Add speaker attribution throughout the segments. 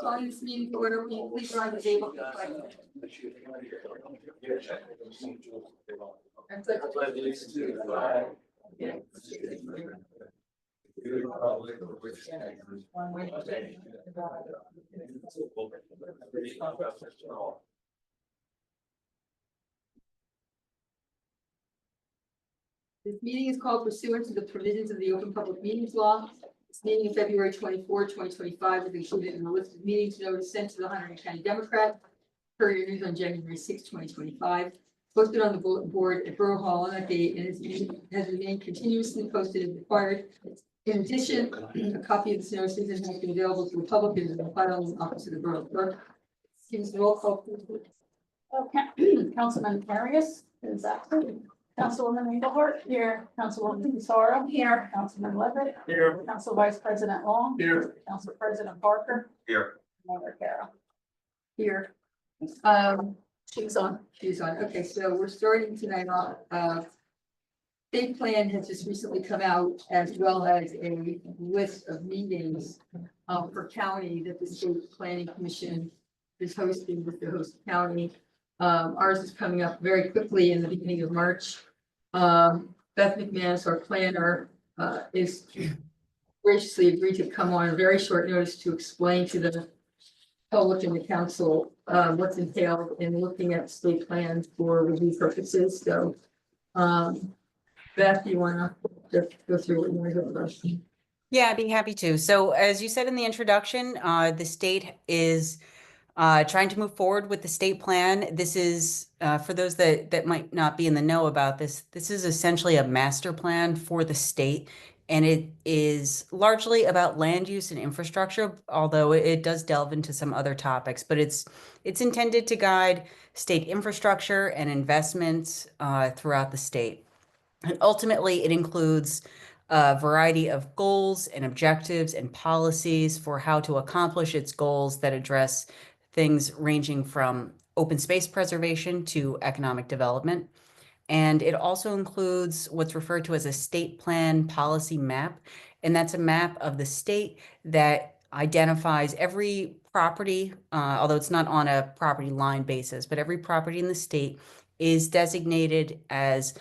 Speaker 1: Calling this meeting to order, will you please rise to the table? This meeting is called pursuant to the provisions of the Open Public Meetings Law. This meeting of February 24, 2025 is included in the list of meetings notice sent to the Hunterdon County Democrat, Courier News on January 6, 2025, posted on the bulletin board at Borough Hall on that date, and has remained continuously posted as required. In addition, a copy of this notice has been available to the public and has been filed in the office of the Borough Clerk. Give us a roll call, please.
Speaker 2: Okay, Councilman Arias is absent. Councilwoman Engelhardt here. Councilwoman Pizarro here. Councilman Levitt
Speaker 3: Here.
Speaker 2: Council Vice President Long
Speaker 3: Here.
Speaker 2: Council President Parker.
Speaker 3: Here.
Speaker 2: Mayor Carroll.
Speaker 1: Here.
Speaker 2: She's on.
Speaker 1: She's on. Okay, so we're starting tonight off. State plan has just recently come out, as well as a list of meetings per county that the State Planning Commission is hosting with the host county. Ours is coming up very quickly in the beginning of March. Beth McManus, our planner, is graciously agreed to come on very short notice to explain to the public and the council what's entailed in looking at state plans for review purposes. So, Beth, you want to just go through what you want to go first?
Speaker 4: Yeah, I'd be happy to. So as you said in the introduction, the state is trying to move forward with the state plan. This is, for those that might not be in the know about this, this is essentially a master plan for the state. And it is largely about land use and infrastructure, although it does delve into some other topics. But it's intended to guide state infrastructure and investments throughout the state. And ultimately, it includes a variety of goals and objectives and policies for how to accomplish its goals that address things ranging from open space preservation to economic development. And it also includes what's referred to as a state plan policy map. And that's a map of the state that identifies every property, although it's not on a property line basis, but every property in the state is designated as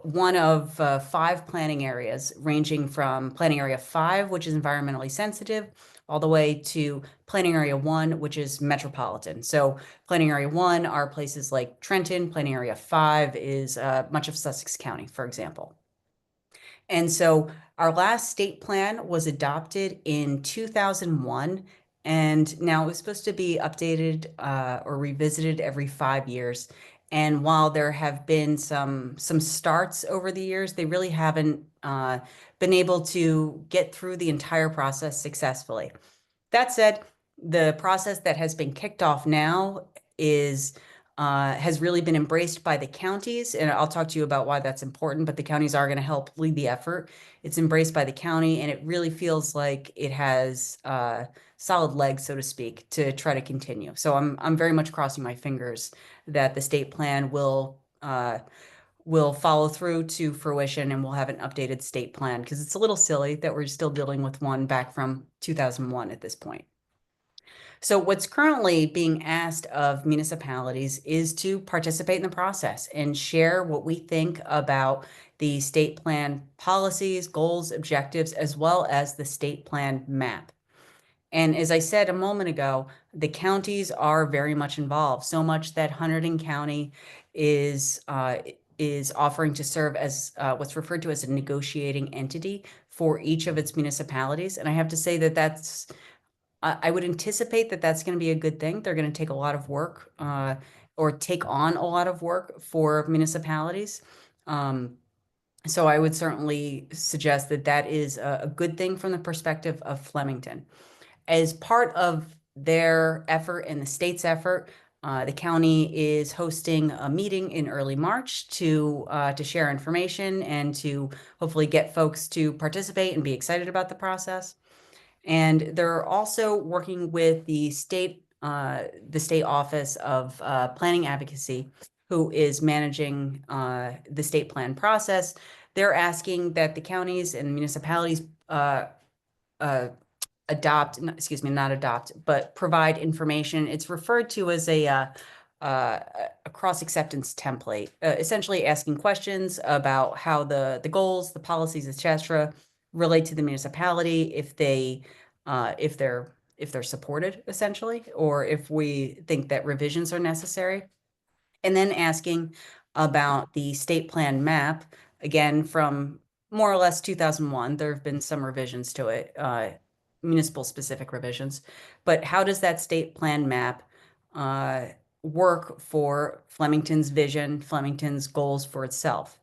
Speaker 4: one of 5 planning areas, ranging from planning area 5, which is environmentally sensitive, all the way to planning area 1, which is metropolitan. So planning area 1 are places like Trenton. Planning area 5 is much of Sussex County, for example. And so our last state plan was adopted in 2001, and now it was supposed to be updated or revisited every 5 years. And while there have been some starts over the years, they really haven't been able to get through the entire process successfully. That said, the process that has been kicked off now has really been embraced by the counties, and I'll talk to you about why that's important, but the counties are going to help lead the effort. It's embraced by the county, and it really feels like it has solid legs, so to speak, to try to continue. So I'm very much crossing my fingers that the state plan will follow through to fruition, and we'll have an updated state plan, because it's a little silly that we're still dealing with one back from 2001 at this point. So what's currently being asked of municipalities is to participate in the process and share what we think about the state plan policies, goals, objectives, as well as the state plan map. And as I said a moment ago, the counties are very much involved, so much that Hunterdon County is offering to serve as what's referred to as a negotiating entity for each of its municipalities. And I have to say that I would anticipate that that's going to be a good thing. They're going to take a lot of work or take on a lot of work for municipalities. So I would certainly suggest that that is a good thing from the perspective of Flemington. As part of their effort and the state's effort, the county is hosting a meeting in early March to share information and to hopefully get folks to participate and be excited about the process. And they're also working with the state office of planning advocacy, who is managing the state plan process. They're asking that the counties and municipalities adopt, excuse me, not adopt, but provide information. It's referred to as a cross-acceptance template, essentially asking questions about how the goals, the policies, etc., relate to the municipality, if they're supported, essentially, or if we think that revisions are necessary. And then asking about the state plan map, again, from more or less 2001. There have been some revisions to it, municipal specific revisions. But how does that state plan map work for Flemington's vision, Flemington's goals for itself?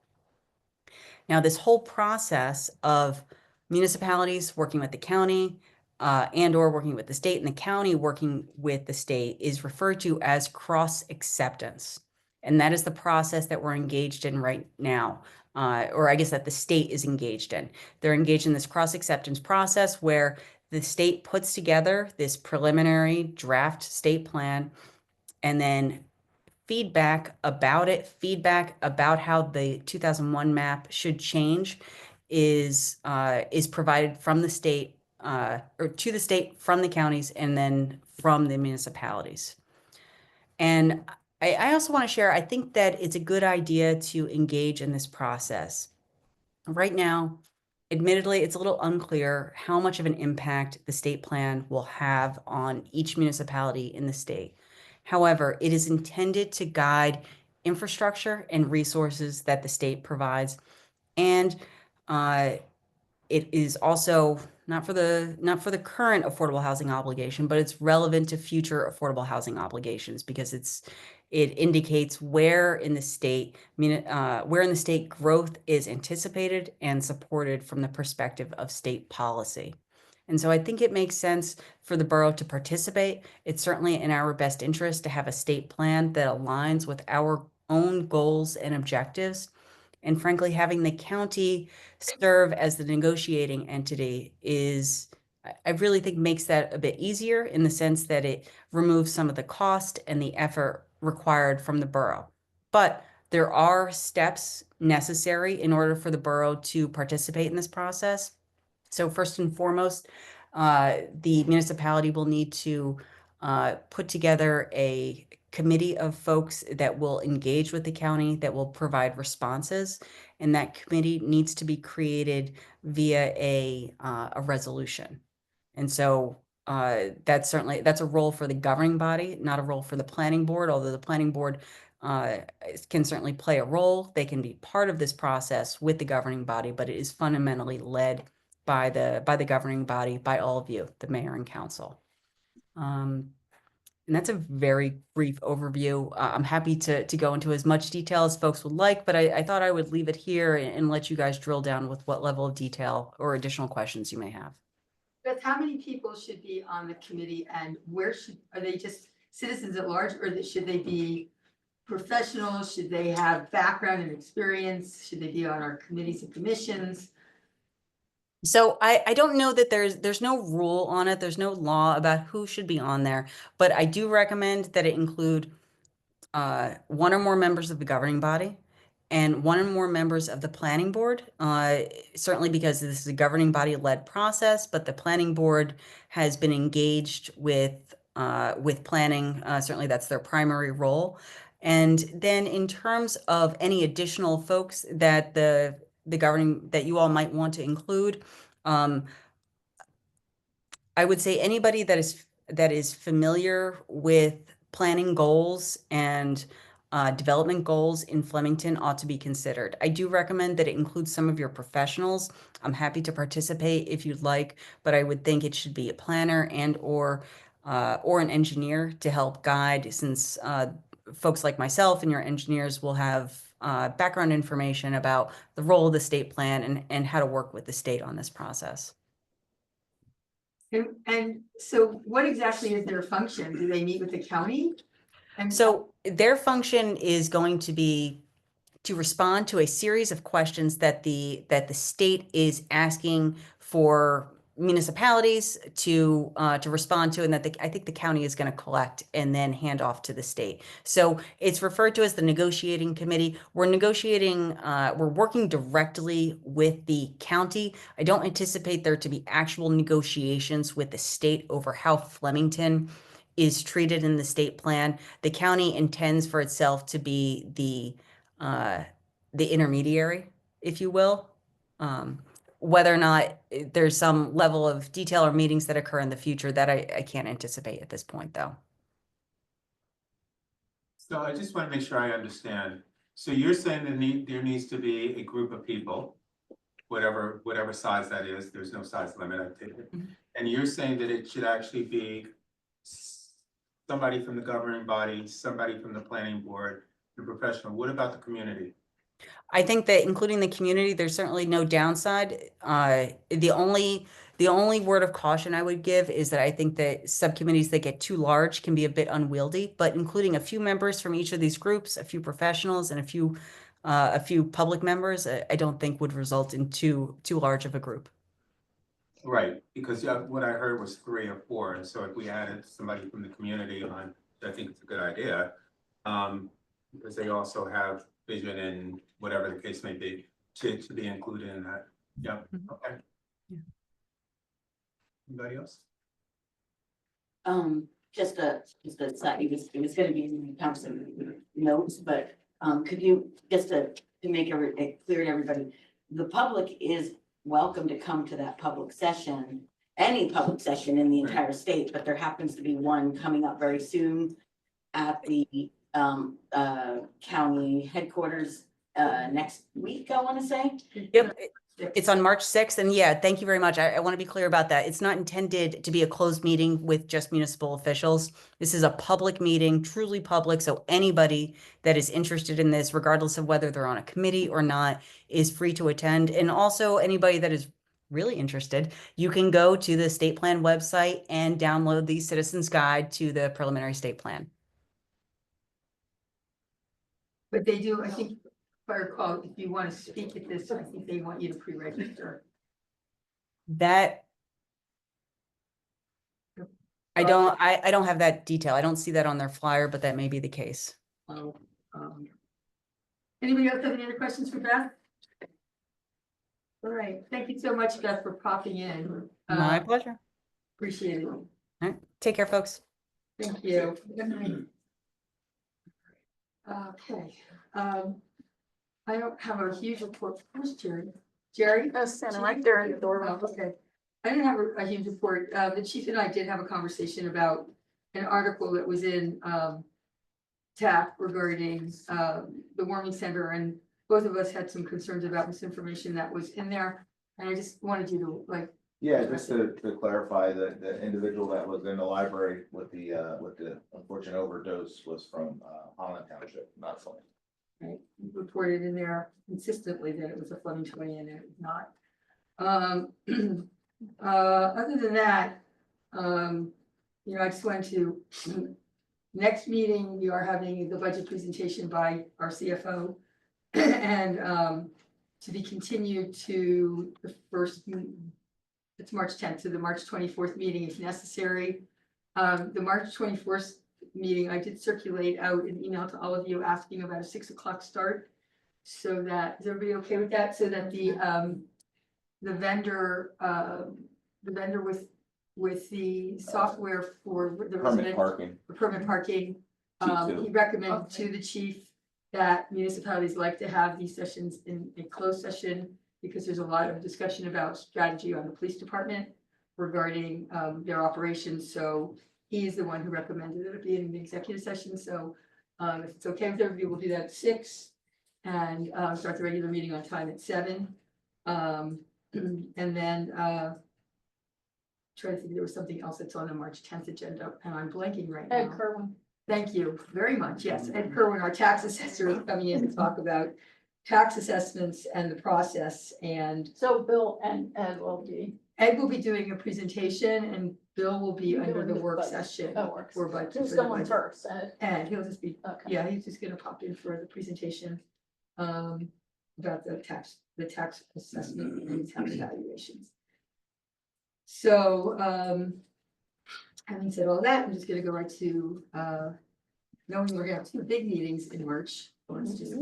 Speaker 4: Now, this whole process of municipalities working with the county and or working with the state, and the county working with the state, is referred to as cross acceptance. And that is the process that we're engaged in right now, or I guess that the state is engaged in. They're engaged in this cross acceptance process where the state puts together this preliminary draft state plan, and then feedback about it, feedback about how the 2001 map should change is provided from the state or to the state from the counties and then from the municipalities. And I also want to share, I think that it's a good idea to engage in this process. Right now, admittedly, it's a little unclear how much of an impact the state plan will have on each municipality in the state. However, it is intended to guide infrastructure and resources that the state provides. And it is also not for the current affordable housing obligation, but it's relevant to future affordable housing obligations because it indicates where in the state growth is anticipated and supported from the perspective of state policy. And so I think it makes sense for the borough to participate. It's certainly in our best interest to have a state plan that aligns with our own goals and objectives. And frankly, having the county serve as the negotiating entity I really think makes that a bit easier in the sense that it removes some of the cost and the effort required from the borough. But there are steps necessary in order for the borough to participate in this process. So first and foremost, the municipality will need to put together a committee of folks that will engage with the county, that will provide responses, and that committee needs to be created via a resolution. And so that's a role for the governing body, not a role for the planning board, although the planning board can certainly play a role. They can be part of this process with the governing body, but it is fundamentally led by the governing body, by all of you, the mayor and council. And that's a very brief overview. I'm happy to go into as much detail as folks would like, but I thought I would leave it here and let you guys drill down with what level of detail or additional questions you may have.
Speaker 1: Beth, how many people should be on the committee and are they just citizens at large, or should they be professionals? Should they have background and experience? Should they be on our committees and commissions?
Speaker 4: So I don't know that there's no rule on it. There's no law about who should be on there, but I do recommend that it include one or more members of the governing body and one or more members of the planning board, certainly because this is a governing body led process, but the planning board has been engaged with planning. Certainly that's their primary role. And then in terms of any additional folks that the governing that you all might want to include, I would say anybody that is familiar with planning goals and development goals in Flemington ought to be considered. I do recommend that it includes some of your professionals. I'm happy to participate if you'd like, but I would think it should be a planner and or an engineer to help guide, since folks like myself and your engineers will have background information about the role of the state plan and how to work with the state on this process.
Speaker 1: And so what exactly is their function? Do they meet with the county? And
Speaker 4: so their function is going to be to respond to a series of questions that the state is asking for municipalities to respond to, and that I think the county is going to collect and then hand off to the state. So it's referred to as the negotiating committee. We're negotiating, we're working directly with the county. I don't anticipate there to be actual negotiations with the state over how Flemington is treated in the state plan. The county intends for itself to be the intermediary, if you will. Whether or not there's some level of detail or meetings that occur in the future, that I can't anticipate at this point, though.
Speaker 3: So I just want to make sure I understand. So you're saying that there needs to be a group of people, whatever size that is, there's no size limit, I take it.
Speaker 4: Mhm.
Speaker 3: And you're saying that it should actually be somebody from the governing body, somebody from the planning board, the professional. What about the community?
Speaker 4: I think that including the community, there's certainly no downside. The only word of caution I would give is that I think that subcommittees that get too large can be a bit unwieldy, but including a few members from each of these groups, a few professionals, and a few public members, I don't think would result in too large of a group.
Speaker 3: Right, because what I heard was 3 or 4, and so if we added somebody from the community on, I think it's a good idea. Because they also have vision and whatever the case may be, to be included in that. Yeah, okay.
Speaker 4: Yeah.
Speaker 3: Anybody else?
Speaker 5: Just a side, it was gonna be in the council notes, but, could you, just to make it clear to everybody, the public is welcome to come to that public session, any public session in the entire state, but there happens to be one coming up very soon at the, county headquarters, next week, I wanna say.
Speaker 4: Yep, it's on March 6th, and yeah, thank you very much. I want to be clear about that. It's not intended to be a closed meeting with just municipal officials. This is a public meeting, truly public, so anybody that is interested in this, regardless of whether they're on a committee or not, is free to attend. And also anybody that is really interested, you can go to the state plan website and download the Citizens Guide to the preliminary state plan.
Speaker 1: But they do, I think, if I recall, if you want to speak at this, I think they want you to pre-register.
Speaker 4: That I don't have that detail. I don't see that on their flyer, but that may be the case.
Speaker 1: Um, Anybody else have any other questions for Beth? All right, thank you so much, Beth, for popping in.
Speaker 4: My pleasure.
Speaker 1: Appreciate it.
Speaker 4: All right. Take care, folks.
Speaker 1: Thank you. Good night. Okay, I don't have a huge report. Where's Jerry? Jerry?
Speaker 2: Standing right there in the
Speaker 1: Oh,
Speaker 2: doorway.
Speaker 1: okay. I didn't have a huge report. The chief and I did have a conversation about an article that was in TAP regarding the warming center, and both of us had some concerns about misinformation that was in there. And I just wanted you to
Speaker 6: Yeah, just to clarify, the individual that was in the library with the unfortunate overdose was from Holland Township, not Flemington.
Speaker 1: right, reported in there consistently that it was a Flemingtonian and it was not. Other than that, I just wanted to, next meeting, we are having the budget presentation by our CFO. And to be continued to the first, it's March 10th, to the March 24th meeting if necessary. The March 24th meeting, I did circulate out an email to all of you asking about a 6 o'clock start. So that, is everybody okay with that? So that the vendor with the software for the
Speaker 6: Permit
Speaker 1: resident,
Speaker 6: parking.
Speaker 1: for permit parking, he recommended to the chief that municipalities like to have these sessions in a closed session because there's a lot of discussion about strategy on the police department regarding their operations. So he's the one who recommended it be in the executive session. So if it's okay with everybody, we'll do that at 6 and start the regular meeting on time at 7. And then try to think there was something else that's on the March 10th agenda and I'm blanking right now.
Speaker 2: Ed Kerwin.
Speaker 1: Thank you very much. Yes, Ed Kerwin, our tax assessor, is coming in to talk about tax assessments and the process. And
Speaker 2: So Bill and Ed will be.
Speaker 1: Ed will be doing a presentation and Bill will be
Speaker 2: You're
Speaker 1: under
Speaker 2: doing
Speaker 1: the
Speaker 2: the
Speaker 1: work
Speaker 2: budget.
Speaker 1: session.
Speaker 2: That works.
Speaker 1: For budget.
Speaker 2: Who's
Speaker 1: for the
Speaker 2: going
Speaker 1: budget.
Speaker 2: first? Ed?
Speaker 1: And he'll just be,
Speaker 2: Okay.
Speaker 1: yeah, he's just gonna pop in for the presentation. About the tax assessment and tax evaluations. So, having said all that, I'm just gonna go right to, knowing we're gonna have two big meetings in March. Let's just,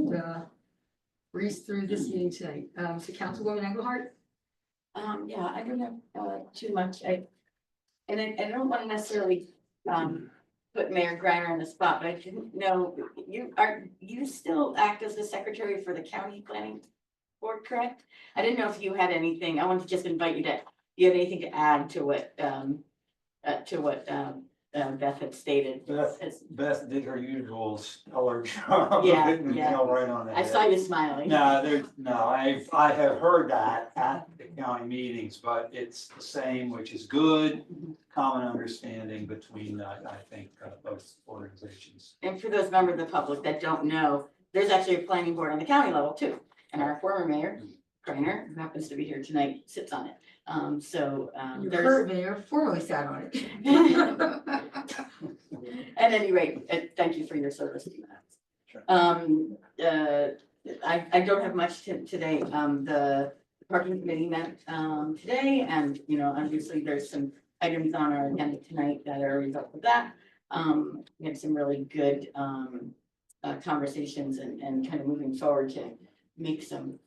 Speaker 1: breeze through this meeting tonight. So Councilwoman Engelhardt?
Speaker 5: Yeah, I don't have too much, I don't wanna necessarily put Mayor Griner on the spot, but I didn't know, you still act as the secretary for the county planning board, correct? I didn't know if you had anything, I wanted to just invite you to, you had anything to add to what Beth had stated.
Speaker 7: Beth did her usual stellar job.
Speaker 5: Yeah,
Speaker 7: Hitting the
Speaker 5: yeah.
Speaker 7: nail right on the
Speaker 5: I
Speaker 7: head.
Speaker 5: saw you smiling.
Speaker 7: I have heard that at the county meetings, but it's the same, which is good, common understanding between, I think, both organizations.
Speaker 5: And for those members of the public that don't know, there's actually a planning board on the county level too. And our former mayor, Griner, who happens to be here tonight, sits on it.
Speaker 1: Your
Speaker 5: There's,
Speaker 1: current mayor formerly sat on it.
Speaker 5: at any rate, thank you for your service to that.
Speaker 7: Sure.
Speaker 5: I don't have much today. The parking committee met today, and obviously there's some items on our agenda tonight that are a result of that. We had some really good conversations and kind of moving forward to make some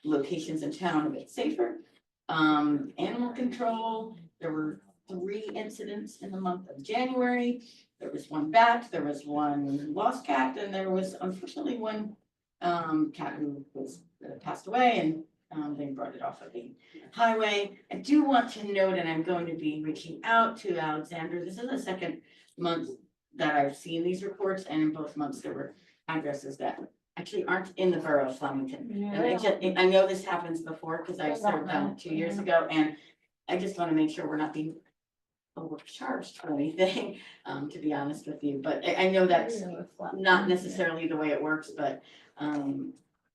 Speaker 5: locations in town a bit safer. Animal control, there were 3 incidents in the month of January. There was 1 bat, there was 1 lost cat, and there was unfortunately 1 cat who was passed away, and they brought it off of the highway. I do want to note, and I'm going to be reaching out to Alexander, this is the second month that I've seen these reports, and in both months there were addresses that actually aren't in the borough of Flemington. And I know this happens before, because I served on it 2 years ago, and I just want to make sure we're not being overcharged for anything, to be honest with you, but I know that's not necessarily the way it works, but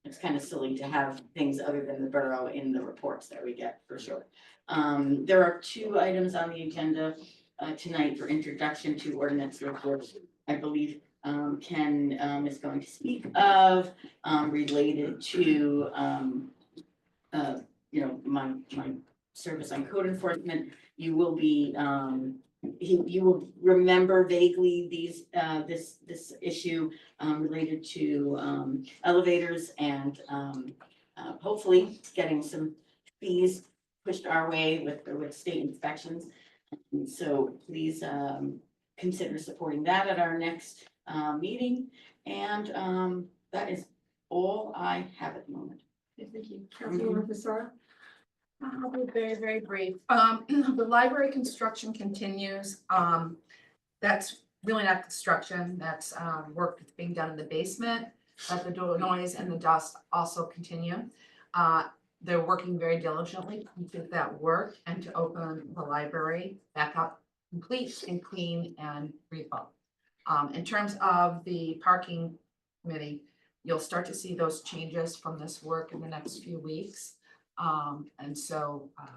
Speaker 5: it's kind of silly to have things other than the borough in the reports that we get, for sure. There are 2 items on the agenda tonight for introduction to ordinance reports, I believe Ken is going to speak of, related to my service on code enforcement. You will be you will remember vaguely these this issue related to elevators and hopefully getting some fees pushed our way with state inspections. And so please consider supporting that at our next meeting, and that is all I have at the moment.
Speaker 1: Thank you. Councilwoman Fasara?
Speaker 8: I'll be very, very brief. The library construction continues. That's really not construction, that's work that's being done in the basement, but the noise and the dust also continue. They're working very diligently to complete that work and to open the library back up, complete and clean and breathable. In terms of the parking committee, you'll start to see those changes from this work in the next few weeks. And so I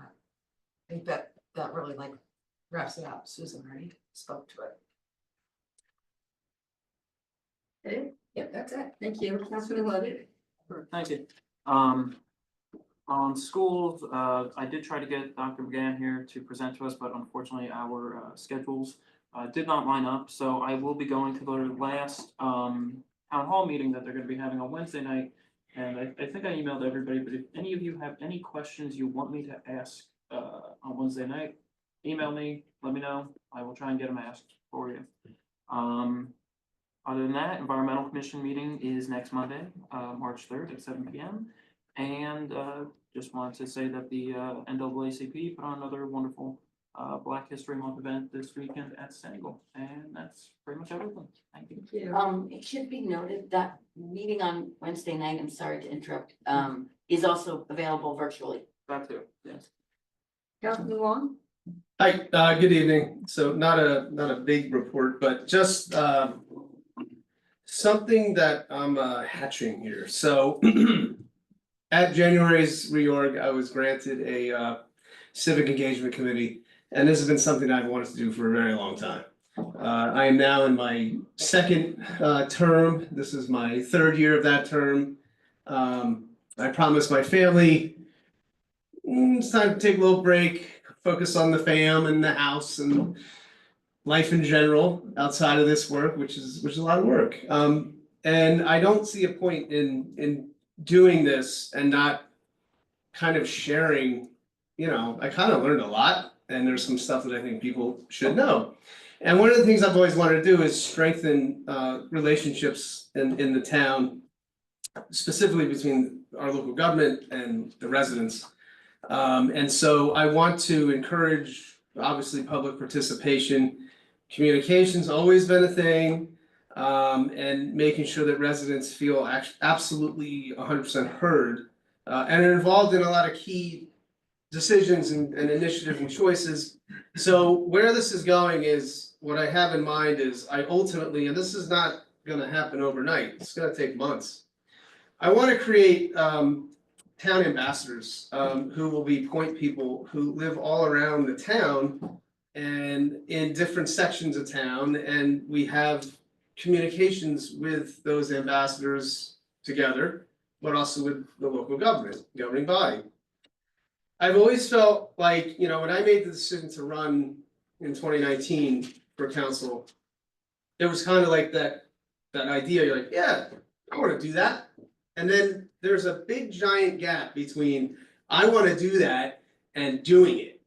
Speaker 8: think that really wraps it up. Susan already spoke to it.
Speaker 1: Okay, yep, that's it. Thank you. Councilman Levitt?
Speaker 9: Thank you. On schools, I did try to get Dr. McGann here to present to us, but unfortunately our schedules did not line up. So I will be going to the last town hall meeting that they're going to be having on Wednesday night. And I think I emailed everybody, but if any of you have any questions you want me to ask on Wednesday night, email me, let me know. I will try and get them asked for you. Other than that, Environmental Commission meeting is next Monday, March 3rd at 7 p.m. And just wanted to say that the NAACP put on another wonderful Black History Month event this weekend at Sangle. And that's pretty much everything. Thank you.
Speaker 1: Thank you.
Speaker 5: It should be noted that meeting on Wednesday night, I'm sorry to interrupt, is also available virtually.
Speaker 9: That too, yes.
Speaker 1: Councilman Wong?
Speaker 10: Hi, good evening. So not a big report, but just something that I'm hatching here. So at January's reorg, I was granted a civic engagement committee, and this has been something I've wanted to do for a very long time. I am now in my 2nd term. This is my 3rd year of that term. I promised my family it's time to take a little break, focus on the fam and the house and life in general outside of this work, which is a lot of work. And I don't see a point in doing this and not kind of sharing, you know, I kind of learned a lot and there's some stuff that I think people should know. And one of the things I've always wanted to do is strengthen relationships in the town, specifically between our local government and the residents. And so I want to encourage, obviously, public participation. Communication's always been a thing, and making sure that residents feel absolutely 100% heard, and are involved in a lot of key decisions and initiatives and choices. So where this is going is, what I have in mind is I ultimately, and this is not gonna happen overnight, it's gonna take months. I wanna create town ambassadors, who will be point people who live all around the town and in different sections of town, and we have communications with those ambassadors together, but also with the local governing body. I've always felt like, you know, when I made the decision to run in 2019 for council, it was kind of like that idea, you're like, yeah, I want to do that. And then there's a big giant gap between I want to do that and doing it.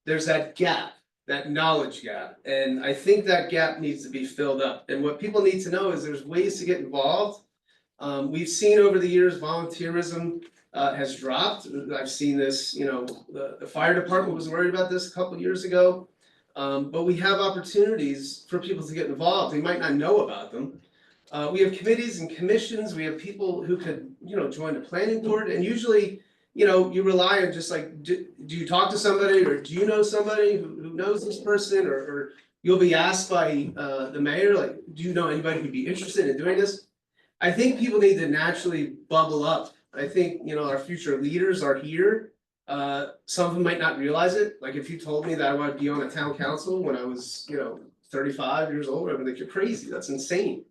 Speaker 10: There's that gap, that knowledge gap. And I think that gap needs to be filled up. And what people need to know is there's ways to get involved. We've seen over the years volunteerism has dropped. I've seen this, you know, the fire department was worried about this a couple of years ago. But we have opportunities for people to get involved. They might not know about them. We have committees and commissions. We have people who could, you know, join the planning board. And usually, you know, you rely on just like, do you talk to somebody, or do you know somebody who knows this person, or you'll be asked by the mayor, like, do you know anybody who'd be interested in doing this? I think people need to naturally bubble up. I think, you know, our future leaders are here. Some of them might not realize it. Like, if you told me that I would be on a town council when I was, you know, 35 years old, I'd be like, you're crazy, that's insane.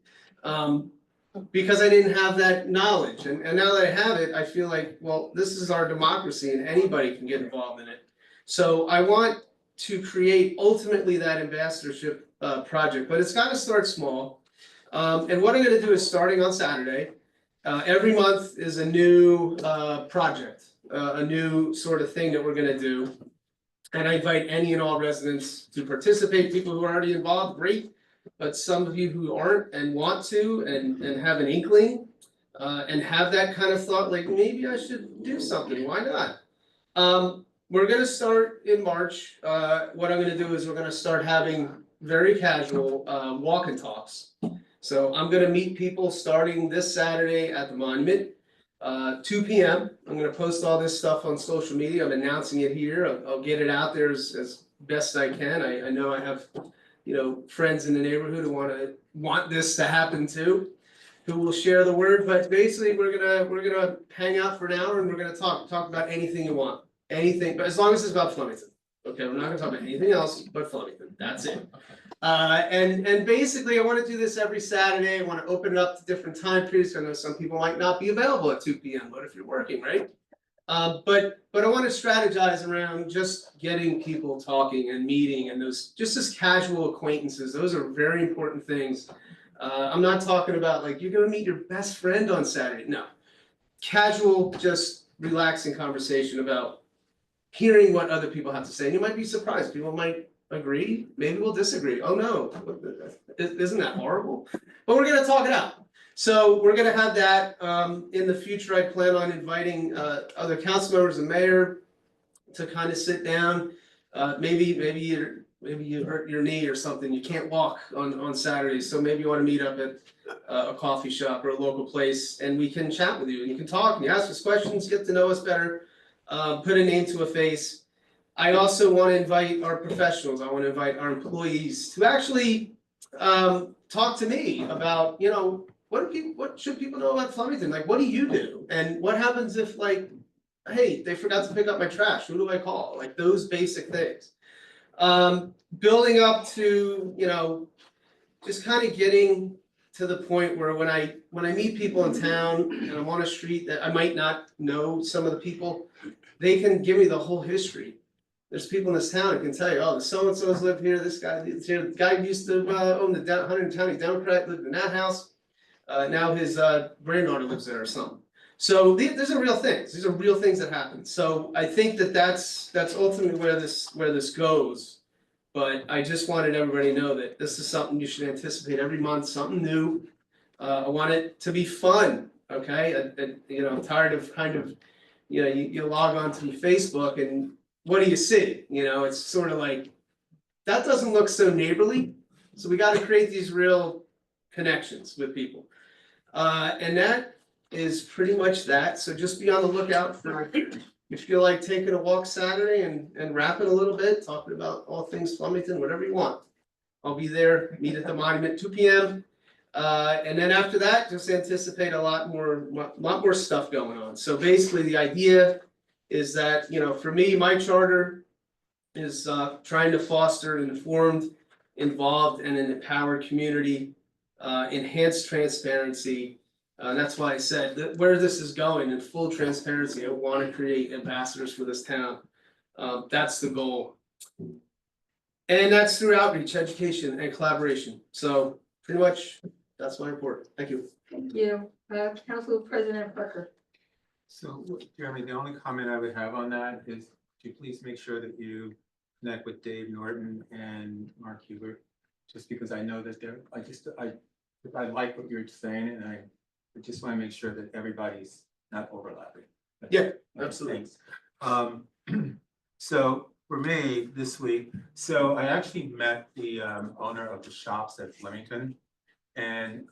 Speaker 10: Because I didn't have that knowledge. And now that I have it, I feel like, well, this is our democracy and anybody can get involved in it. So I want to create ultimately that ambassadorship project, but it's gotta start small. And what I'm gonna do is, starting on Saturday, every month is a new project, a new sort of thing that we're gonna do. And I invite any and all residents to participate. People who are already involved, great. But some of you who aren't and want to and have an inkling and have that kind of thought, like, maybe I should do something, why not? We're gonna start in March. What I'm gonna do is we're gonna start having very casual walk and talks. So I'm gonna meet people starting this Saturday at the monument, 2 p.m. I'm gonna post all this stuff on social media. I'm announcing it here. I'll get it out there as best I can. I know I have, you know, friends in the neighborhood who want this to happen too, who will share the word. But basically, we're gonna hang out for an hour and we're gonna talk about anything you want, anything, but as long as it's about Flemington. Okay, we're not gonna talk about anything else but Flemington. That's it. And basically, I want to do this every Saturday. I want to open it up to different time periods. I know some people might not be available at 2 p.m. But if you're working, right? But I want to strategize around just getting people talking and meeting, and those just as casual acquaintances. Those are very important things. I'm not talking about like you're gonna meet your best friend on Saturday. No, casual, just relaxing conversation about hearing what other people have to say. And you might be surprised. People might agree. Maybe we'll disagree. Oh no, isn't that horrible? But we're gonna talk it out. So we're gonna have that. In the future, I plan on inviting other council members and mayor to kind of sit down. Maybe you hurt your knee or something. You can't walk on Saturdays, so maybe you want to meet up at a coffee shop or a local place, and we can chat with you and you can talk and you ask us questions, get to know us better, put a name to a face. I also want to invite our professionals. I want to invite our employees to actually talk to me about, you know, what should people know about Flemington? Like, what do you do? And what happens if, like, hey, they forgot to pick up my trash? Who do I call? Like, those basic things. Building up to, you know, just kind of getting to the point where when I meet people in town and I'm on a street that I might not know some of the people, they can give me the whole history. There's people in this town who can tell you, oh, the so-and-sos live here, this guy, the guy who used to own the Huntington County Democrat, lived in that house. Now his granddaughter lives there or something. So these are real things. These are real things that happen. So I think that that's ultimately where this goes. But I just wanted everybody to know that this is something you should anticipate every month, something new. I want it to be fun, okay? You know, I'm tired of kind of, you know, you log on to Facebook and what do you see? You know, it's sort of like, that doesn't look so neighborly. So we got to create these real connections with people. And that is pretty much that. So just be on the lookout for, if you feel like taking a walk Saturday and rapping a little bit, talking about all things Flemington, whatever you want. I'll be there, meet at the monument, 2 p.m. And then after that, just anticipate a lot more stuff going on. So basically the idea is that, you know, for me, my charter is trying to foster an informed, involved, and an empowered community, enhance transparency. That's why I said that where this is going in full transparency, I want to create ambassadors for this town. That's the goal. And that's through outreach, education, and collaboration. So pretty much that's my report. Thank you.
Speaker 1: Thank you. Council President Parker.
Speaker 3: So, Jeremy, the only comment I would have on that is, could you please make sure that you connect with Dave Norton and Mark Hubert? Just because I know that I like what you're saying, and I just want to make sure that everybody's not overlapping.
Speaker 10: Yeah, absolutely.
Speaker 3: Thanks. So for me this week, so I actually met the owner of the shops at Flemington, and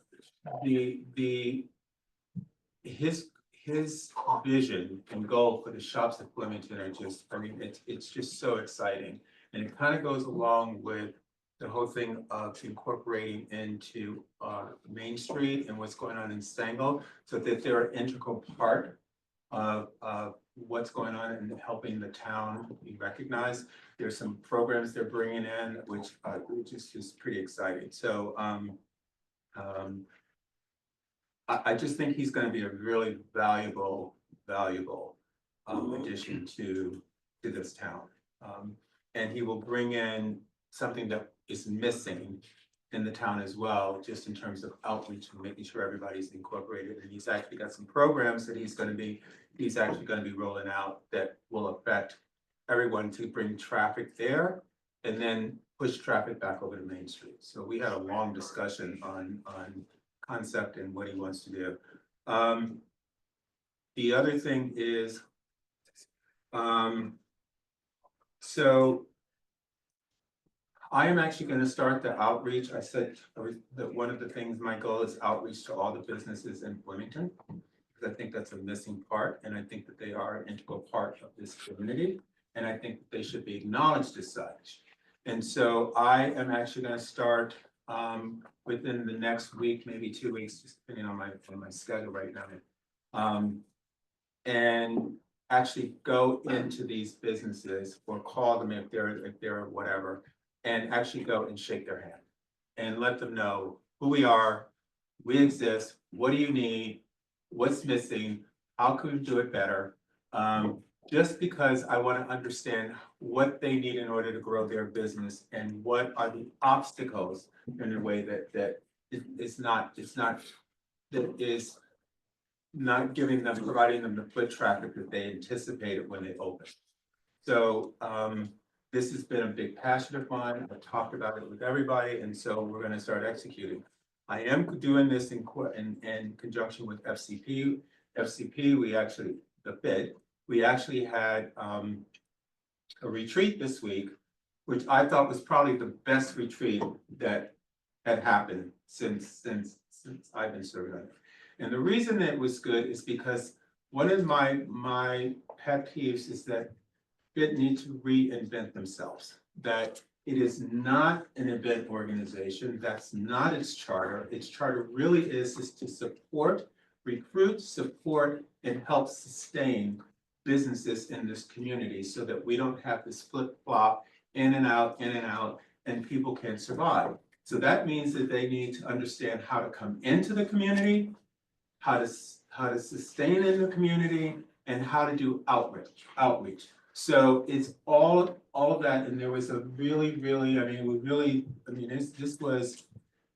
Speaker 3: his vision and goal for the shops at Flemington are just, I mean, it's just so exciting. And it kind of goes along with the whole thing of incorporating into Main Street and what's going on in Stangle, so that they're an integral part of what's going on and helping the town be recognized. There's some programs they're bringing in, which is pretty exciting. So I just think he's going to be a really valuable addition to this town. And he will bring in something that is missing in the town as well, just in terms of outreach and making sure everybody's incorporated. And he's actually got some programs that he's actually going to be rolling out that will affect everyone to bring traffic there and then push traffic back over to Main Street. So we had a long discussion on concept and what he wants to do. The other thing is, so I am actually going to start the outreach. I said that one of the things, my goal is outreach to all the businesses in Flemington, because I think that's a missing part, and I think that they are an integral part of this community, and I think that they should be acknowledged as such. And so I am actually going to start within the next week, maybe 2 weeks, just depending on my schedule right now, and actually go into these businesses or call them if they're whatever, and actually go and shake their hand and let them know who we are, we exist, what do you need, what's missing, how can we do it better? Just because I want to understand what they need in order to grow their business and what are the obstacles in a way that is not giving them, providing them the foot traffic that they anticipated when they open. So this has been a big passion of mine. I've talked about it with everybody, and so we're going to start executing. I am doing this in conjunction with FCP. FCP, we actually had a retreat this week, which I thought was probably the best retreat that had happened since I've been serving on it. And the reason that it was good is because one of my pet peeves is that it needs to reinvent themselves, that it is not an event organization. That's not its charter. Its charter really is to support, recruit, support, and help sustain businesses in this community so that we don't have this flip-flop in and out, and people can't survive. So that means that they need to understand how to come into the community, how to sustain in the community, and how to do outreach. So it's all of that, and there was a really, I mean, we really, I mean, this was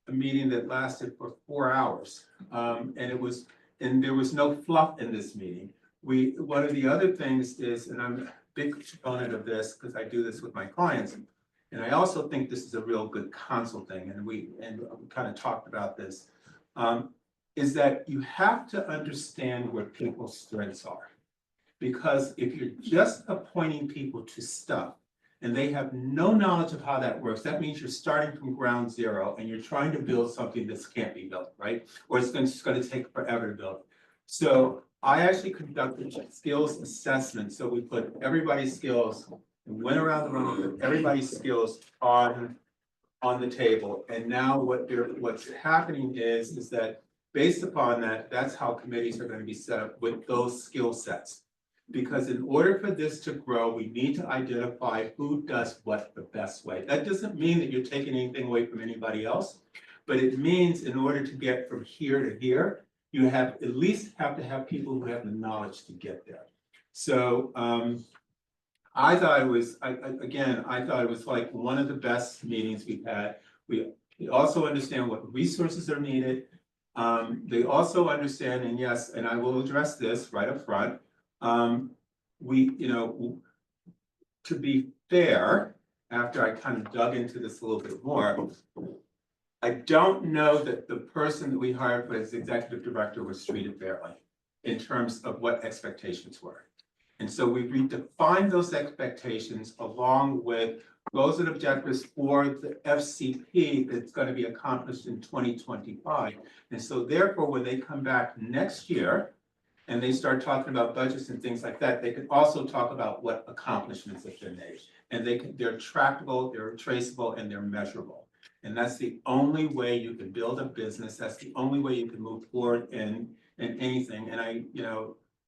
Speaker 3: a meeting that lasted for 4 hours. And there was no fluff in this meeting. One of the other things is, and I'm a big proponent of this because I do this with my clients, and I also think this is a real good counsel thing, and we kind of talked about this, is that you have to understand where people's strengths are. Because if you're just appointing people to stuff and they have no knowledge of how that works, that means you're starting from ground zero and you're trying to build something that can't be built, right? Or it's going to take forever to build. So I actually conducted a skills assessment. So we put everybody's skills and went around the room with everybody's skills on the table. And now what's happening is that based upon that, that's how committees are going to be set up with those skill sets. Because in order for this to grow, we need to identify who does what the best way. That doesn't mean that you're taking anything away from anybody else, but it means in order to get from here to here, you have at least have to have people who have the knowledge to get there. So I thought it was, I thought it was like one of the best meetings we've had. We also understand what resources are needed. They also understand, and yes, and I will address this right up front. To be fair, after I kind of dug into this a little bit more, I don't know that the person that we hired for as executive director was treated fairly in terms of what expectations were. And so we redefined those expectations along with goals and objectives for the FCP that's going to be accomplished in 2025. And so therefore, when they come back next year, and they start talking about budgets and things like that, they can also talk about what accomplishments have been made. And they're trackable, they're traceable, and they're measurable. And that's the only way you can build a business. That's the only way you can move forward in anything. And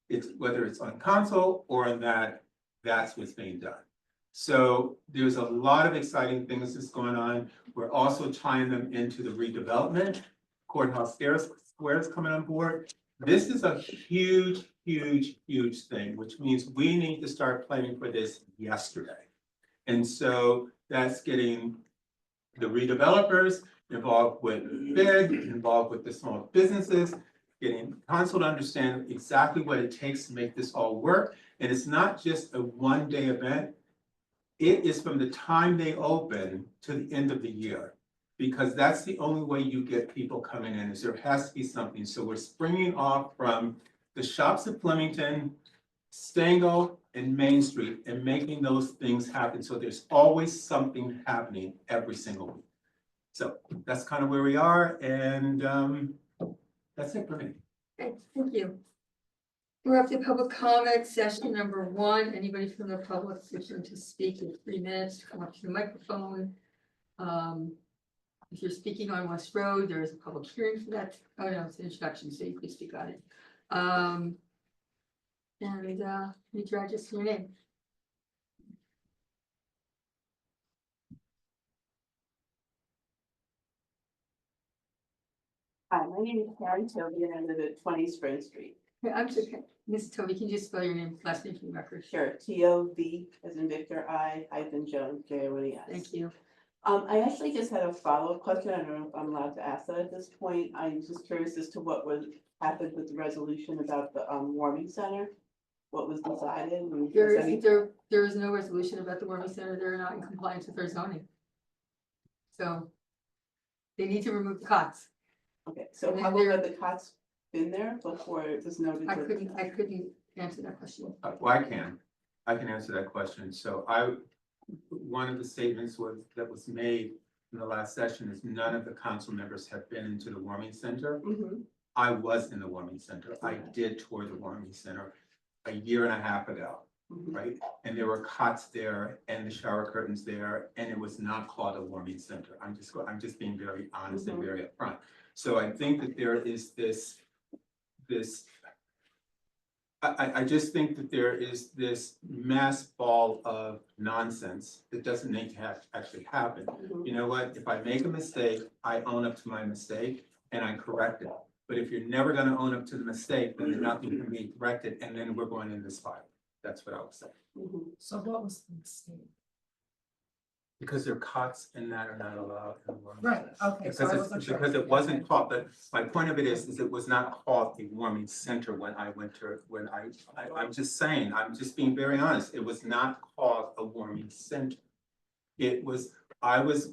Speaker 3: it's whether it's on console or in that's what's being done. So there's a lot of exciting things that's going on. We're also tying them into the redevelopment. Courthouse Square is coming on board. This is a huge thing, which means we need to start planning for this yesterday. And so that's getting the redevelopers involved with BID, involved with the small businesses, getting council to understand exactly what it takes to make this all work. And it's not just a one-day event. It is from the time they open to the end of the year. Because that's the only way you get people coming in, is there has to be something. So we're springing off from the shops at Flemington, Stengel, and Main Street and making those things happen. So there's always something happening every single week. So that's kind of where we are, and that's it for me.
Speaker 1: Okay, thank you. We're up to public comment session number 1. Anybody from the public wishing to speak in 3 minutes, come up to the microphone. If you're speaking on West Road, there is a public hearing for that. Oh, no, it's an introduction, so you can speak on it. You try just your name.
Speaker 11: Hi, my name is Karen Toby and I live at 20 Spring Street.
Speaker 1: I'm just, Ms. Toby, can you just spell your name, last name for the record?
Speaker 11: Sure, T-O-B as in Victor, I-Jones, J-O-N-E-S.
Speaker 1: Thank you.
Speaker 11: I actually just had a follow-up question. I don't know if I'm allowed to ask that at this point. I'm just curious as to what happened with the resolution about the warming center. What was decided? And
Speaker 1: There is no resolution about the warming center. They're not in compliance with their zoning. So they need to remove the cots.
Speaker 11: Okay, so how long have the cots been there before it was noted?
Speaker 1: I couldn't answer that question.
Speaker 3: Well, I can answer that question. So one of the statements that was made in the last session is none of the council members have been into the warming center.
Speaker 11: Mm-hmm.
Speaker 3: I was in the warming center. I did tour the warming center a year and a half ago, right? And there were cots there and the shower curtains there, and it was not called a warming center. I'm just being very honest and very upfront. So I think that there is this I just think that there is this mass ball of nonsense that doesn't need to actually happen. You know what? If I make a mistake, I own up to my mistake and I correct it. But if you're never going to own up to the mistake, then nothing can be corrected, and then we're going in this fire. That's what I was saying.
Speaker 11: Mhm.
Speaker 8: So what was the mistake?
Speaker 3: Because there are cots and that are not allowed in the warming
Speaker 8: Right,
Speaker 3: center.
Speaker 8: okay, so I
Speaker 3: Because
Speaker 8: wasn't
Speaker 3: it's,
Speaker 8: sure.
Speaker 3: because it wasn't called, but my point of it is it was not called a warming center when I went to, I'm just saying, I'm just being very honest, it was not called a warming center. It was,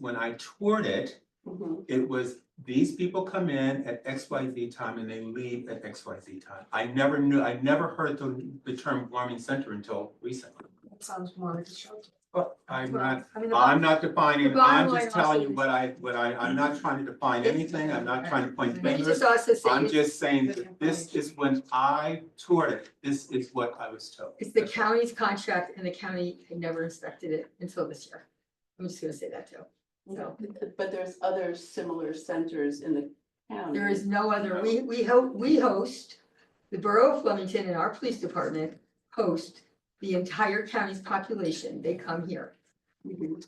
Speaker 3: when I toured it,
Speaker 11: Mhm.
Speaker 3: it was, these people come in at XYZ time and they leave at XYZ time. I never heard the term warming center until recently.
Speaker 8: That sounds more like a shelter.
Speaker 3: But I'm not,
Speaker 1: I mean,
Speaker 3: I'm not defining,
Speaker 1: the bottom
Speaker 3: I'm
Speaker 1: line
Speaker 3: just telling you
Speaker 1: also
Speaker 3: what I'm not trying to define anything, I'm not trying to point
Speaker 1: Let me
Speaker 3: fingers.
Speaker 1: just also say,
Speaker 3: I'm
Speaker 1: it's
Speaker 3: just saying that this is when I toured it, this is what I was told.
Speaker 1: it's the county's contract and the county had never inspected it until this year. I'm just gonna say that too. So
Speaker 11: But there's other similar centers in the county.
Speaker 1: there is no other, we host, the Borough of Flemington and our police department host the entire county's population, they come here.
Speaker 11: Mhm.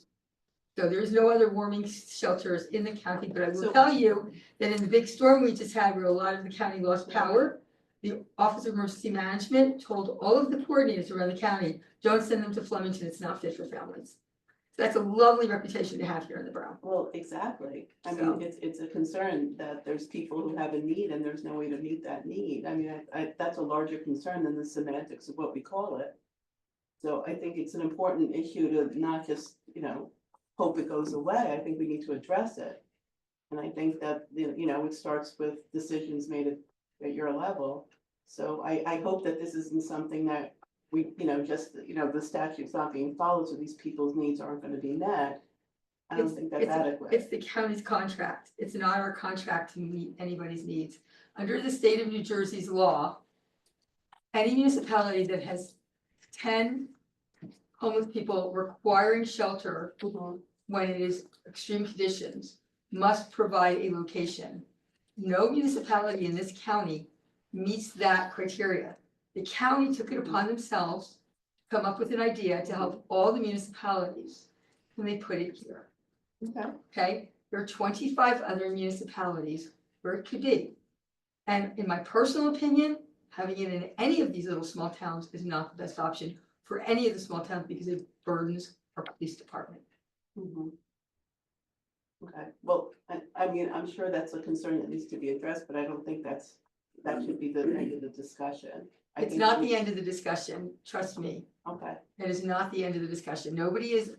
Speaker 1: So there's no other warming shelters in the county, but I will
Speaker 11: So-
Speaker 1: tell you that in the big storm we just had where a lot of the county lost power, the Office of Emergency Management told all of the coordinators around the county, don't send them to Flemington, it's not fit for families. That's a lovely reputation to have here in the borough.
Speaker 11: Well, exactly. I
Speaker 1: So-
Speaker 11: mean, it's a concern that there's people who have a need and there's no way to meet that need. I mean, that's a larger concern than the semantics of what we call it. So I think it's an important issue to not just, hope it goes away. I think we need to address it. And I think that, it starts with decisions made at your level. So I hope that this isn't something that we, the statute's not being followed, so these people's needs aren't gonna be met. I don't think that's
Speaker 1: It's
Speaker 11: adequate.
Speaker 1: the county's contract. It's not our contract to meet anybody's needs. Under the state of New Jersey's law, any municipality that has 10 homeless people requiring shelter
Speaker 11: Mhm.
Speaker 1: when it is extreme conditions must provide a location. No municipality in this county meets that criteria. The county took it upon themselves to come up with an idea to help all the municipalities, and they put it here.
Speaker 11: Okay.
Speaker 1: Okay, there are 25 other municipalities where it could be. And in my personal opinion, having it in any of these little small towns is not the best option for any of the small towns because it burdens our police department.
Speaker 11: Mhm. Okay, well, I mean, I'm sure that's a concern that needs to be addressed, but I don't think that should be the end of the discussion. I
Speaker 1: It's
Speaker 11: think
Speaker 1: not
Speaker 11: we-
Speaker 1: the end of the discussion, trust me.
Speaker 11: Okay,
Speaker 1: It is not the end of the discussion. Nobody is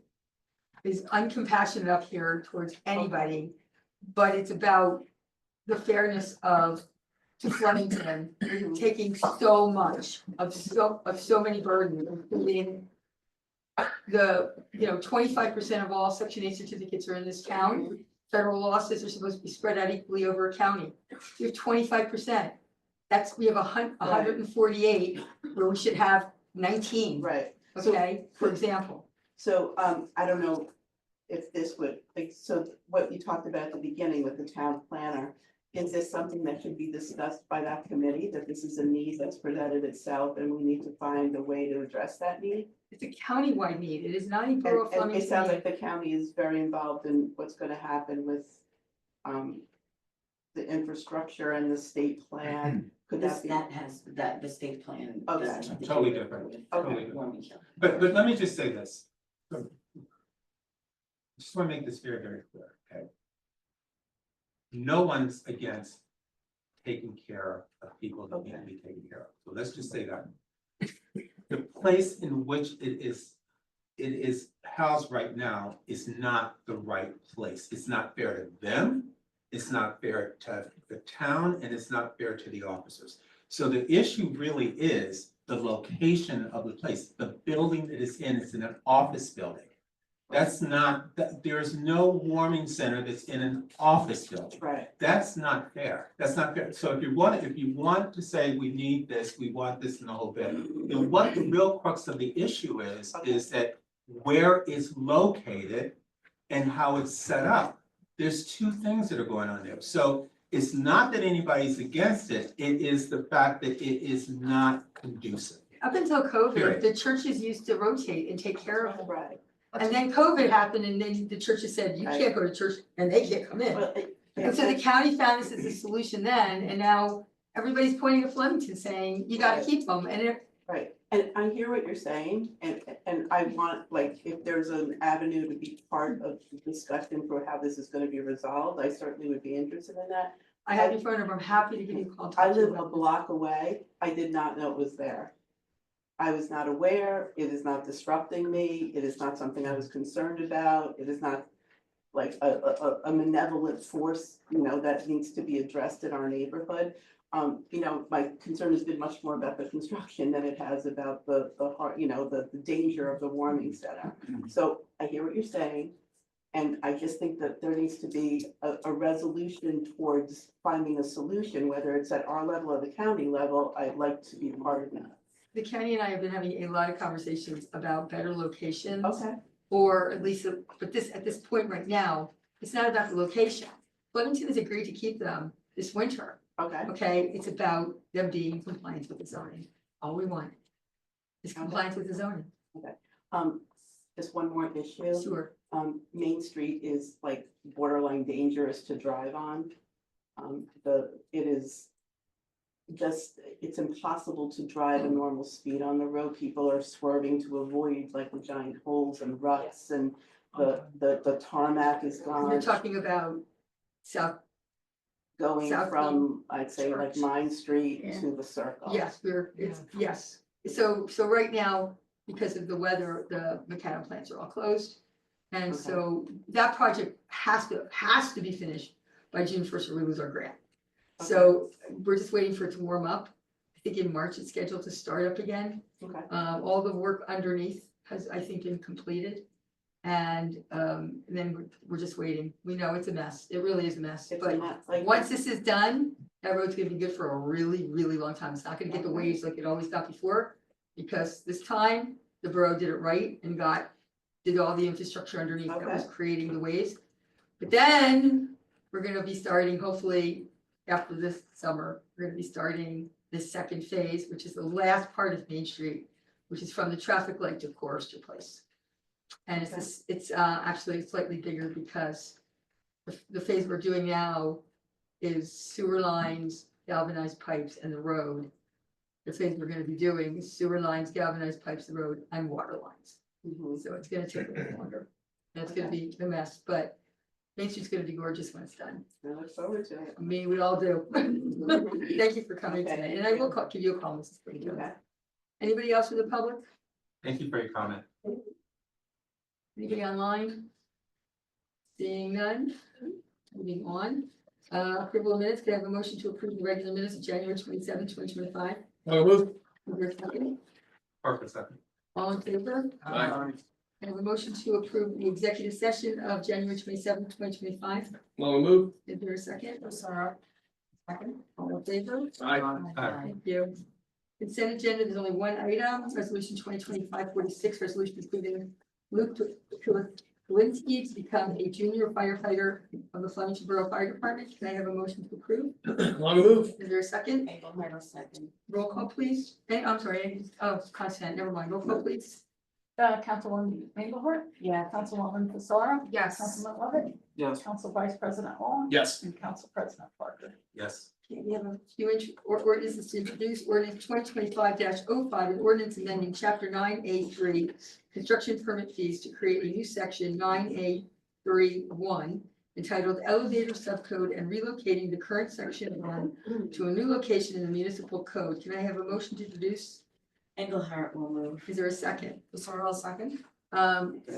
Speaker 1: uncompassionate up here towards anybody. But it's about the fairness of to Flemington
Speaker 11: Mhm.
Speaker 1: taking so much of so many burdens, including the, 25% of all Section 8 certificates are in this town. Federal law says they're supposed to be spread out equally over a county. You have 25%. We have 148 where we should have 19,
Speaker 11: right, so,
Speaker 1: okay, for example.
Speaker 11: I don't know if this would, so what you talked about at the beginning with the town planner, is this something that should be discussed by that committee, that this is a need that's presented itself and we need to find a way to address that need?
Speaker 1: It's a countywide need. It is not a borough of
Speaker 11: And it
Speaker 1: Flemington
Speaker 11: sounds
Speaker 1: need.
Speaker 11: like the county is very involved in what's gonna happen with, the infrastructure and the state plan. Could
Speaker 5: This,
Speaker 11: that be?
Speaker 5: the state plan.
Speaker 11: Okay.
Speaker 5: does have to do
Speaker 3: Totally
Speaker 5: with
Speaker 3: different.
Speaker 11: Okay.
Speaker 3: Totally different.
Speaker 5: warming shelter.
Speaker 3: But let me just say this. Just want to make this very, very clear, okay? No one's against taking care of people that need to be taken care of. So let's just say that. The place in which it is housed right now is not the right place. It's not fair to them. It's not fair to the town, and it's not fair to the officers. So the issue really is the location of the place. The building that it's in is in an office building. That's not, there's no warming center that's in an office building.
Speaker 11: Right,
Speaker 3: That's not fair. That's not fair. So if you want to say we need this, we want this and the whole bit, then what the real crux of the issue is that where it's located and how it's set up. There's two things that are going on there. So it's not that anybody's against it. It is the fact that it is not conducive.
Speaker 1: Up until COVID,
Speaker 3: Period.
Speaker 1: the churches used to rotate and take care of it.
Speaker 11: right.
Speaker 1: And then COVID happened and then the churches said, you can't go to church and they can't come in.
Speaker 11: Well,
Speaker 1: And so the county found this as a solution then, and now everybody's pointing to Flemington saying, you gotta keep them. And
Speaker 11: Right, and I hear what you're saying, and I want, like, if there's an avenue to be part of the discussion for how this is gonna be resolved, I certainly would be interested in that.
Speaker 1: I have your phone number. I'm happy to give you a call.
Speaker 11: I live a block away, I did not know it was there. I was not aware, it is not disrupting me, it is not something I was concerned about, it is not like a malevolent force, you know, that needs to be addressed in our neighborhood. You know, my concern has been much more about the construction than it has about the heart, you know, the danger of the warming center. So I hear what you're saying. And I just think that there needs to be a resolution towards finding a solution, whether it's at our level or the county level. I'd like to be part of that.
Speaker 1: The county and I have been having a lot of conversations about better locations.
Speaker 11: Okay.
Speaker 1: Or at least, but this, at this point right now, it's not about the location. Flemington has agreed to keep them this winter,
Speaker 11: Okay,
Speaker 1: okay? It's about them being in compliance with the zoning. All we want is compliance with the zoning.
Speaker 11: just one more issue.
Speaker 1: Sure.
Speaker 11: Main Street is like borderline dangerous to drive on. It is just, it's impossible to drive a normal speed on the road. People are swerving to avoid like the giant holes and ruts and the tarmac is
Speaker 1: You're
Speaker 11: gone.
Speaker 1: talking about South,
Speaker 11: Going
Speaker 1: South
Speaker 11: from, I'd say like
Speaker 1: Church.
Speaker 11: Mine Street
Speaker 2: Yeah.
Speaker 11: to the circle.
Speaker 1: yes, yes. So right now, because of the weather, the mechanical plants are all closed. And
Speaker 11: Okay.
Speaker 1: so that project has to be finished by June first or we lose our grant. So we're just waiting for it to warm up. I think in March it's scheduled to start up again.
Speaker 11: Okay.
Speaker 1: All the work underneath has, I think, been completed. And then we're just waiting. We know it's a mess. It really is a mess.
Speaker 11: It's
Speaker 1: But
Speaker 11: not like.
Speaker 1: once this is done, that road's gonna be good for a really, really long time. It's not gonna get the waves like it always got before. Because this time, the borough did it right and did all the infrastructure underneath that was
Speaker 11: Okay.
Speaker 1: creating the waves. But then, we're gonna be starting, hopefully, after this summer, we're gonna be starting this second phase, which is the last part of Main Street, which is from the traffic light to Forester Place. And it's actually slightly bigger because the phase we're doing now is sewer lines, galvanized pipes and the road. The phase we're gonna be doing is sewer lines, galvanized pipes, the road and water lines.
Speaker 11: Mhm.
Speaker 1: So it's gonna take a little longer. And it's gonna be a mess, but Main Street's gonna be gorgeous when it's done.
Speaker 11: I look forward to it.
Speaker 1: I mean, we all do. Thank you for coming
Speaker 11: Okay.
Speaker 1: tonight, and I will give you a call, Mrs. Brady.
Speaker 11: Okay.
Speaker 1: Anybody else from the public?
Speaker 3: Thank you for your comment.
Speaker 1: Anybody online? Seeing none, moving on. Approval of minutes, can I have a motion to approve the regular minutes of January 27, 2025?
Speaker 10: Move.
Speaker 1: Is there a second?
Speaker 3: Perfect, second.
Speaker 1: All in favor?
Speaker 10: Aye.
Speaker 1: I have a motion to approve the executive session of January 27, 2025.
Speaker 10: Move.
Speaker 1: Is there a second? Sarah. Second. All in favor?
Speaker 10: Aye.
Speaker 3: Aye.
Speaker 1: Thank you. Consent agenda, there's only one item, resolution 2025-46, resolution approving Luke Kalinsky to become a junior firefighter of the Flemington Borough Fire Department. Can I have a motion to approve?
Speaker 10: Move.
Speaker 1: Is there a second?
Speaker 5: Second.
Speaker 1: Roll call, please. I'm sorry, consent, never mind. Roll call, please.
Speaker 2: Councilwoman Engelhardt,
Speaker 5: Yeah.
Speaker 2: Councilwoman Fasaro,
Speaker 8: Yes.
Speaker 2: Councilman Lovett,
Speaker 9: Yes.
Speaker 2: Council Vice President Long.
Speaker 10: Yes.
Speaker 2: And Council President Parker.
Speaker 3: Yes.
Speaker 1: Okay, we have a few ordinances to introduce, ordinance 2025-05, an ordinance amending chapter 9A3, construction permit fees to create a new section 9A31 entitled Elevator Subcode and relocating the current section 1 to a new location in the municipal code. Can I have a motion to introduce?
Speaker 5: Engelhardt will move.
Speaker 1: Is there a second?
Speaker 8: Sarah, second.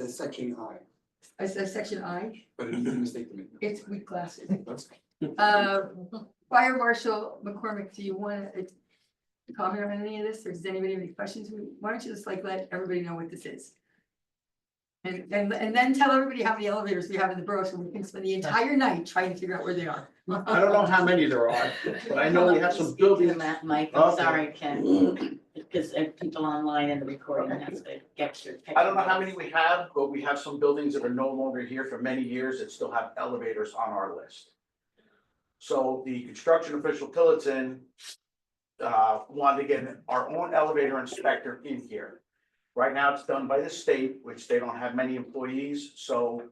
Speaker 12: Section I,
Speaker 1: I said section I,
Speaker 12: but it's a mistake to make.
Speaker 1: it's weak glasses.
Speaker 12: That's
Speaker 1: Fire Marshal McCormick, do you want to comment on any of this, or does anybody have any questions? Why don't you just like let everybody know what this is? And then tell everybody how many elevators we have in the borough, so we can spend the entire night trying to figure out where they are.
Speaker 13: I don't know how many there are, but I know we have some
Speaker 5: Speak to
Speaker 13: buildings.
Speaker 5: Matt, Mike, I'm
Speaker 13: Okay.
Speaker 5: sorry, Ken, because people online and the recording has to get your.
Speaker 13: I don't know how many we have, but we have some buildings that are no longer here for many years that still have elevators on our list. So the construction official Tillotson wanted to get our own elevator inspector in here. Right now, it's done by the state, which they don't have many employees, so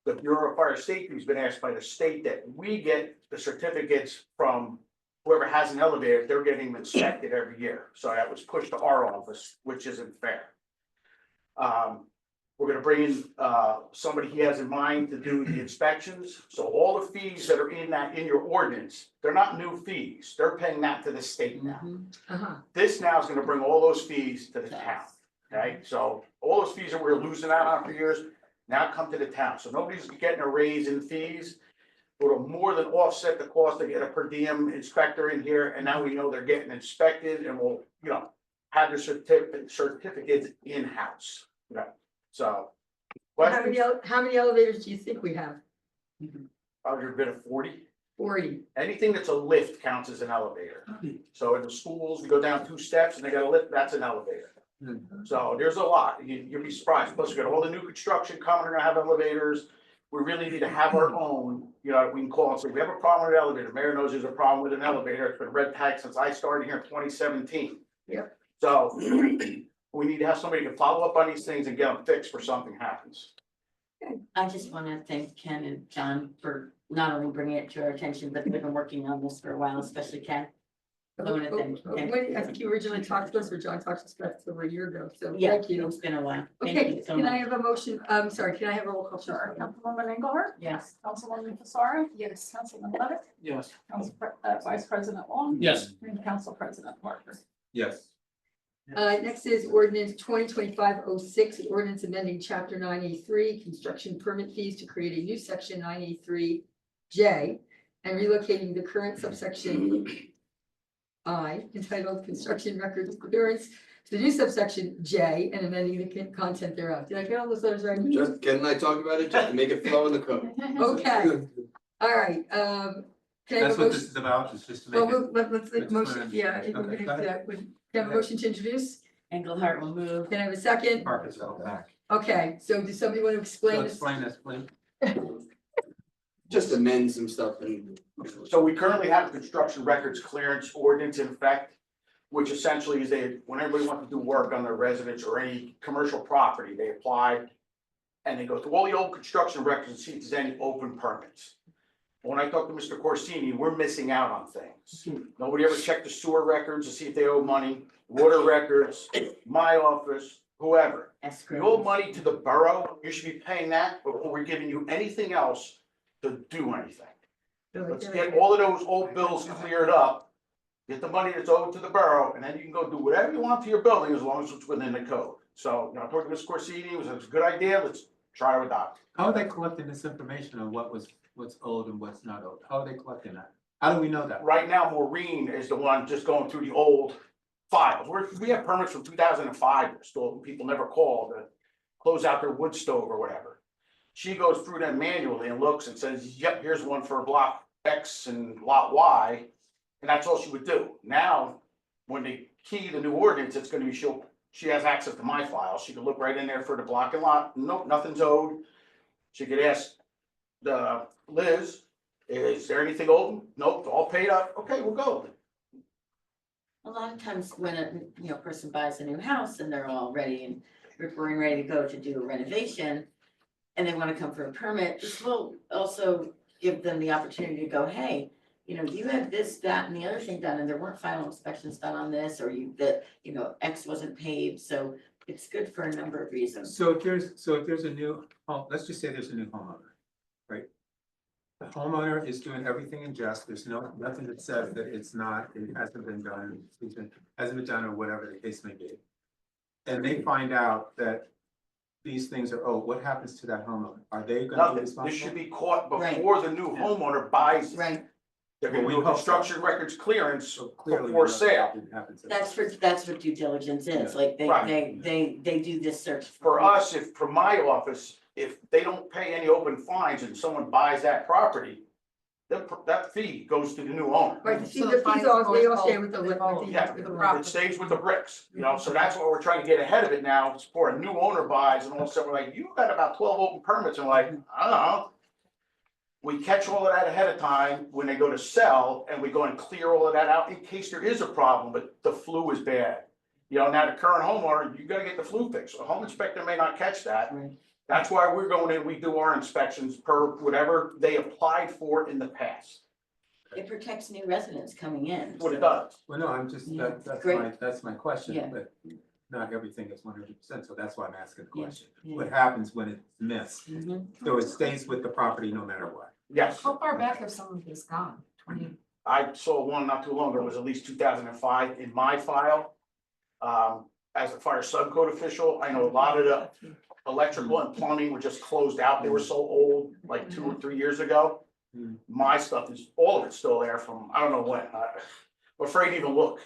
Speaker 13: the Bureau of Fire Safety has been asked by the state that we get the certificates from whoever has an elevator, they're getting inspected every year. So that was pushed to our office, which isn't fair. We're gonna bring in, somebody he has in mind to do the inspections. So all the fees that are in your ordinance, they're not new fees. They're paying that to the state now.
Speaker 1: Uh-huh.
Speaker 13: This now is gonna bring all those fees to the town, okay? So all those fees that we're losing out on for years, now come to the town. So nobody's getting a raise in fees. It'll more than offset the cost to get a per diem inspector in here, and now we know they're getting inspected and we'll, have their certificates in-house, so.
Speaker 1: How many elevators do you think we have?
Speaker 13: Under a bit of 40.
Speaker 1: 40.
Speaker 13: Anything that's a lift counts as an elevator. So in the schools, you go down 2 steps and they got a lift, that's an elevator. So there's a lot, you'll be surprised, plus we got all the new construction coming, we're gonna have elevators. We really need to have our own, we can call and say, we have a problem with an elevator, mayor knows there's a problem with an elevator, it's been red tagged since I started here in 2017.
Speaker 1: Yep.
Speaker 13: So we need to have somebody to follow up on these things and get them fixed before something happens.
Speaker 5: I just want to thank Ken and John for not only bringing it to our attention, but they've been working on this for a while, especially Ken. I wanna thank Ken.
Speaker 1: I think you originally talked to us, or John talked to us about this over a year ago, so
Speaker 5: Yeah,
Speaker 1: thank you.
Speaker 5: it's been a while. Thank
Speaker 1: Okay,
Speaker 5: you so
Speaker 1: can I
Speaker 5: much.
Speaker 1: have a motion, sorry, can I have a roll call?
Speaker 2: Sure, Councilwoman Engelhardt?
Speaker 5: Yes.
Speaker 2: Councilwoman Fasaro?
Speaker 8: Yes.
Speaker 2: Councilman Levitt?
Speaker 9: Yes.
Speaker 2: Vice President Long?
Speaker 10: Yes.
Speaker 2: And Council President Parker.
Speaker 3: Yes.
Speaker 1: Next is ordinance 2025-06, ordinance amending chapter 983, construction permit fees to create a new section 983J and relocating the current subsection I entitled construction records clearance to the new subsection J and amending the content thereof. Did I get all those letters right?
Speaker 12: Just, Ken and I talked about it, just to make it flow in the code.
Speaker 1: Okay, all right, can I have
Speaker 3: That's
Speaker 1: a
Speaker 3: what
Speaker 1: motion?
Speaker 3: this is about, it's just to make
Speaker 1: Well,
Speaker 3: it.
Speaker 1: let's
Speaker 3: Let's
Speaker 1: motion,
Speaker 3: clear.
Speaker 1: yeah, we're
Speaker 3: Okay,
Speaker 1: gonna do
Speaker 3: go ahead.
Speaker 1: that. Can I have a motion to introduce?
Speaker 5: Engelhardt will move.
Speaker 1: Can I have a second?
Speaker 3: Parker's all back.
Speaker 1: Okay, so does somebody want to
Speaker 3: So
Speaker 1: explain this?
Speaker 3: explain this, please.
Speaker 12: Just amend some stuff and.
Speaker 13: So we currently have a construction records clearance ordinance in effect, which essentially is when everybody wants to do work on their residence or any commercial property, they apply. And they go through all the old construction records and see if there's any open permits. When I talked to Mr. Corsini, we're missing out on things. Nobody ever checked the sewer records to see if they owe money, water records, my office, whoever. You owe money to the borough, you should be paying that before we're giving you anything else to do anything. Let's get all of those old bills cleared up, get the money that's owed to the borough, and then you can go do whatever you want to your building as long as it's within the code. So, I talked to Mr. Corsini, it was a good idea, let's try to adopt it.
Speaker 3: How are they collecting this information on what's owed and what's not owed? How are they collecting that? How do we know that?
Speaker 13: Right now, Maureen is the one just going through the old files. We have permits from 2005, still people never call to close out their wood stove or whatever. She goes through them manually and looks and says, yep, here's one for block X and lot Y. And that's all she would do. Now, when they key the new ordinance, it's gonna be, she has access to my file. She can look right in there for the block and lot. Nope, nothing's owed. She could ask Liz, is there anything owed? Nope, all paid up. Okay, we'll go.
Speaker 5: A lot of times when a person buys a new house and they're all ready and we're ready to go to do a renovation. And they want to come for a permit, this will also give them the opportunity to go, hey, you have this, that, and the other thing done, and there weren't final inspections done on this, or X wasn't paid, so it's good for a number of reasons.
Speaker 3: So if there's a new home, let's just say there's a new homeowner, right? The homeowner is doing everything in jest, there's nothing that says that it hasn't been done, hasn't been done, or whatever the case may be. And they find out that these things are, what happens to that homeowner? Are they gonna be
Speaker 13: Nothing.
Speaker 3: responsible?
Speaker 13: This should be caught
Speaker 5: Right.
Speaker 13: before the new homeowner buys it.
Speaker 5: Right,
Speaker 13: They're gonna
Speaker 3: Well,
Speaker 13: do
Speaker 3: we
Speaker 13: a
Speaker 3: hope
Speaker 13: construction records clearance
Speaker 3: So clearly.
Speaker 13: before
Speaker 3: we know
Speaker 13: sale.
Speaker 3: that didn't happen to them.
Speaker 5: that's what due diligence is, like
Speaker 13: Right.
Speaker 5: they do this search.
Speaker 13: For us, from my office, if they don't pay any open fines and someone buys that property, that fee goes to the new owner.
Speaker 1: Right,
Speaker 8: So
Speaker 1: the
Speaker 8: the
Speaker 1: fees
Speaker 8: fines
Speaker 1: all, they
Speaker 8: go
Speaker 1: all stay
Speaker 8: to
Speaker 1: with the,
Speaker 8: the
Speaker 1: with
Speaker 8: owner.
Speaker 1: the,
Speaker 13: Yeah,
Speaker 1: with the
Speaker 8: the
Speaker 1: property.
Speaker 13: it stays with the bricks, so that's what we're trying to get ahead of it now, it's for a new owner buys, and all of a sudden we're like, you got about 12 open permits, and like, I don't know. We catch all of that ahead of time when they go to sell, and we go and clear all of that out in case there is a problem, but the flu is bad. Now the current homeowner, you gotta get the flu fixed, a home inspector may not catch that.
Speaker 5: Right.
Speaker 13: That's why we're going in, we do our inspections per whatever they applied for in the past.
Speaker 5: It protects new residents coming in.
Speaker 13: That's what it does.
Speaker 3: Well, no, I'm just,
Speaker 5: Yeah,
Speaker 3: that's my question,
Speaker 5: Yeah.
Speaker 3: but not everything is 100%, so that's why I'm asking the
Speaker 5: Yeah,
Speaker 3: question.
Speaker 5: yeah.
Speaker 3: What happens when it's missed?
Speaker 5: Mhm.
Speaker 3: So it stays with the property no matter what?
Speaker 13: Yes.
Speaker 8: How far back have some of these gone? 20?
Speaker 13: I saw one not too long ago, it was at least 2005 in my file. As a fire subcode official, I know a lot of the electrical and plumbing were just closed out. They were so old, like 2 or 3 years ago.
Speaker 3: Hmm.
Speaker 13: My stuff is, all of it's still there from, I don't know when. I'm afraid to even look.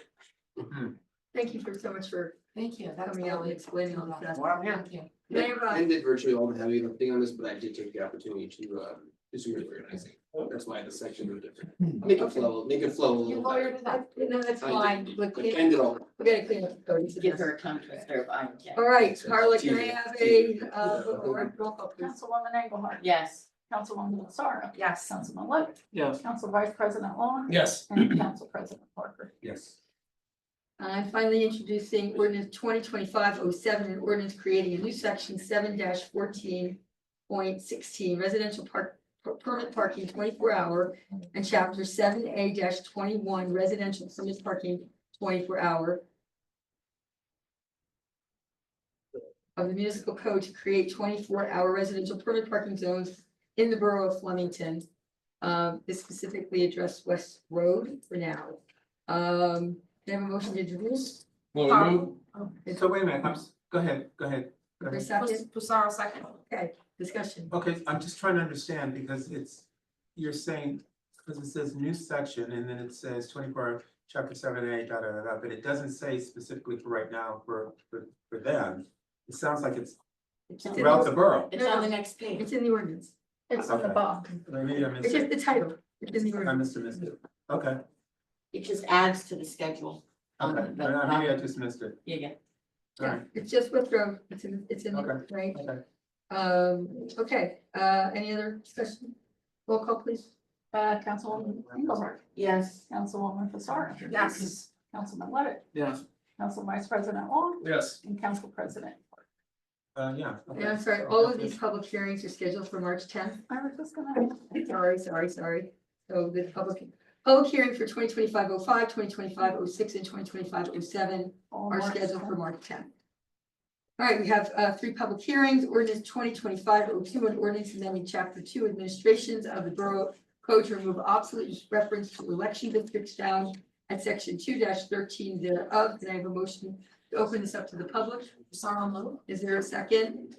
Speaker 1: Thank you for so much for
Speaker 8: Thank you. That's
Speaker 1: coming out and
Speaker 8: really.
Speaker 1: explaining all that.
Speaker 13: Why I'm here.
Speaker 8: Thank you.
Speaker 1: They have,
Speaker 12: I did virtually all the heavy lifting on this, but I did take the opportunity to do some reorganizing. That's why the sections are different. Make it flow a
Speaker 8: You
Speaker 12: little
Speaker 8: lawyered
Speaker 12: better.
Speaker 8: it up.
Speaker 1: no, that's
Speaker 12: I
Speaker 1: fine.
Speaker 12: did.
Speaker 1: Look,
Speaker 12: I
Speaker 1: we're
Speaker 12: ended all.
Speaker 1: gonna clean up the code.
Speaker 5: Give her a contract or I can.
Speaker 1: All right, Carla, can I have a, roll call, please?
Speaker 2: Councilwoman Engelhardt.
Speaker 5: Yes.
Speaker 2: Councilwoman Sarah.
Speaker 8: Yes.
Speaker 2: Councilman Levitt.
Speaker 9: Yes.
Speaker 2: Council Vice President Long.
Speaker 10: Yes.
Speaker 2: And Council President Parker.
Speaker 3: Yes.
Speaker 1: I'm finally introducing ordinance 2025-07, an ordinance creating a new section 7-14.16 residential permit parking 24-hour and chapter 7A-21 residential permit parking 24-hour of the municipal code to create 24-hour residential permit parking zones in the borough of Flemington. This specifically addressed West Road for now. Can I have a motion to introduce?
Speaker 10: Well, we move,
Speaker 3: So wait a minute, go ahead.
Speaker 1: For a second,
Speaker 8: Pusaro second.
Speaker 1: okay, discussion.
Speaker 3: Okay, I'm just trying to understand because you're saying, because it says new section and then it says 24, chapter 7A, but it doesn't say specifically for right now for them. It sounds like it's
Speaker 1: It's in
Speaker 3: throughout
Speaker 1: the-
Speaker 3: the borough.
Speaker 5: It's on the next page.
Speaker 1: It's in the ordinance.
Speaker 2: It's in the
Speaker 3: Okay.
Speaker 2: box.
Speaker 3: Maybe I
Speaker 1: It's
Speaker 3: missed
Speaker 1: just
Speaker 3: it.
Speaker 1: the title. It's in the
Speaker 3: I
Speaker 1: ordinance.
Speaker 3: missed it. Okay,
Speaker 5: It just adds to the schedule. on
Speaker 3: okay,
Speaker 5: the-
Speaker 3: maybe I just missed it.
Speaker 5: Yeah, yeah.
Speaker 3: All
Speaker 1: Yeah,
Speaker 3: right,
Speaker 1: it's just West Road. It's in,
Speaker 3: Okay.
Speaker 1: right?
Speaker 3: okay.
Speaker 1: Okay, any other discussion? Roll call, please.
Speaker 2: Councilwoman Engelhardt.
Speaker 5: Yes.
Speaker 2: Councilwoman Sarah.
Speaker 8: Yes.
Speaker 2: Councilman Levitt.
Speaker 9: Yes.
Speaker 2: Council Vice President Long.
Speaker 10: yes.
Speaker 2: And Council President Parker.
Speaker 3: Yeah.
Speaker 1: And I'm sorry, all of these public hearings are scheduled for March 10th.
Speaker 2: I was just gonna.
Speaker 1: Sorry. So the public hearing for 2025-05, 2025-06, and 2025-07 are scheduled for March 10th. All right, we have 3 public hearings, ordinance 2025-02, and ordinance amending chapter 2 administrations of the Borough Code to remove obsolete reference to election districts found at section 2-13 thereof. Can I have a motion to open this up to the public?
Speaker 8: Pusaro move.
Speaker 1: Is there a second?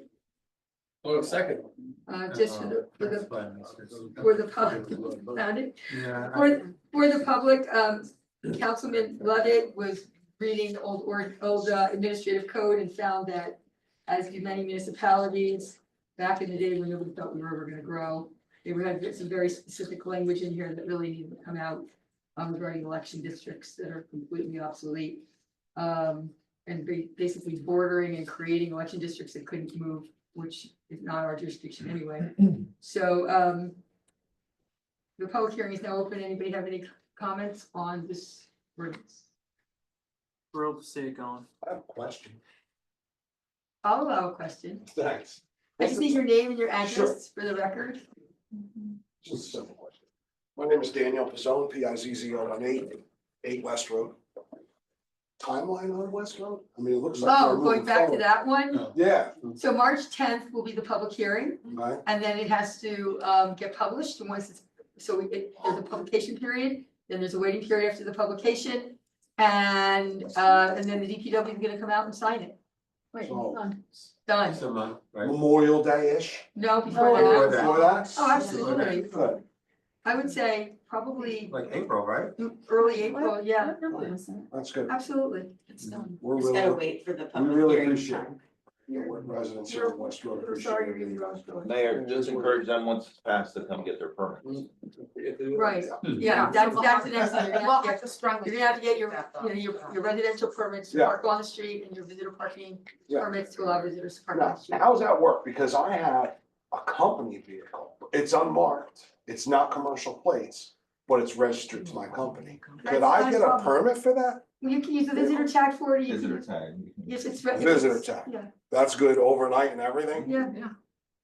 Speaker 10: Oh, second.
Speaker 1: Just for
Speaker 3: That's why I missed it.
Speaker 1: the public, found it?
Speaker 3: Yeah.
Speaker 1: For the public, Councilman Levitt was reading old administrative code and found that, as do many municipalities, back in the day when nobody thought we were ever gonna grow, they had some very specific language in here that really needed to come out regarding election districts that are completely obsolete. And basically bordering and creating election districts that couldn't move, which is not our jurisdiction anyway. So, the public hearing is now open. Anybody have any comments on this ordinance?
Speaker 9: Thrilled to see it going.
Speaker 12: I have a question.
Speaker 1: I'll allow a question.
Speaker 12: Thanks.
Speaker 1: I just need your name and your address for the record.
Speaker 12: Just a simple question. My name is Daniel Pizzone, Pizzone, 8 West Road. Timeline on West Road? I mean, it looks like.
Speaker 1: Oh,
Speaker 12: we're
Speaker 1: going
Speaker 12: moving
Speaker 1: back to
Speaker 12: forward.
Speaker 1: that one.
Speaker 12: Yeah,
Speaker 1: So March 10th will be the public hearing,
Speaker 12: right.
Speaker 1: and then it has to get published. And once it's, there's a publication period, then there's a waiting period after the publication. And then the DPW is gonna come out and sign it.
Speaker 2: Wait,
Speaker 12: So-
Speaker 1: Done.
Speaker 3: It's a month, right?
Speaker 12: Memorial Day-ish.
Speaker 1: No, before
Speaker 3: Before
Speaker 1: that.
Speaker 3: that.
Speaker 12: Before that?
Speaker 1: Oh, absolutely.
Speaker 12: Good.
Speaker 1: I would say probably
Speaker 3: Like April, right?
Speaker 1: early April, yeah,
Speaker 12: That's good.
Speaker 1: absolutely.
Speaker 8: It's done.
Speaker 12: We're
Speaker 5: Just gotta
Speaker 12: really,
Speaker 5: wait for the
Speaker 12: we
Speaker 5: public
Speaker 12: really
Speaker 5: hearing
Speaker 12: appreciate
Speaker 5: time.
Speaker 12: residents here in West Road.
Speaker 1: We're
Speaker 12: appreciate
Speaker 1: sorry you're
Speaker 12: everything.
Speaker 1: getting lost, Joey.
Speaker 14: Mayor, just encourage them once it's passed to come get their permits.
Speaker 1: Right, yeah, that's the next thing. You're gonna
Speaker 8: We'll
Speaker 1: have to
Speaker 8: have to strongly.
Speaker 1: You're gonna have to get your,
Speaker 8: that,
Speaker 1: you know, your residential permits to
Speaker 12: Yeah.
Speaker 1: park on the street and your visitor parking
Speaker 12: Yeah.
Speaker 1: permits to allow visitors to park on
Speaker 12: Now,
Speaker 1: the street.
Speaker 12: how does that work? Because I have a company vehicle. It's unmarked. It's not commercial plates, but it's registered to my company. Could
Speaker 1: That's
Speaker 12: I
Speaker 1: not a
Speaker 12: get a
Speaker 1: problem.
Speaker 12: permit for that?
Speaker 1: You can use the visitor tag for it. You
Speaker 14: Visitor
Speaker 1: can,
Speaker 14: tag.
Speaker 1: yes, it's.
Speaker 12: Visitor tag.
Speaker 1: Yeah,
Speaker 12: That's good overnight and everything?
Speaker 1: yeah.
Speaker 8: Yeah.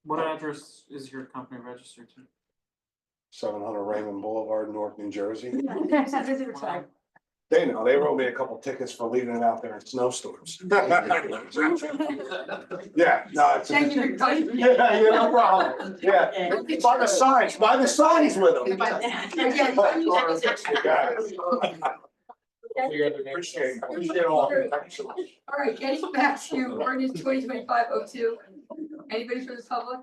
Speaker 9: What address is your company registered to?
Speaker 12: 700 Raymond Boulevard, Newark, New Jersey.
Speaker 1: Visitor time.
Speaker 12: They know, they wrote me a couple tickets for leaving it out there in snowstorms. Yeah, no, it's.
Speaker 1: Thank you for coming.
Speaker 12: Yeah, no problem. Yeah, buy the signs with them. Appreciate all. Thank you so much.
Speaker 1: All right, getting back to ordinance 2025-02. Anybody from the public?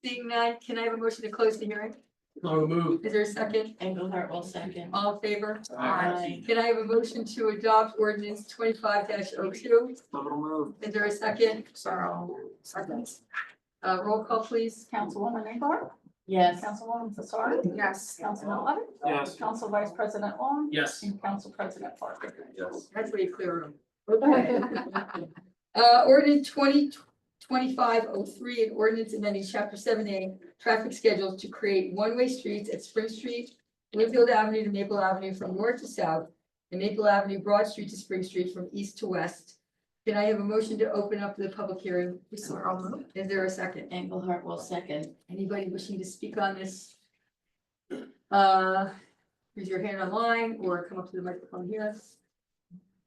Speaker 1: Seeing none, can I have a motion to close the hearing?
Speaker 10: I'll move.
Speaker 1: Is there a second?
Speaker 5: Engelhardt will second.
Speaker 1: All in favor?
Speaker 5: Aye.
Speaker 1: Can I have a motion to adopt ordinance 25-02?
Speaker 9: Double move.
Speaker 1: Is there a second? Seconds. Roll call, please.
Speaker 2: Councilwoman Engelhardt?
Speaker 5: Yes.
Speaker 2: Councilwoman Fasar?
Speaker 8: Yes.
Speaker 2: Councilman Levitt?
Speaker 9: Yes.
Speaker 2: Council Vice President Long?
Speaker 10: Yes.
Speaker 2: And Council President Parker?
Speaker 14: Yes.
Speaker 1: That's way clearer. Okay. Ordinance 2025-03, an ordinance amending chapter 7A, traffic schedules to create one-way streets at Spring Street, Winfield Avenue to Maple Avenue from north to south, and Maple Avenue, Broad Street to Spring Street from east to west. Can I have a motion to open up the public hearing? Is there a second?
Speaker 5: Engelhardt will second.
Speaker 1: Anybody wishing to speak on this? Raise your hand online or come up to the microphone here.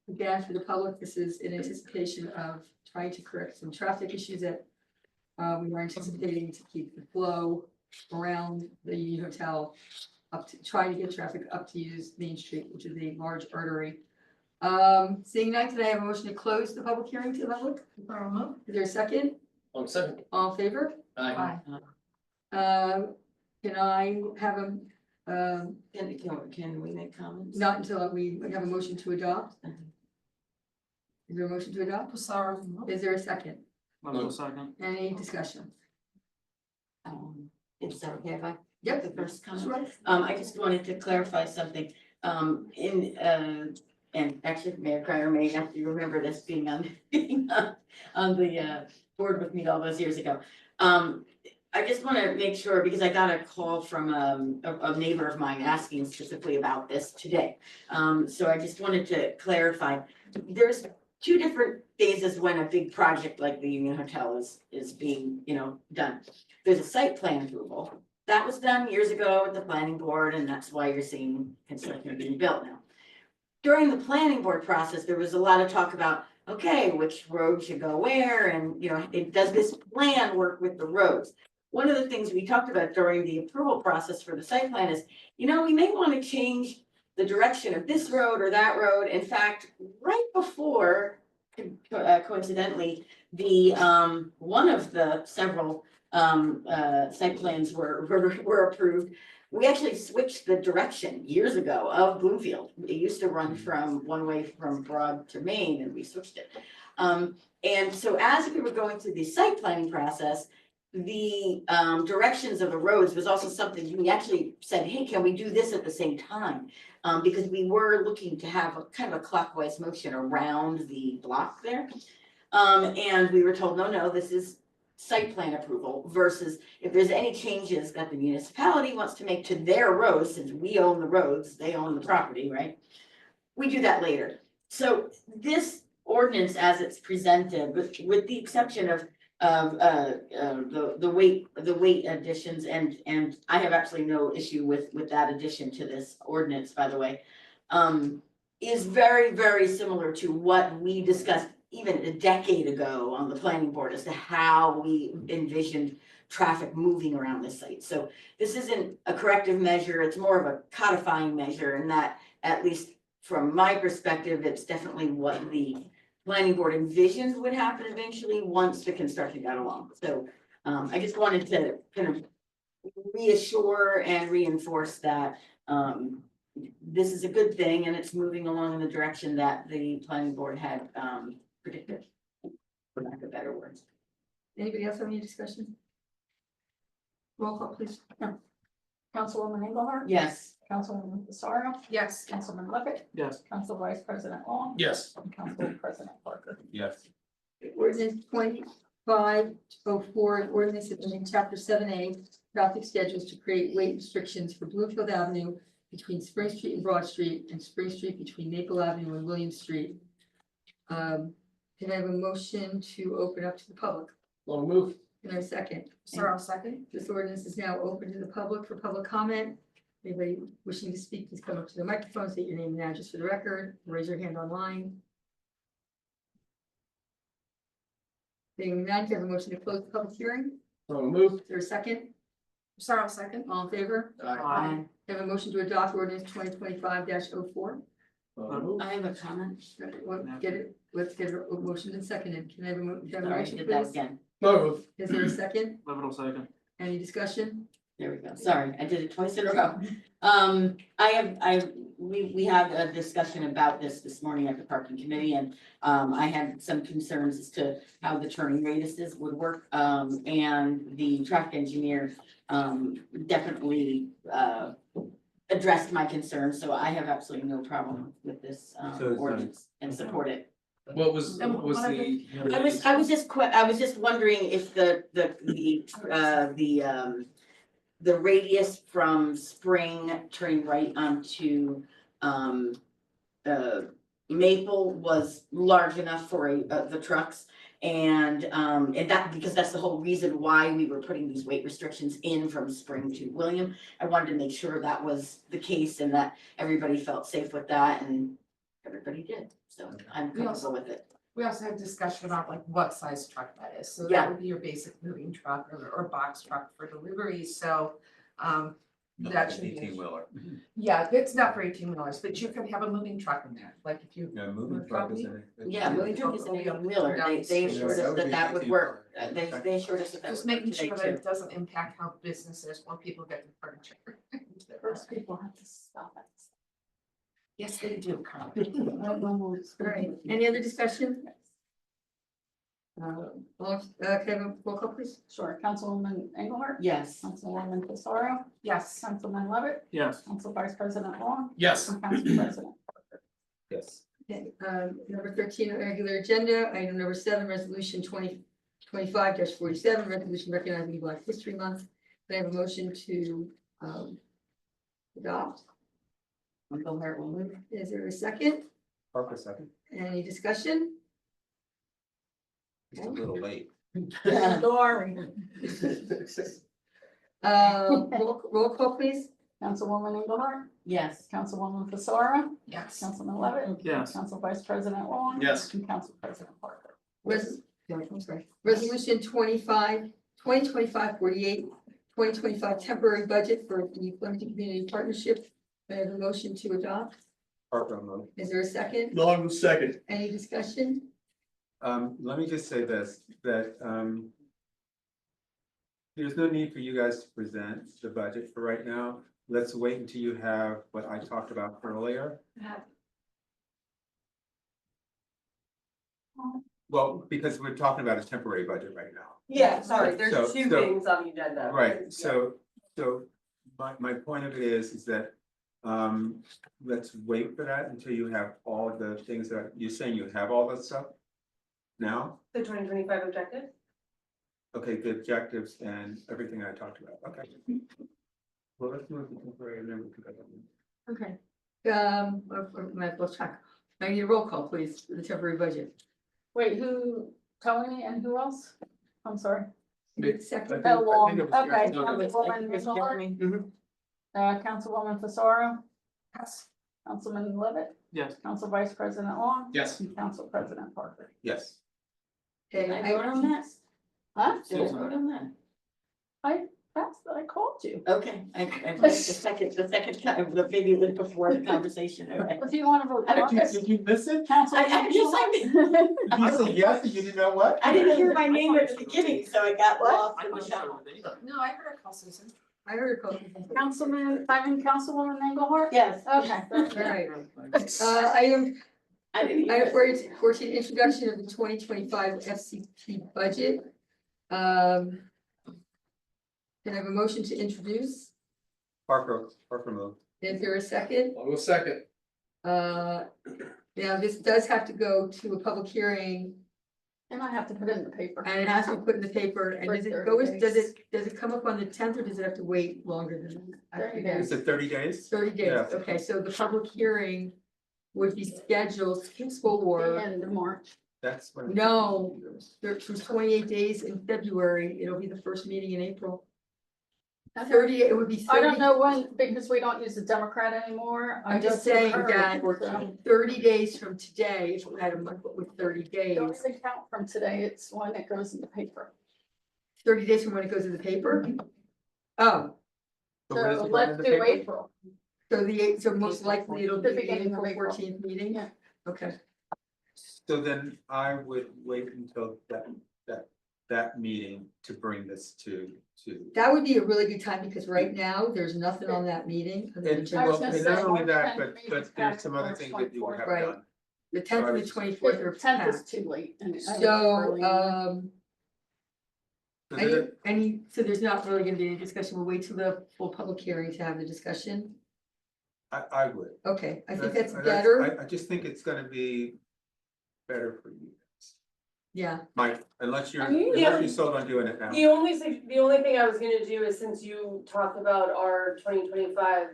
Speaker 1: Again, for the public, this is in anticipation of trying to correct some traffic issues that we are anticipating to keep the flow around the Union Hotel up to, trying to get traffic up to use Main Street, which is a large artery. Seeing none, can I have a motion to close the public hearing to the public? Is there a second?
Speaker 10: On second.
Speaker 1: All in favor?
Speaker 10: Aye.
Speaker 1: Can I have a,
Speaker 5: Can we make comments?
Speaker 1: not until we have a motion to adopt? Is there a motion to adopt? Is there a second?
Speaker 9: Levitt will second.
Speaker 1: Any discussion?
Speaker 5: Is that okay if I?
Speaker 1: Yep.
Speaker 5: The first comment?
Speaker 1: Sure.
Speaker 5: I just wanted to clarify something, and actually Mayor Cryer may actually remember this being on, on the board with me all those years ago. I just want to make sure, because I got a call from a neighbor of mine asking specifically about this today. So I just wanted to clarify, there's two different phases when a big project like the Union Hotel is being, done. There's a site plan approval. That was done years ago with the planning board, and that's why you're seeing construction being built now. During the planning board process, there was a lot of talk about, okay, which road should go where, and, does this plan work with the roads? One of the things we talked about during the approval process for the site plan is, we may want to change the direction of this road or that road. In fact, right before, coincidentally, the, one of the several site plans were approved. We actually switched the direction years ago of Bloomfield. It used to run from one way from Broad to Main, and we switched it. And so as we were going through the site planning process, the directions of the roads was also something we actually said, hey, can we do this at the same time? Because we were looking to have a kind of a clockwise motion around the block there. And we were told, no, this is site plan approval versus if there's any changes that the municipality wants to make to their roads, since we own the roads, they own the property, right? We do that later. So this ordinance as it's presented, with the exception of the weight additions, and I have absolutely no issue with that addition to this ordinance, by the way, is very, very similar to what we discussed even a decade ago on the planning board as to how we envisioned traffic moving around this site. So this isn't a corrective measure, it's more of a codifying measure, and that, at least from my perspective, it's definitely what the planning board envisioned would happen eventually once the construction got along. So I just wanted to kind of reassure and reinforce that this is a good thing and it's moving along in the direction that the planning board had predicted, for lack of better words.
Speaker 1: Anybody else have any discussion? Roll call, please.
Speaker 2: Councilwoman Engelhardt?
Speaker 5: Yes.
Speaker 2: Councilwoman Fasar?
Speaker 8: Yes.
Speaker 2: Councilman Levitt?
Speaker 9: Yes.
Speaker 2: Council Vice President Long?
Speaker 10: Yes.
Speaker 2: And Council President Parker?
Speaker 3: Yes.
Speaker 1: Ordinance 25-04, an ordinance amending chapter 7A, traffic schedules to create weight restrictions for Bloomfield Avenue between Spring Street and Broad Street, and Spring Street between Maple Avenue and William Street. Can I have a motion to open up to the public?
Speaker 10: I'll move.
Speaker 1: Can I have a second?
Speaker 8: Sorrow, second.
Speaker 1: This ordinance is now open to the public for public comment. Anybody wishing to speak, please come up to the microphone, state your name and address for the record, raise your hand online. Being none, can I have a motion to close the public hearing?
Speaker 10: So moved.
Speaker 1: Is there a second?
Speaker 8: Sorrow, second.
Speaker 1: All in favor?
Speaker 5: Aye.
Speaker 1: Have a motion to adopt ordinance 2025-04.
Speaker 5: I have a comment.
Speaker 1: Let's get a motion and seconded. Can I have a
Speaker 5: Sorry, I
Speaker 1: motion,
Speaker 5: did that
Speaker 1: please?
Speaker 5: again.
Speaker 10: Move.
Speaker 1: Is there a second?
Speaker 9: Levitt second.
Speaker 1: Any discussion?
Speaker 5: There we go. Sorry, I did it twice in a row. We had a discussion about this morning at the parking committee, and I had some concerns as to how the turning radiuses would work. And the traffic engineer definitely addressed my concerns, so I have absolutely no problem with this
Speaker 3: So it's,
Speaker 5: ordinance and support it.
Speaker 10: What was
Speaker 8: And
Speaker 10: what was
Speaker 8: one of
Speaker 10: the?
Speaker 5: I was just wondering if the radius from Spring turning right onto Maple was large enough for the trucks. And that, because that's the whole reason why we were putting these weight restrictions in from Spring to William. I wanted to make sure that was the case and that everybody felt safe with that, and everybody did, so I'm comfortable with it.
Speaker 8: We also had discussion about like what size truck that is, so
Speaker 5: Yeah.
Speaker 8: that would be your basic moving truck or box truck for deliveries, so. That should be.
Speaker 3: 18-wheeler.
Speaker 8: Yeah, it's not for 18-wheelers, but you could have a moving truck in there, like if you.
Speaker 3: Yeah, moving truck is in it.
Speaker 5: Yeah, moving truck is an 18-wheeler, they assured us that that would work, they assured us that that
Speaker 8: Just
Speaker 5: would work
Speaker 8: making
Speaker 5: today
Speaker 8: sure that
Speaker 5: too.
Speaker 8: it doesn't impact how businesses or people get their furniture.
Speaker 2: First people have to stop it.
Speaker 8: Yes, they do, Carl.
Speaker 1: All right, any other discussion? Can I have a roll call, please?
Speaker 2: Sure, Councilwoman Engelhardt?
Speaker 5: Yes.
Speaker 2: Councilwoman Pissarro?
Speaker 8: Yes.
Speaker 2: Councilman Levitt?
Speaker 9: Yes.
Speaker 2: Council Vice President Long?
Speaker 10: Yes.
Speaker 2: And Council President Parker.
Speaker 3: Yes.
Speaker 1: Okay, number 13, on regular agenda, item number 7, resolution 2025-47, resolution recognizing Black History Month. Can I have a motion to adopt?
Speaker 5: Engelhardt will move.
Speaker 1: Is there a second?
Speaker 3: Parker second.
Speaker 1: Any discussion?
Speaker 3: Just a little late.
Speaker 2: Sorry.
Speaker 1: Roll call, please.
Speaker 2: Councilwoman Engelhardt?
Speaker 5: Yes.
Speaker 2: Councilwoman Pissarro?
Speaker 8: Yes.
Speaker 2: Councilman Levitt?
Speaker 9: Yes.
Speaker 2: Council Vice President Long?
Speaker 10: Yes.
Speaker 2: And Council President Parker.
Speaker 1: I'm sorry. Resolution 2025-48, 2025 temporary budget for the Flemington Community Partnership. May I have a motion to adopt?
Speaker 3: Parker move.
Speaker 1: Is there a second?
Speaker 10: Long second.
Speaker 1: Any discussion?
Speaker 3: Let me just say this, that, there's no need for you guys to present the budget for right now. Let's wait until you have what I talked about earlier. Well, because we're talking about a temporary budget right now.
Speaker 5: Yeah,
Speaker 3: sorry, there's So- two so- things
Speaker 5: on the agenda.
Speaker 3: Right, so my point of it is that, let's wait for that until you have all of the things that you're saying you have all that stuff now?
Speaker 5: The 2025 objective?
Speaker 3: Okay, the objectives and everything I talked about, okay. Well, let's move to temporary and then we can go.
Speaker 1: Okay. I've lost track. I need a roll call, please, for the temporary budget.
Speaker 2: Wait, Tony and who else? I'm sorry.
Speaker 1: Second.
Speaker 2: Oh, Long,
Speaker 3: it was-
Speaker 2: okay,
Speaker 3: no, it
Speaker 2: Councilwoman Engelhardt? Councilwoman Pissarro?
Speaker 8: Yes.
Speaker 2: Councilman Levitt?
Speaker 9: Yes.
Speaker 2: Council Vice President Long?
Speaker 10: Yes.
Speaker 2: And Council President Parker.
Speaker 3: Yes.
Speaker 1: Okay,
Speaker 5: Can I vote on that?
Speaker 2: Huh?
Speaker 5: Did I vote on that?
Speaker 2: I called you.
Speaker 5: Okay, I the second time, but maybe it was before the conversation, okay.
Speaker 2: If you want to vote.
Speaker 3: Did you miss it?
Speaker 2: Council.
Speaker 5: I
Speaker 3: You said yes, and you didn't know what?
Speaker 5: I didn't hear my name at the beginning, so it got lost
Speaker 9: I
Speaker 5: in the
Speaker 9: wasn't sure
Speaker 5: shuffle.
Speaker 9: what they-
Speaker 8: No, I heard a call, Susan.
Speaker 1: I heard a call.
Speaker 2: Councilwoman Engelhardt?
Speaker 5: Yes.
Speaker 2: Okay.
Speaker 1: All right. Item
Speaker 5: I didn't
Speaker 1: Item
Speaker 5: hear it.
Speaker 1: 14, introduction of the 2025 FCP budget. Can I have a motion to introduce?
Speaker 3: Parker move.
Speaker 1: Is there a second?
Speaker 10: Long second.
Speaker 1: Now, this does have to go to a public hearing
Speaker 2: And I have to put it in the paper.
Speaker 1: and it has to be put in the paper. And
Speaker 2: For
Speaker 1: does it
Speaker 2: 30
Speaker 1: go,
Speaker 2: days.
Speaker 1: does it come up on the 10th or does it have to wait longer than? that?
Speaker 2: 30 days.
Speaker 3: Is it 30 days?
Speaker 1: 30 days,
Speaker 3: Yeah.
Speaker 1: okay, so the public hearing would be scheduled
Speaker 2: The
Speaker 1: for
Speaker 2: end of March.
Speaker 3: That's when.
Speaker 1: No. There's 28 days in February, it'll be the first meeting in April. 30, it would be 30.
Speaker 2: I don't know when, because we don't use the Democrat anymore.
Speaker 1: I'm just
Speaker 2: did
Speaker 1: saying
Speaker 2: her,
Speaker 1: that
Speaker 2: so
Speaker 1: 30 days from today, if we had a month with 30 days,
Speaker 2: Don't even count from today, it's when it goes in the paper.
Speaker 1: 30 days from when it goes in the paper? Oh,
Speaker 3: So when is
Speaker 2: So
Speaker 3: it going in
Speaker 2: let's
Speaker 3: the
Speaker 2: do
Speaker 3: paper?
Speaker 2: April.
Speaker 1: so most likely it'll
Speaker 2: The
Speaker 1: be the
Speaker 2: beginning of
Speaker 1: April
Speaker 2: April.
Speaker 1: 14th meeting?
Speaker 2: Yeah.
Speaker 1: Okay,
Speaker 3: So then I would wait until that meeting to bring this to.
Speaker 1: that would be a really good time because right now, there's nothing on that meeting. on the
Speaker 3: And
Speaker 1: agenda.
Speaker 2: I was
Speaker 3: well,
Speaker 2: gonna
Speaker 3: and
Speaker 2: say,
Speaker 3: not only
Speaker 2: March
Speaker 3: that,
Speaker 2: 10th
Speaker 3: but there's some other things that you would have
Speaker 1: Right.
Speaker 3: done.
Speaker 1: The 10th and the 24th are
Speaker 2: The 10th is
Speaker 1: packed.
Speaker 2: too late. and I was
Speaker 1: So,
Speaker 2: early.
Speaker 3: So then
Speaker 1: so there's not really gonna be any discussion, we'll wait till the full public hearing to have the discussion?
Speaker 3: I would.
Speaker 1: Okay, I think that's
Speaker 3: That's-
Speaker 1: better,
Speaker 3: I just think it's gonna be better for you.
Speaker 1: yeah.
Speaker 3: Mike, unless you're,
Speaker 15: I mean,
Speaker 3: unless
Speaker 15: yeah.
Speaker 3: you're sold on doing it now.
Speaker 15: The only thing I was gonna do is since you talked about our 2025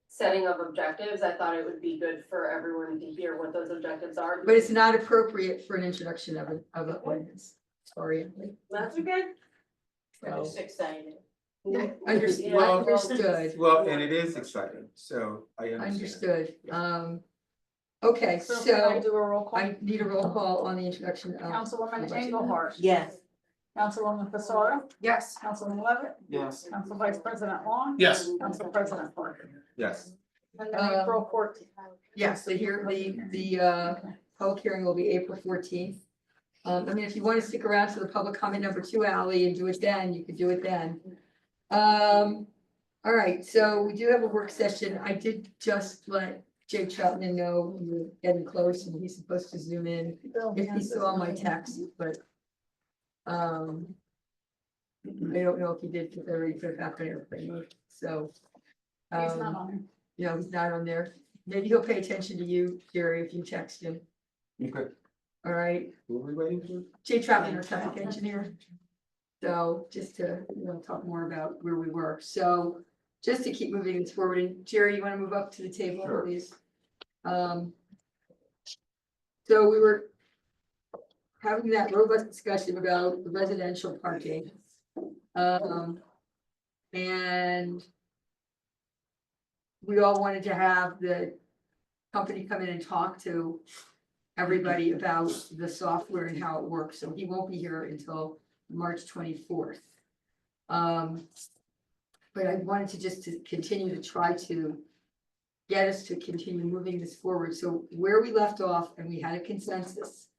Speaker 15: setting of objectives, I thought it would be good for everyone to hear what those objectives are.
Speaker 1: But it's not appropriate for an introduction of an ordinance, sorry.
Speaker 15: That's okay.
Speaker 1: So,
Speaker 5: excited.
Speaker 1: understood,
Speaker 3: Well,
Speaker 1: understood,
Speaker 3: Well, and it is exciting, so I understand.
Speaker 1: understood, okay,
Speaker 2: So can I
Speaker 1: so
Speaker 2: do a roll call?
Speaker 1: I need a roll call on the introduction of.
Speaker 2: Councilwoman Engelhardt.
Speaker 5: Yes.
Speaker 2: Councilwoman Fasaro.
Speaker 8: Yes.
Speaker 2: Councilman Levitt.
Speaker 9: Yes.
Speaker 2: Council Vice President Long.
Speaker 10: Yes.
Speaker 2: Council President Parker.
Speaker 3: Yes,
Speaker 2: And then April 14th.
Speaker 1: Yes, the public hearing will be April 14th. I mean, if you want to stick around to the public comment number 2, Ally, and do it then, you could do it then. All right, so we do have a work session. I did just let Jay Troutman know we're getting close and he's supposed to zoom in if he saw my text, but I don't know if he did, because I already put it back on airplane mode, so.
Speaker 2: He's not on there.
Speaker 1: No, he's not on there. Maybe he'll pay attention to you, Jerry, if you text him.
Speaker 3: okay,
Speaker 1: All right,
Speaker 3: who are we waiting for?
Speaker 1: Jay Troutman, our traffic engineer. So just to, talk more about where we were. So just to keep moving this forward, and Jerry, you want to move up to the table,
Speaker 6: Sure.
Speaker 1: please? So we were having that robust discussion about the residential parking. And we all wanted to have the company come in and talk to everybody about the software and how it works, so he won't be here until March 24th. But I wanted to just to continue to try to get us to continue moving this forward, so where we left off, and we had a consensus,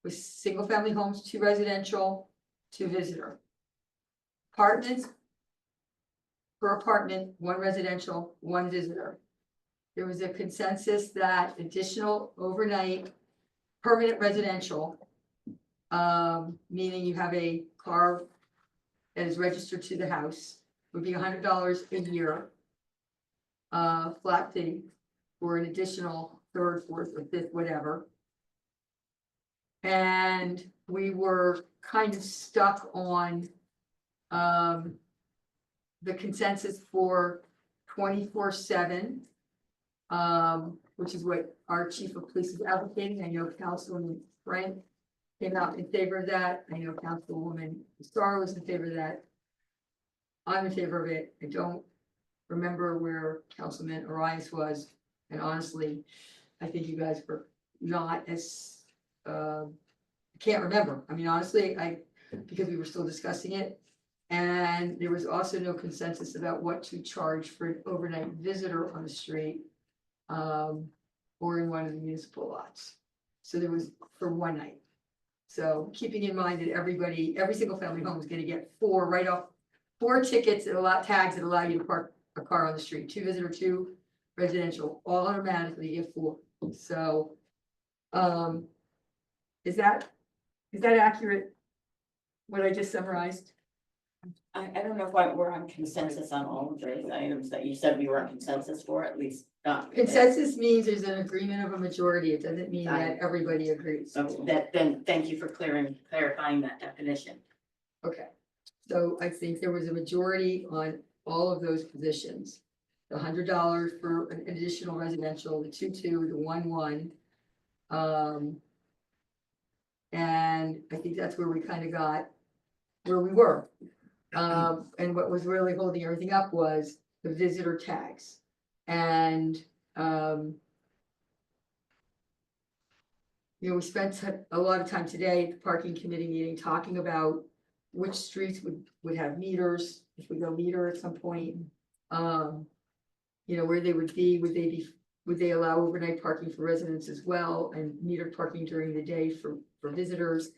Speaker 1: was single family homes, 2 residential, 2 visitor. Apartments, per apartment, 1 residential, 1 visitor. There was a consensus that additional overnight permanent residential, meaning you have a car that is registered to the house, would be $100 a year. Flat fee for an additional 3rd, 4th, or 5th, whatever. And we were kind of stuck on the consensus for 24/7, which is what our chief of police is advocating. I know Councilwoman Frank came out in favor of that. I know Councilwoman Star was in favor of that. I'm in favor of it. I don't remember where Councilman Arias was, and honestly, I think you guys were not as, can't remember. I mean, honestly, because we were still discussing it. And there was also no consensus about what to charge for an overnight visitor on the street, or in one of the municipal lots. So there was for 1 night. So keeping in mind that every single family home is gonna get 4 tickets that tags that allow you to park a car on the street, 2 visitor, 2 residential, all automatically get 4. So, is that accurate? What I just summarized?
Speaker 5: I don't know if we're on consensus on all of those items that you said we were on consensus for, at least not.
Speaker 1: Consensus means there's an agreement of a majority. It doesn't mean that everybody agrees.
Speaker 5: So then, thank you for clarifying that definition.
Speaker 1: Okay, so I think there was a majority on all of those positions. The $100 for an additional residential, the 2-2, the 1-1. And I think that's where we kind of got where we were. And what was really holding everything up was the visitor tags. And, you know, we spent a lot of time today at the parking committee meeting talking about which streets would have meters, if we go meter at some point. You know, where they would be, would they allow overnight parking for residents as well and metered parking during the day for visitors?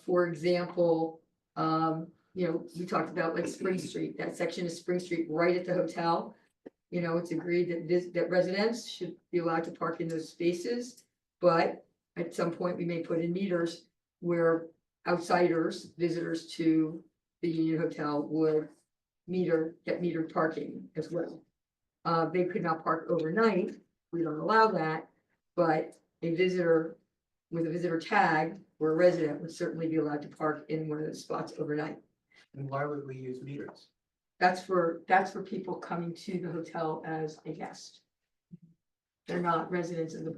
Speaker 1: For example, you know, we talked about like Spring Street, that section of Spring Street right at the hotel. You know, it's agreed that residents should be allowed to park in those spaces, but at some point we may put in meters where outsiders, visitors to the Union Hotel would get metered parking as well. They could not park overnight, we don't allow that, but a visitor with a visitor tag or a resident would certainly be allowed to park in one of those spots overnight.
Speaker 3: And why would we use meters?
Speaker 1: That's for people coming to the hotel as a guest. They're not residents of the.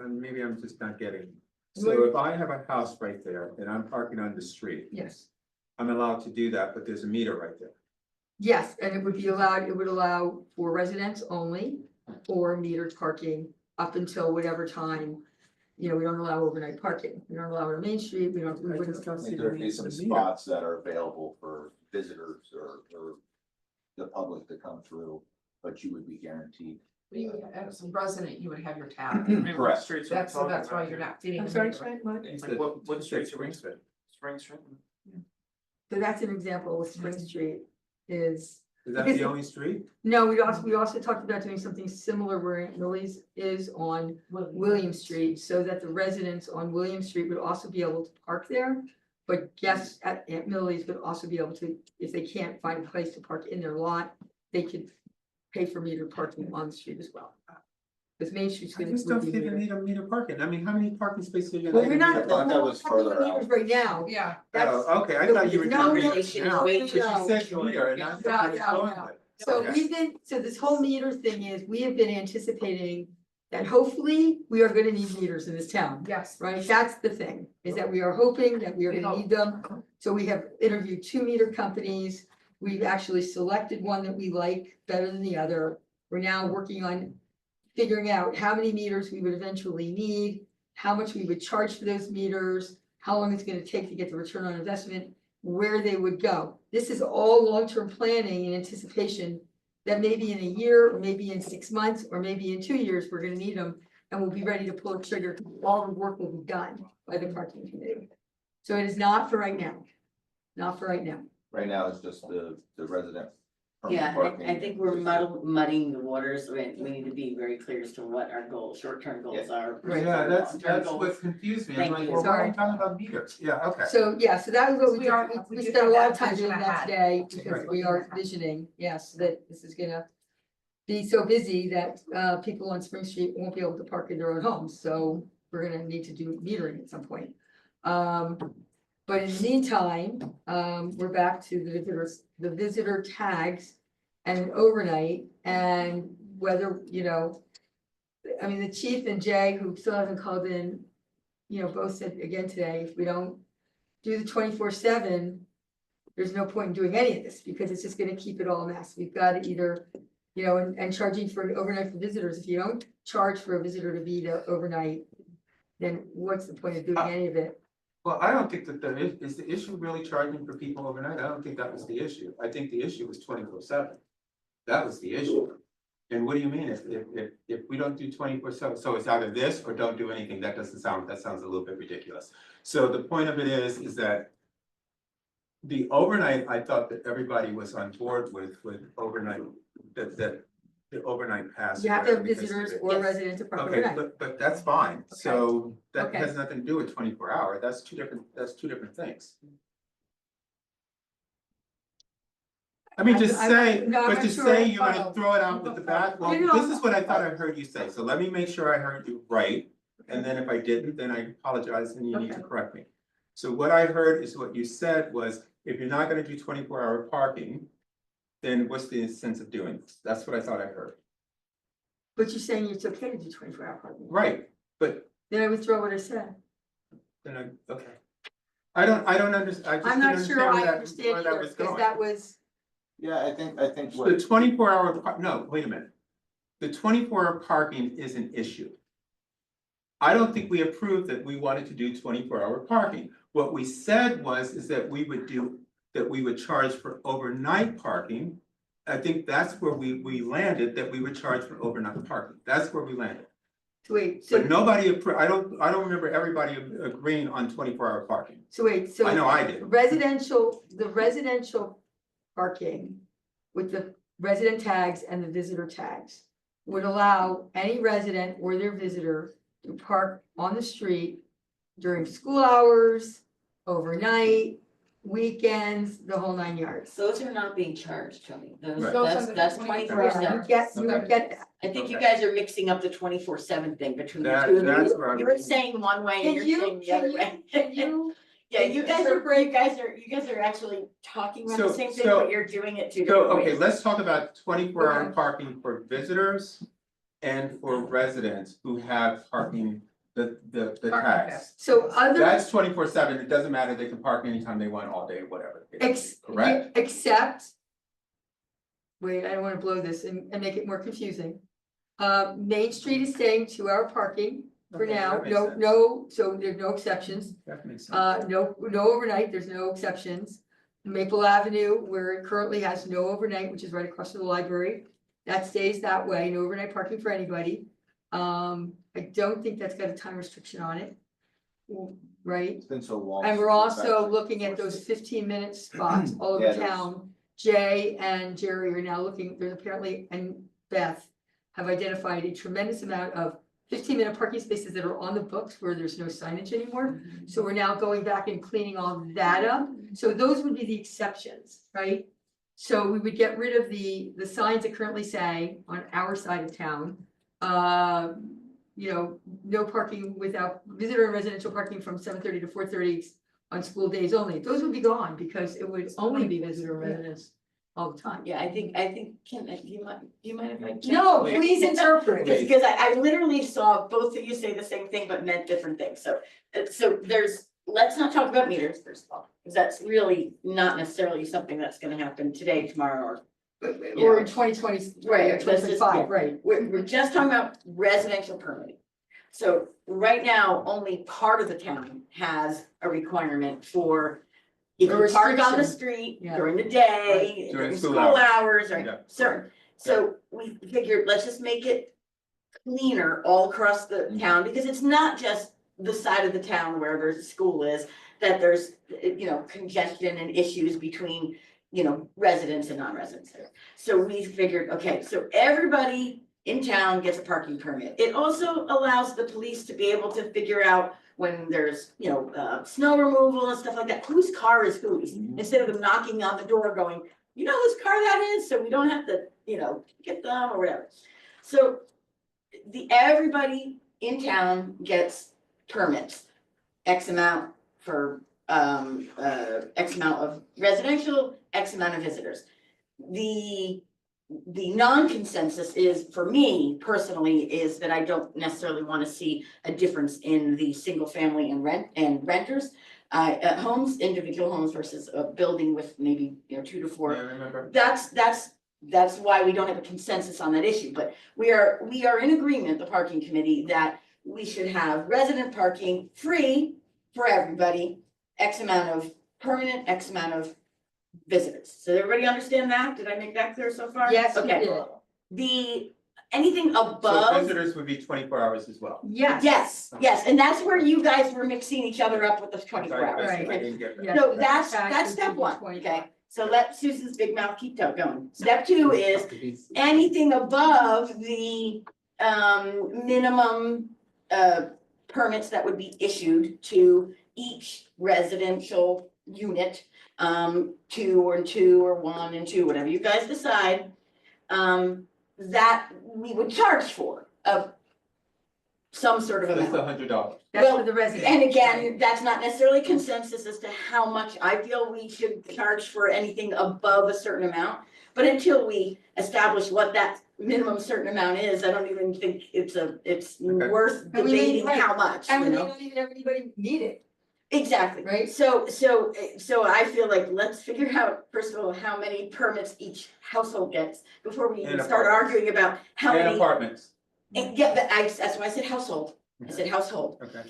Speaker 3: Maybe I'm just not getting. So if I have a house right there and I'm parking on the street,
Speaker 1: Yes,
Speaker 3: I'm allowed to do that, but there's a meter right there.
Speaker 1: yes, and it would allow for residents only or metered parking up until whatever time. You know, we don't allow overnight parking. We don't allow it on Main Street. We wouldn't.
Speaker 6: I think there'd be some spots that are available for visitors or the public to come through, but you would be guaranteed.
Speaker 8: You, as a resident, you would have your tab.
Speaker 6: Correct.
Speaker 8: That's why you're not getting.
Speaker 1: I'm sorry, what?
Speaker 9: What streets are Spring Street?
Speaker 1: So that's an example of Spring Street is.
Speaker 3: Is that the only street?
Speaker 1: No, we also talked about doing something similar where Aunt Millie's is on William Street, so that the residents on William Street would also be able to park there. But guests at Aunt Millie's would also be able to, if they can't find a place to park in their lot, they could pay for metered parking on the street as well. Because Main Street's
Speaker 3: I
Speaker 1: gonna.
Speaker 3: just don't see the need of meter parking. I mean, how many parking spaces are you
Speaker 1: Well,
Speaker 3: gonna?
Speaker 1: we're not.
Speaker 6: I thought that was further out.
Speaker 1: Right now.
Speaker 8: Yeah.
Speaker 1: That's,
Speaker 3: Oh, okay, I thought you were.
Speaker 1: No,
Speaker 3: doing
Speaker 1: no,
Speaker 3: it
Speaker 5: no,
Speaker 3: now,
Speaker 5: no,
Speaker 3: because you
Speaker 1: no.
Speaker 3: said meter and I.
Speaker 1: No. So so this whole meter thing is, we have been anticipating that hopefully we are gonna need meters in this town,
Speaker 8: Yes.
Speaker 1: right? That's the thing, is that we are hoping that we are gonna need them. So we have interviewed 2 meter companies. We've actually selected one that we like better than the other. We're now working on figuring out how many meters we would eventually need, how much we would charge for those meters, how long it's gonna take to get the return on investment, where they would go. This is all long-term planning in anticipation that maybe in a year, or maybe in 6 months, or maybe in 2 years, we're gonna need them. And we'll be ready to pull a trigger. All the work will be done by the parking committee. So it is not for right now. Not for right now.
Speaker 6: Right now, it's just the resident.
Speaker 5: Yeah,
Speaker 6: parking.
Speaker 5: I think we're muddying the waters. We need to be very clear as to what our goals, short-term goals are.
Speaker 1: Right.
Speaker 3: Yeah, that's
Speaker 5: long-term goals.
Speaker 3: what confused me. I'm
Speaker 5: Thank
Speaker 3: like,
Speaker 5: you.
Speaker 3: well, why are
Speaker 1: Sorry.
Speaker 3: you talking about meters? Yeah, okay.
Speaker 1: So, yeah, so that was what we
Speaker 8: We are-
Speaker 1: did.
Speaker 8: we
Speaker 1: We
Speaker 8: did
Speaker 1: spent a
Speaker 8: have
Speaker 1: lot
Speaker 8: that
Speaker 1: of time
Speaker 8: vision
Speaker 1: doing that
Speaker 8: ahead.
Speaker 1: today because
Speaker 3: Right.
Speaker 1: we are envisioning, yes, that this is gonna be so busy that people on Spring Street won't be able to park in their own homes. So we're gonna need to do metering at some point. But in the meantime, we're back to the visitor tags and overnight and whether, you know, I mean, the chief and Jay, who still hasn't called in, you know, both said again today, if we don't do the 24/7, there's no point in doing any of this because it's just gonna keep it all a mess. We've got to either, you know, and charging for overnight for visitors. If you don't charge for a visitor to be there overnight, then what's the point of doing any of it?
Speaker 3: Well, I don't think that is the issue really charging for people overnight? I don't think that was the issue. I think the issue was 24/7. That was the issue. And what do you mean if we don't do 24/7, so it's either this or don't do anything? That sounds a little bit ridiculous. So the point of it is that the overnight, I thought that everybody was on board with overnight, that the overnight pass.
Speaker 1: You have to have
Speaker 3: because-
Speaker 1: visitors or
Speaker 5: Yes.
Speaker 1: residents to park
Speaker 3: Okay,
Speaker 1: overnight.
Speaker 3: but that's fine. So that
Speaker 1: Okay.
Speaker 3: has nothing to do with 24 hour. That's two different things. I mean, just say,
Speaker 1: No, I'm
Speaker 3: but
Speaker 1: not
Speaker 3: to
Speaker 1: sure
Speaker 3: say
Speaker 1: I
Speaker 3: you're gonna
Speaker 1: follow.
Speaker 3: throw it out with the bath, well,
Speaker 1: You know,
Speaker 3: this is what I thought I heard you say. So let me make sure I heard you right. And then if I didn't, then I apologize and you need to
Speaker 1: Okay.
Speaker 3: correct me. So what I heard is what you said was, if you're not gonna do 24-hour parking, then what's the sense of doing this? That's what I thought I heard.
Speaker 1: But you're saying it's okay to do 24-hour parking.
Speaker 3: Right, but
Speaker 1: Then I withdraw what I said.
Speaker 3: Then okay. I don't understand, I just
Speaker 1: I'm
Speaker 3: didn't
Speaker 1: not sure
Speaker 3: understand
Speaker 1: I
Speaker 3: where that,
Speaker 1: understand
Speaker 3: where that
Speaker 1: either,
Speaker 3: was
Speaker 1: because
Speaker 3: going.
Speaker 1: that was,
Speaker 6: Yeah, I think
Speaker 3: The
Speaker 6: what,
Speaker 3: 24-hour, no, wait a minute. The 24-hour parking is an issue. I don't think we approved that we wanted to do 24-hour parking. What we said is that we would charge for overnight parking. I think that's where we landed, that we would charge for overnight parking. That's where we landed.
Speaker 1: wait,
Speaker 3: But
Speaker 1: so,
Speaker 3: nobody, I don't remember everybody agreeing on 24-hour parking.
Speaker 1: so wait, so.
Speaker 3: I know I did.
Speaker 1: The residential parking with the resident tags and the visitor tags would allow any resident or their visitor to park on the street during school hours, overnight, weekends, the whole 9 yards.
Speaker 5: Those are not being charged, Tony. Those,
Speaker 3: Right.
Speaker 8: Those are
Speaker 5: that's
Speaker 8: the
Speaker 5: 24/7.
Speaker 1: You would get that.
Speaker 5: I think you
Speaker 3: Okay.
Speaker 5: guys are mixing up the 24/7 thing between the
Speaker 3: That-
Speaker 5: two of
Speaker 3: that's
Speaker 5: you.
Speaker 3: where I'm-
Speaker 5: You're saying one way and
Speaker 1: Can
Speaker 5: you're
Speaker 1: you,
Speaker 5: saying the
Speaker 1: can
Speaker 5: other
Speaker 1: you,
Speaker 5: way.
Speaker 1: can you,
Speaker 5: Yeah, you guys are actually talking about the
Speaker 3: So-
Speaker 5: same thing,
Speaker 3: so-
Speaker 5: but you're doing it two
Speaker 3: So,
Speaker 5: different
Speaker 3: okay,
Speaker 5: ways.
Speaker 3: let's talk about 24-hour
Speaker 1: Okay.
Speaker 3: parking for visitors and for residents who have parking, the
Speaker 8: Parking
Speaker 3: tags.
Speaker 8: pass.
Speaker 1: so other.
Speaker 3: That's 24/7, it doesn't matter, they can park anytime they want, all day, whatever. Correct?
Speaker 1: Except. Wait, I don't wanna blow this and make it more confusing. Main Street is saying 2-hour parking for
Speaker 3: Okay,
Speaker 1: now,
Speaker 3: that makes sense.
Speaker 1: so there's no exceptions.
Speaker 3: That makes sense.
Speaker 1: No overnight, there's no exceptions. Maple Avenue, where it currently has no overnight, which is right across from the library, that stays that way, no overnight parking for anybody. I don't think that's got a time restriction on it. Right?
Speaker 6: it's been so long.
Speaker 1: And we're
Speaker 6: since it's
Speaker 1: also
Speaker 6: actually
Speaker 1: looking at those 15-minute spots all
Speaker 6: Yeah,
Speaker 1: over
Speaker 6: there's-
Speaker 1: town. Jay and Jerry are now looking, there's apparently, and Beth have identified a tremendous amount of 15-minute parking spaces that are on the books where there's no signage anymore. So we're now going back and cleaning all that up. So those would be the exceptions, right? So we would get rid of the signs that currently say on our side of town, no parking without visitor and residential parking from 7:30 to 4:30 on school days only. Those would be gone because it would only be visitor and residents all the time.
Speaker 5: Yeah, I think, Kim, do you mind if I? check?
Speaker 1: No, please interpret.
Speaker 5: Just because I literally saw both of you say the same thing but meant different things, so let's not talk about meters first of all, because that's really not necessarily something that's gonna happen today, tomorrow, or.
Speaker 1: Or in 2020,
Speaker 5: Right,
Speaker 1: or
Speaker 5: let's just-
Speaker 1: 2025, right?
Speaker 5: We're just talking about residential permitting. So right now, only part of the town has a requirement for. If
Speaker 1: A
Speaker 5: you park on the
Speaker 1: restriction.
Speaker 5: street
Speaker 1: Yeah.
Speaker 5: during the day,
Speaker 3: Right. During
Speaker 5: during
Speaker 3: school
Speaker 5: school hours,
Speaker 3: Yeah.
Speaker 5: right, certain. So we figured, let's just make it cleaner all across the town, because it's not just the side of the town where there's a school is, that there's, congestion and issues between, residents and non-residents there. So we figured, okay, so everybody in town gets a parking permit. It also allows the police to be able to figure out when there's, snow removal and stuff like that, whose car is whose, instead of them knocking on the door going, you know whose car that is, so we don't have to, get them or whatever. So everybody in town gets permits, X amount for, X amount of residential, X amount of visitors. The non-consensus is, for me personally, is that I don't necessarily want to see a difference in the single family and renters. Homes, individual homes versus a building with maybe, 2 to 4.
Speaker 3: Yeah, remember?
Speaker 5: That's why we don't have a consensus on that issue, but we are in agreement, the parking committee, that we should have resident parking free for everybody, X amount of permanent, X amount of visitors. So everybody understand that? Did I make that clear so far?
Speaker 1: Yes, you
Speaker 5: Okay.
Speaker 1: did.
Speaker 5: Anything
Speaker 3: So
Speaker 5: above.
Speaker 3: visitors would be 24 hours as well.
Speaker 1: Yes.
Speaker 5: Yes, and that's where you guys were mixing each other up with the 24
Speaker 3: Sorry,
Speaker 5: hours.
Speaker 3: I
Speaker 1: Right.
Speaker 3: didn't get that.
Speaker 1: Yeah.
Speaker 5: So that's
Speaker 1: Taxes
Speaker 5: step
Speaker 1: would be
Speaker 5: one,
Speaker 1: 24.
Speaker 5: okay? So let Susan's big mouth keep going. Step 2 is anything above the minimum permits that would be issued to each residential unit, 2 and 2 or 1 and 2, whatever you guys decide, that we would charge for. some sort of
Speaker 3: Just
Speaker 5: amount.
Speaker 3: $100.
Speaker 1: That's
Speaker 5: Well,
Speaker 1: for the residents.
Speaker 5: And again, that's not necessarily consensus as to how much I feel we should charge for anything above a certain amount. But until we establish what that minimum certain amount is, I don't even think it's worth
Speaker 1: And we may-
Speaker 5: debating how much,
Speaker 1: And
Speaker 5: you
Speaker 1: we may
Speaker 5: know?
Speaker 1: not even have anybody need it.
Speaker 5: Exactly.
Speaker 1: Right.
Speaker 5: So I feel like let's figure out, first of all, how many permits each household gets before we even
Speaker 3: And
Speaker 5: start
Speaker 3: apartments.
Speaker 5: arguing about how
Speaker 3: And
Speaker 5: many.
Speaker 3: apartments.
Speaker 5: And yeah, that's why I said household. I said household.
Speaker 3: Okay.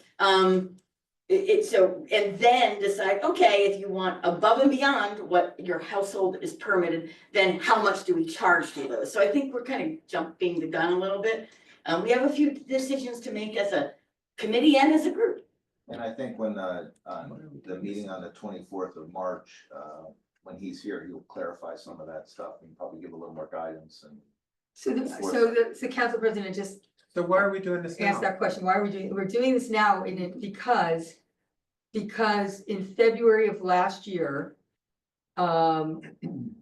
Speaker 5: So, and then decide, okay, if you want above and beyond what your household is permitted, then how much do we charge for those? So I think we're kind of jumping the gun a little bit. We have a few decisions to make as a committee and as a group.
Speaker 6: And I think when, the meeting on the 24th of March, when he's here, he'll clarify some of that stuff and probably give a little more guidance and.
Speaker 1: So the council president just
Speaker 3: So why are we doing this now?
Speaker 1: asked that question. Why are we doing, we're doing this now in it because in February of last year,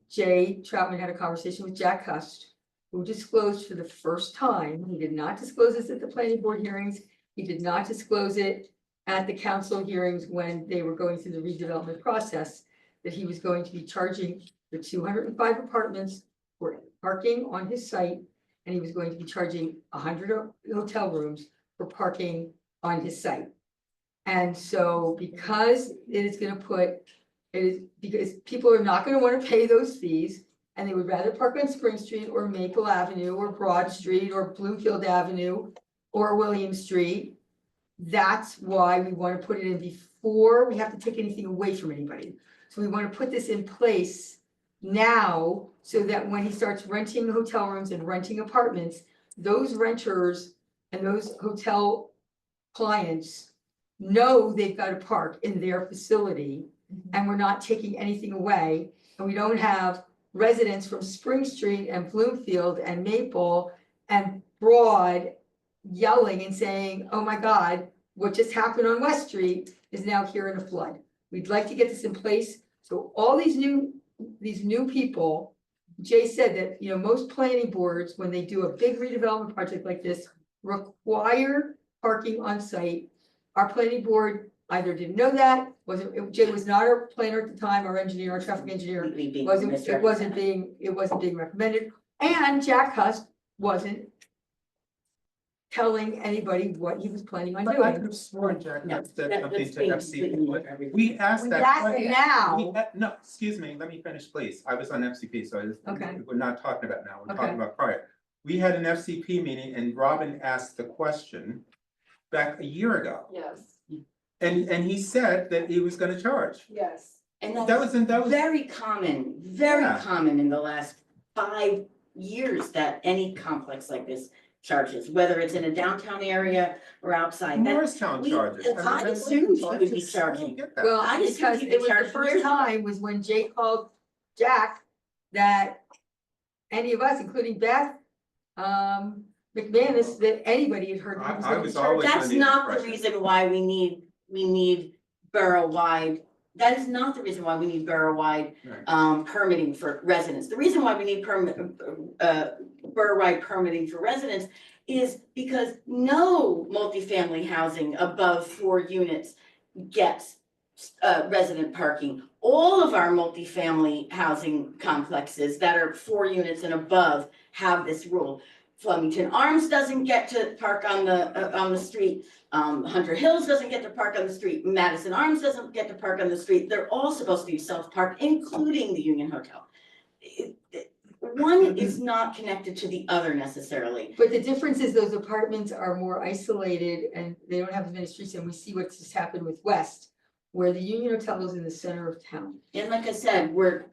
Speaker 1: Jay Troutman had a conversation with Jack Hust, who disclosed for the first time, he did not disclose this at the planning board hearings. He did not disclose it at the council hearings when they were going through the redevelopment process, that he was going to be charging the 205 apartments for parking on his site. And he was going to be charging 100 hotel rooms for parking on his site. And so because it is gonna put, it is, because people are not gonna wanna pay those fees, and they would rather park on Spring Street or Maple Avenue or Broad Street or Bloomfield Avenue or William Street. That's why we wanna put it in before we have to take anything away from anybody. So we wanna put this in place now, so that when he starts renting hotel rooms and renting apartments, those renters and those hotel clients know they've got to park in their facility, and we're not taking anything away, and we don't have residents from Spring Street and Bloomfield and Maple and Broad yelling and saying, oh my God, what just happened on West Street is now here in a flood. We'd like to get this in place, so all these new people, Jay said that, you know, most planning boards, when they do a big redevelopment project like this, require parking on site. Our planning board either didn't know that, Jay was not our planner at the time, our engineer, our traffic engineer, it wasn't being recommended, and Jack Hust wasn't telling anybody what he was planning on
Speaker 3: But I
Speaker 1: doing.
Speaker 3: could have sworn Jack
Speaker 5: No,
Speaker 3: had said
Speaker 5: that-
Speaker 3: something
Speaker 5: that's
Speaker 3: to
Speaker 5: being
Speaker 3: FCP.
Speaker 5: completely-
Speaker 3: We asked that.
Speaker 1: That's
Speaker 3: question.
Speaker 1: now.
Speaker 3: No, excuse me, let me finish, please. I was on FCP, so
Speaker 1: Okay.
Speaker 3: we're not talking about now, we're
Speaker 1: Okay.
Speaker 3: talking about prior. We had an FCP meeting and Robin asked the question back a year ago.
Speaker 15: Yes,
Speaker 3: And he said that he was gonna charge.
Speaker 15: yes.
Speaker 5: And
Speaker 3: That was
Speaker 5: very common
Speaker 3: Yeah.
Speaker 5: in the last 5 years that any complex like this charges, whether it's in a downtown area or outside. That-
Speaker 3: Morristown
Speaker 5: we-
Speaker 3: charges.
Speaker 5: I
Speaker 3: mean,
Speaker 5: assumed he
Speaker 3: I
Speaker 5: would be
Speaker 3: just don't
Speaker 5: charging.
Speaker 3: get that.
Speaker 1: Well,
Speaker 5: I just
Speaker 1: because
Speaker 5: think
Speaker 1: it was the
Speaker 5: charged
Speaker 1: first
Speaker 5: years ago.
Speaker 1: time was when Jay called Jack that any of us, including Beth, McManus, that anybody had heard. that he
Speaker 3: I
Speaker 1: gonna be
Speaker 3: was
Speaker 1: charged.
Speaker 3: always
Speaker 5: That's
Speaker 3: under the
Speaker 5: not the
Speaker 3: impression.
Speaker 5: reason why we need borough-wide, that is not the reason why we need borough-wide
Speaker 3: Right.
Speaker 5: permitting for residents. The reason why we need borough-wide permitting for residents is because no multifamily housing above 4 units gets resident parking. All of our multifamily housing complexes that are 4 units and above have this rule. Flemington Arms doesn't get to park on the street. Hunter Hills doesn't get to park on the street. Madison Arms doesn't get to park on the street. They're all supposed to be self-parked, including the Union Hotel. One is not connected to the other necessarily.
Speaker 1: But the difference is those apartments are more isolated and they don't have as many streets, and we see what's just happened with West, where the Union Hotel is in the center of town.
Speaker 5: And like I said, we're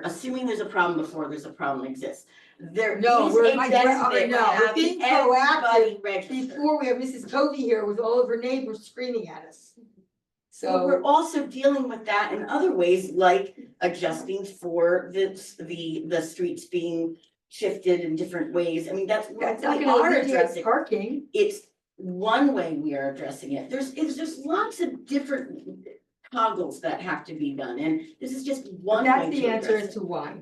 Speaker 5: assuming there's a problem before there's a problem exists. There is
Speaker 1: No, we're
Speaker 5: a benefit
Speaker 1: no,
Speaker 5: to
Speaker 1: we're
Speaker 5: having
Speaker 1: being
Speaker 5: everybody
Speaker 1: proactive
Speaker 5: register.
Speaker 1: before we have Mrs. Tovey here with all of her neighbors screaming at us.
Speaker 5: But we're
Speaker 1: So,
Speaker 5: also dealing with that in other ways, like adjusting for the streets being shifted in different ways. I mean, that's what
Speaker 1: that's not
Speaker 5: we
Speaker 1: gonna
Speaker 5: are
Speaker 1: alleviate
Speaker 5: addressing.
Speaker 1: parking.
Speaker 5: It's one way we are addressing it. There's lots of different toggles that have to be done, and this is just one way
Speaker 1: That's
Speaker 5: to
Speaker 1: the answer
Speaker 5: address
Speaker 1: as
Speaker 5: it.
Speaker 1: to why.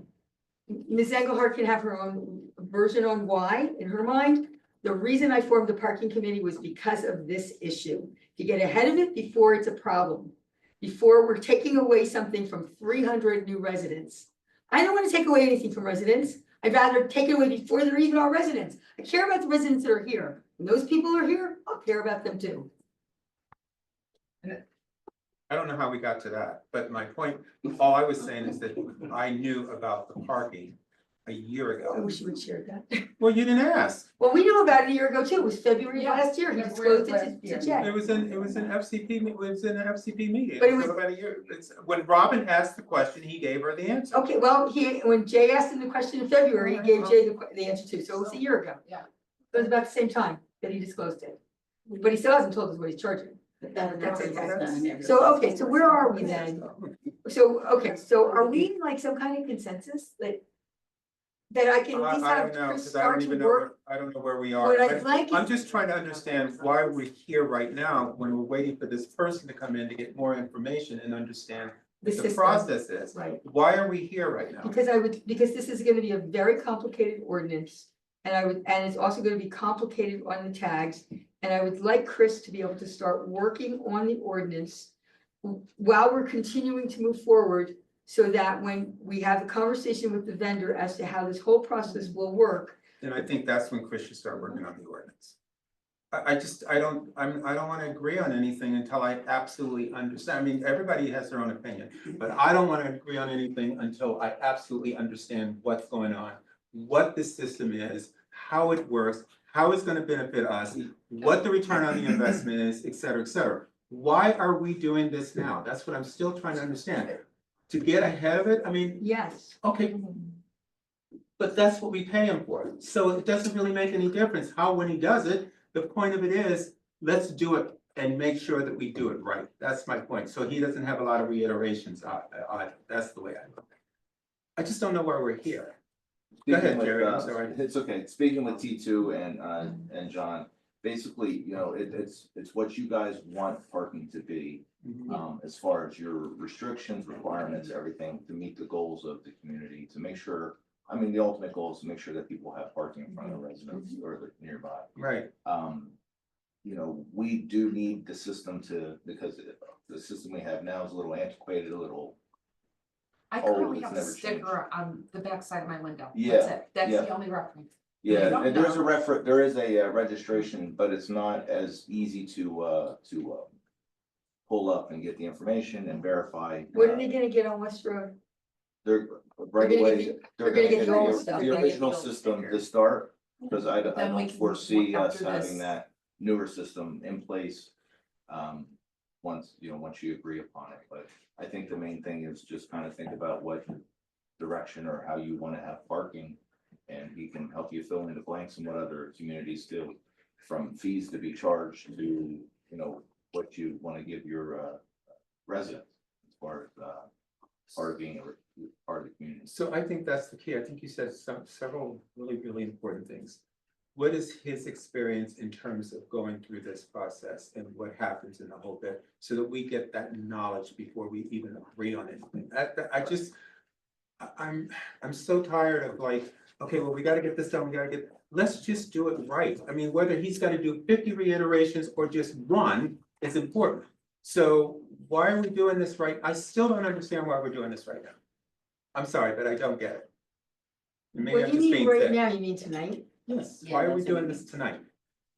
Speaker 1: Ms. Engelhardt can have her own version on why in her mind, The reason I formed the parking committee was because of this issue, to get ahead of it before it's a problem. Before we're taking away something from 300 new residents. I don't want to take away anything from residents. I'd rather take it away before they're even our residents. I care about the residents that are here. When those people are here, I'll care about them too.
Speaker 3: I don't know how we got to that, but my point, all I was saying is that I knew about the parking a year
Speaker 1: I
Speaker 3: ago.
Speaker 1: wish you would share that.
Speaker 3: Well, you didn't ask.
Speaker 1: Well, we knew about it a year ago too. It was February
Speaker 8: Yeah,
Speaker 1: last year. He
Speaker 8: February
Speaker 1: disclosed
Speaker 8: last
Speaker 1: it
Speaker 8: year.
Speaker 1: to Jay.
Speaker 3: It was in FCP, it was in an FCP meeting.
Speaker 1: But it was-
Speaker 3: about a year. It's, when Robin asked the question, he gave her the answer.
Speaker 1: Okay, well, when Jay asked him the question in February, he gave Jay the answer too, so it was a year ago.
Speaker 8: Yeah.
Speaker 1: It was about the same time that he disclosed it, but he still hasn't told us what he's charging.
Speaker 5: But that's
Speaker 1: okay. So, okay, so where are we then? So, okay, so are we in like some kind of consensus that I can at least
Speaker 3: I
Speaker 1: have
Speaker 3: don't know,
Speaker 1: Chris
Speaker 3: because I
Speaker 1: start
Speaker 3: don't
Speaker 1: to
Speaker 3: even know,
Speaker 1: work?
Speaker 3: I don't know where we are.
Speaker 1: What I'd like
Speaker 3: I'm
Speaker 1: is,
Speaker 3: just trying to understand why we're here right now, when we're waiting for this person to come in to get more information and understand
Speaker 1: the
Speaker 3: what the
Speaker 1: system,
Speaker 3: process is.
Speaker 1: right?
Speaker 3: Why are we here right now?
Speaker 1: Because this is gonna be a very complicated ordinance. And it's also gonna be complicated on the tags. And I would like Chris to be able to start working on the ordinance while we're continuing to move forward, so that when we have a conversation with the vendor as to how this whole process will work.
Speaker 3: And I think that's when Chris should start working on the ordinance. I don't wanna agree on anything until I absolutely understand. I mean, everybody has their own opinion, but I don't wanna agree on anything until I absolutely understand what's going on, what this system is, how it works, how it's gonna benefit us, what the return on the investment is, et cetera, et cetera. Why are we doing this now? That's what I'm still trying to understand. To get ahead of it, I mean,
Speaker 1: Yes.
Speaker 3: okay. But that's what we pay him for, so it doesn't really make any difference how, when he does it, the point of it is, let's do it and make sure that we do it right, that's my point, so he doesn't have a lot of reiterations, that's the way I look. I just don't know why we're here. Go ahead,
Speaker 6: Speaking with,
Speaker 3: Jerry, I'm sorry.
Speaker 6: It's okay, speaking with T2 and John, basically, you know, it's what you guys want parking to be. As far as your restrictions, requirements, everything to meet the goals of the community, to make sure, I mean, the ultimate goal is to make sure that people have parking in front of their residence or the nearby.
Speaker 3: Right,
Speaker 6: You know, we do need the system because the system we have now is a little antiquated, a little.
Speaker 8: I
Speaker 6: Oh,
Speaker 8: currently
Speaker 6: it's
Speaker 8: have a
Speaker 6: never
Speaker 8: sticker on the back side of my window.
Speaker 6: Yeah,
Speaker 8: That's it. That's
Speaker 6: yeah.
Speaker 8: the only reference.
Speaker 6: Yeah,
Speaker 8: don't
Speaker 6: and there is
Speaker 8: know.
Speaker 6: there is a registration, but it's not as easy to pull up and get the information and verify.
Speaker 1: What are they gonna get on West Road?
Speaker 6: They're right
Speaker 1: gonna
Speaker 6: away,
Speaker 1: get
Speaker 6: they're
Speaker 1: gonna
Speaker 6: gonna
Speaker 1: get
Speaker 6: get
Speaker 1: the old stuff.
Speaker 6: the
Speaker 1: They're gonna
Speaker 6: original system to start, because I
Speaker 8: Then we
Speaker 6: don't
Speaker 8: can
Speaker 6: foresee
Speaker 8: work
Speaker 6: us
Speaker 8: after
Speaker 6: having
Speaker 8: this.
Speaker 6: that newer system in place. Once you agree upon it, but I think the main thing is just kind of think about what direction or how you wanna have parking. And he can help you fill in the blanks and what other communities do, from fees to be charged to, you know, what you wanna give your residents as far as part of being a part of the community.
Speaker 3: so I think that's the key, I think you said several really important things. What is his experience in terms of going through this process and what happens in the whole bit, so that we get that knowledge before we even agree on anything? I'm so tired of like, okay, well, we gotta get this done, let's just do it right. I mean, whether he's gotta do 50 reiterations or just one is important. So why are we doing this right? I still don't understand why we're doing this right now. I'm sorry, but I don't get it. And maybe
Speaker 1: What
Speaker 3: I'm
Speaker 1: do you
Speaker 3: just
Speaker 1: mean
Speaker 3: being
Speaker 1: right
Speaker 3: thick.
Speaker 1: now? You mean tonight?
Speaker 3: Yes,
Speaker 5: Yeah,
Speaker 3: why are we
Speaker 5: that's
Speaker 3: doing
Speaker 5: what I
Speaker 3: this tonight?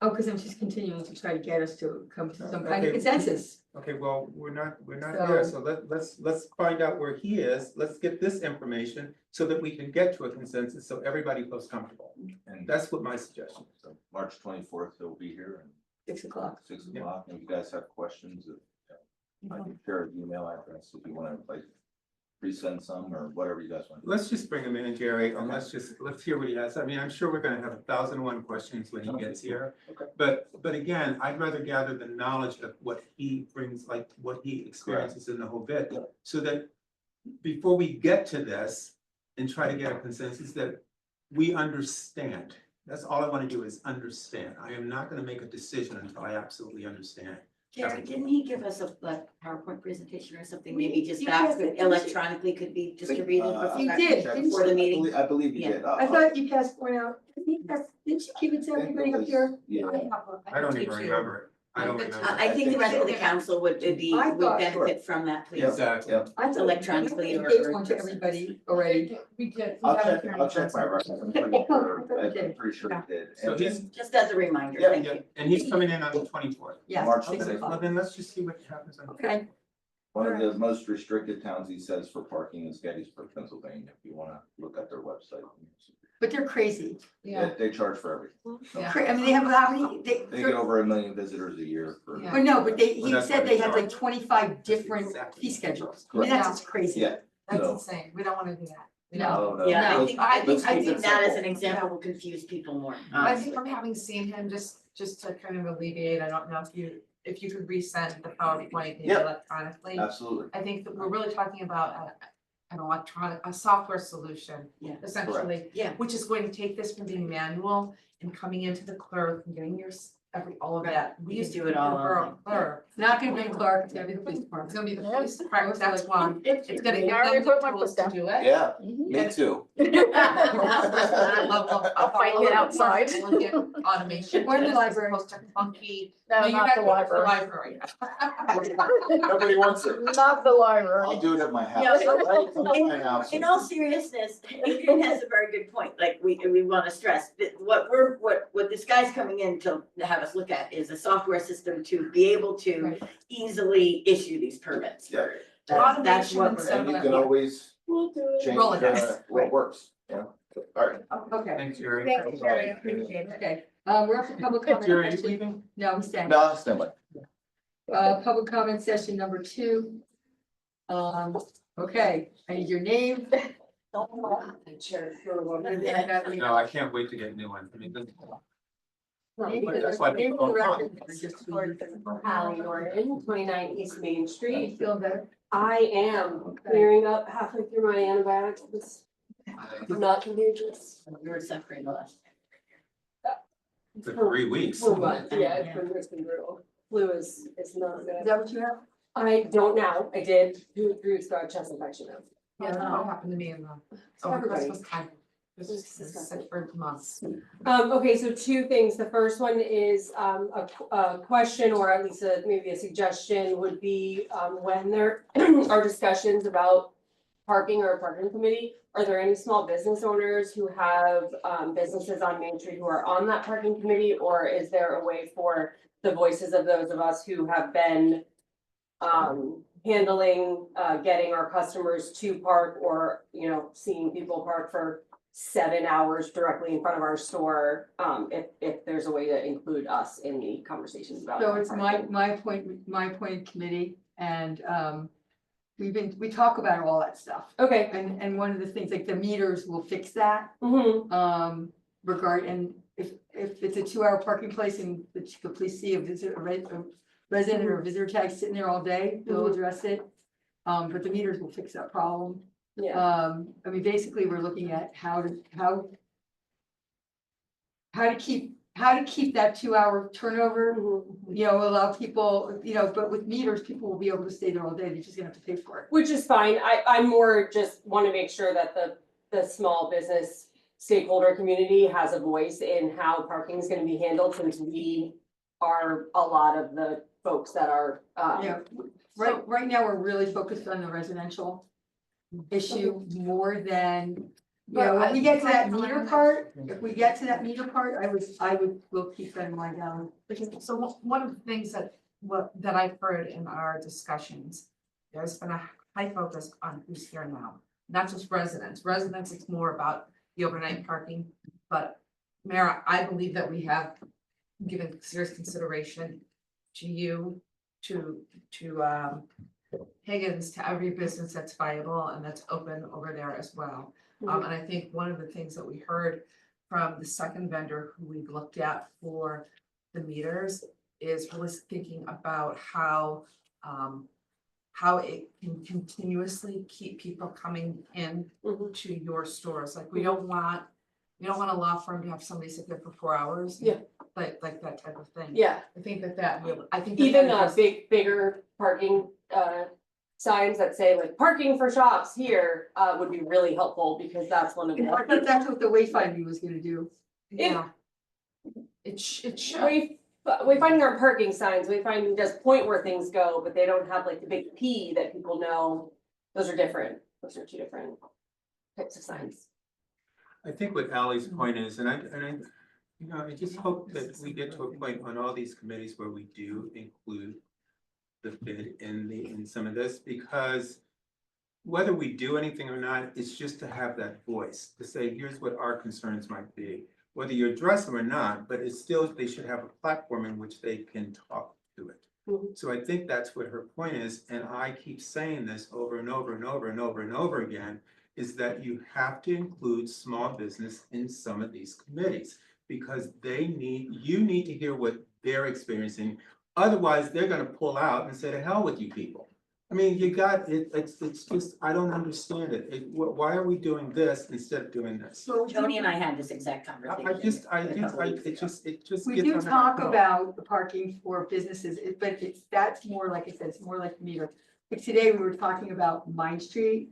Speaker 1: Oh, because I'm just continuing to try to get us to come to some kind of
Speaker 3: Okay.
Speaker 1: consensus.
Speaker 3: Okay, well, we're not there, so let's find out where he is, let's get this information so that we can get to a consensus, so everybody feels comfortable.
Speaker 6: And
Speaker 3: That's what my suggestion is.
Speaker 6: so March 24th, they'll be here and
Speaker 1: 6 o'clock.
Speaker 6: 6 o'clock, and if you guys have questions, I can share an email address if you wanna like resend some or whatever you guys want.
Speaker 3: Let's just bring him in, Jerry, and let's hear what he has. I mean, I'm sure we're gonna have 1,001 questions when he gets here.
Speaker 6: Okay.
Speaker 3: But again, I'd rather gather the knowledge of what he brings, like what he experiences in the whole bit.
Speaker 6: Yep.
Speaker 3: So that before we get to this and try to get a consensus, that we understand. That's all I wanna do is understand. I am not gonna make a decision until I absolutely understand.
Speaker 5: Jerry, didn't he give us a like PowerPoint presentation or something,
Speaker 1: We-
Speaker 5: maybe just
Speaker 1: you
Speaker 5: back
Speaker 1: guys-
Speaker 5: that electronically could be distributed?
Speaker 6: Uh,
Speaker 1: You did, didn't
Speaker 5: For the meeting?
Speaker 6: I believe you
Speaker 5: Yeah.
Speaker 6: did.
Speaker 1: I thought you passed one out. think that's, didn't you give it to everybody up here?
Speaker 6: Yeah.
Speaker 3: I don't even remember it. I don't remember.
Speaker 5: I think the rest of the council would be,
Speaker 1: I
Speaker 5: would
Speaker 1: thought-
Speaker 5: benefit from that, please.
Speaker 3: Exactly.
Speaker 6: Yep.
Speaker 1: I thought
Speaker 5: Electronically
Speaker 1: we
Speaker 5: or-
Speaker 1: gave
Speaker 5: or
Speaker 1: one to
Speaker 5: in person.
Speaker 1: everybody already.
Speaker 8: We did.
Speaker 6: I'll check my records. I'm pretty sure it did.
Speaker 3: So
Speaker 6: And
Speaker 3: he's,
Speaker 5: Just as a reminder,
Speaker 6: Yeah,
Speaker 5: thank
Speaker 3: yeah,
Speaker 5: you.
Speaker 3: and he's coming in on the 24th.
Speaker 1: Yeah.
Speaker 6: March
Speaker 1: six
Speaker 6: sixth.
Speaker 1: o'clock.
Speaker 3: Well, then let's just see what happens on.
Speaker 1: Okay,
Speaker 6: one of the most restricted towns, he says, for parking is Gettysburg, Pennsylvania, if you wanna look at their website.
Speaker 1: but they're crazy.
Speaker 6: They charge for everything. So
Speaker 1: I mean, they have how many,
Speaker 6: They get over 1 million visitors a year for.
Speaker 8: Yeah.
Speaker 1: but no, but
Speaker 3: Well,
Speaker 1: he
Speaker 3: that's
Speaker 1: said
Speaker 3: what
Speaker 1: they
Speaker 3: it's
Speaker 1: had
Speaker 3: for.
Speaker 1: like 25 different
Speaker 3: Exactly.
Speaker 1: fee schedules. I mean, that's just crazy.
Speaker 6: Yeah.
Speaker 8: That's
Speaker 6: So-
Speaker 8: insane. We don't wanna do that. We
Speaker 1: No.
Speaker 8: don't.
Speaker 6: No, no.
Speaker 5: Yeah, I
Speaker 1: No.
Speaker 5: think,
Speaker 6: Let's
Speaker 5: I
Speaker 6: keep
Speaker 5: think
Speaker 6: it
Speaker 5: that as
Speaker 6: simple.
Speaker 5: an example will confuse people more.
Speaker 8: I think from having seen him, just to kind of alleviate, I don't know if you could resend the PowerPoint maybe
Speaker 6: Yeah.
Speaker 8: electronically.
Speaker 6: Absolutely.
Speaker 8: I think that we're really talking about a software solution.
Speaker 5: Yeah.
Speaker 8: Essentially.
Speaker 5: Yeah.
Speaker 8: Which is going to take this from being manual and coming into the clerk and getting all of that. We
Speaker 5: You
Speaker 8: used to
Speaker 5: do it all online.
Speaker 8: Clerk.
Speaker 1: It's not gonna be Clark, it's gonna be the police department.
Speaker 8: It's gonna be the police department, that's one. It's gonna
Speaker 2: I
Speaker 8: give
Speaker 2: already
Speaker 8: them the
Speaker 2: put my
Speaker 8: tools
Speaker 2: foot
Speaker 8: to do it.
Speaker 6: Yeah, me too.
Speaker 8: I'll
Speaker 2: fight it outside.
Speaker 8: Automation.
Speaker 1: Or in the
Speaker 8: as
Speaker 1: library.
Speaker 8: opposed to funky.
Speaker 2: No,
Speaker 8: you
Speaker 2: not
Speaker 8: gotta
Speaker 2: the
Speaker 8: go to the
Speaker 2: library.
Speaker 8: library.
Speaker 6: Nobody wants it.
Speaker 2: Not the library.
Speaker 6: I'll do it at my house.
Speaker 5: Yeah,
Speaker 6: Right at my house.
Speaker 5: In all seriousness, Adrian has a very good point, like we wanna stress, that what this guy's coming in to have us look at is a software system to be able to
Speaker 1: Right.
Speaker 5: easily issue these permits.
Speaker 6: Yeah.
Speaker 5: That's
Speaker 8: Automation
Speaker 5: what
Speaker 8: instead
Speaker 6: And
Speaker 8: of
Speaker 6: you can always change
Speaker 8: Rolodex.
Speaker 6: what works, yeah. All right.
Speaker 1: Okay,
Speaker 3: Thanks, Jerry.
Speaker 1: thank you, Jerry, I appreciate it. Okay, we're up to public comment.
Speaker 3: Jerry, are you
Speaker 1: session.
Speaker 3: leaving?
Speaker 1: No, I'm staying.
Speaker 6: No, stand by.
Speaker 1: Public comment session number 2. Okay, I need your name.
Speaker 3: No, I can't wait to get new ones. I mean, that's why
Speaker 1: Name
Speaker 3: people
Speaker 1: for the
Speaker 3: don't
Speaker 1: record,
Speaker 3: come.
Speaker 1: just so you can-
Speaker 16: Hallie Norton, 29 East Main
Speaker 1: You
Speaker 16: Street.
Speaker 1: feel better?
Speaker 16: I am clearing up halfway through my antibiotics. It's not contagious.
Speaker 5: We were suffering the last.
Speaker 3: For 3 weeks.
Speaker 16: Flu month, yeah, it's been brutal. Flu is not
Speaker 1: Is
Speaker 16: good.
Speaker 1: that what you have?
Speaker 16: I don't now. I did 2 weeks ago, I had chest infection now.
Speaker 8: Yeah, that's what happened to me in the, over
Speaker 16: Everybody.
Speaker 8: Christmas time. This is sick for months.
Speaker 16: Okay, so 2 things. The first one is a question, or at least maybe a suggestion would be when there are discussions about parking or a parking committee, are there any small business owners who have businesses on Main Street who are on that parking committee? Or is there a way for the voices of those of us who have been handling getting our customers to park, or, you know, seeing people park for 7 hours directly in front of our store, if there's a way to include us in the conversations about.
Speaker 1: So it's my appointed committee, and we talk about all that stuff.
Speaker 16: Okay.
Speaker 1: And one of the things, like the meters will fix that,
Speaker 16: Mm-hmm.
Speaker 1: and if it's a 2-hour parking place and the police see a resident or a visitor tag sitting there all day, they'll address it. But the meters will fix that problem.
Speaker 16: Yeah.
Speaker 1: I mean, basically, we're looking at how to keep that 2-hour turnover, you know, allow people, you know, but with meters, people will be able to stay there all day, they're just gonna have to pay for it.
Speaker 16: Which is fine. I more just want to make sure that the small business stakeholder community has a voice in how parking is gonna be handled, since we are a lot of the folks that are,
Speaker 1: Yeah, right now, we're really focused on the residential issue more than, you know, when we get to that meter part, if we get to that meter part, we'll keep that in mind down.
Speaker 8: So one of the things that I've heard in our discussions, there's been a high focus on who's here now, not just residents. Residents, it's more about the overnight parking, but Mara, I believe that we have given serious consideration to you, to Higgins, to every business that's viable and that's open over there as well. And I think one of the things that we heard from the second vendor who we've looked at for the meters is really thinking about how it can continuously keep people coming in to your stores. Like, we don't want a law firm to have somebody sit there for 4 hours.
Speaker 16: Yeah.
Speaker 8: Like that type of thing.
Speaker 16: yeah,
Speaker 8: I think that will,
Speaker 16: even bigger parking signs that say like parking for shops here would be really helpful, because that's one of
Speaker 1: I
Speaker 16: the.
Speaker 1: thought that's what the wayfinding was gonna do.
Speaker 8: Yeah. It should.
Speaker 16: We find our parking signs, we find just point where things go, but they don't have like the big P that people know. Those are different, those are two different types of signs.
Speaker 3: I think what Ally's point is, and I, you know, I just hope that we get to a point on all these committees where we do include the bid in some of this, because whether we do anything or not, it's just to have that voice, to say, here's what our concerns might be. Whether you address them or not, but it's still, they should have a platform in which they can talk to it. So I think that's what her point is, and I keep saying this over and over and over and over and over again, is that you have to include small business in some of these committees, because you need to hear what they're experiencing. Otherwise, they're gonna pull out and say, to hell with you people. I mean, you got, it's just, I don't understand it. Why are we doing this instead of doing this?
Speaker 5: Tony and I had this exact conversation.
Speaker 3: It just.
Speaker 1: We
Speaker 3: gets
Speaker 1: do
Speaker 3: under my
Speaker 1: talk
Speaker 3: skin.
Speaker 1: about the parking for businesses, but that's more, like I said, it's more like meter. Like today, we were talking about Mine Street,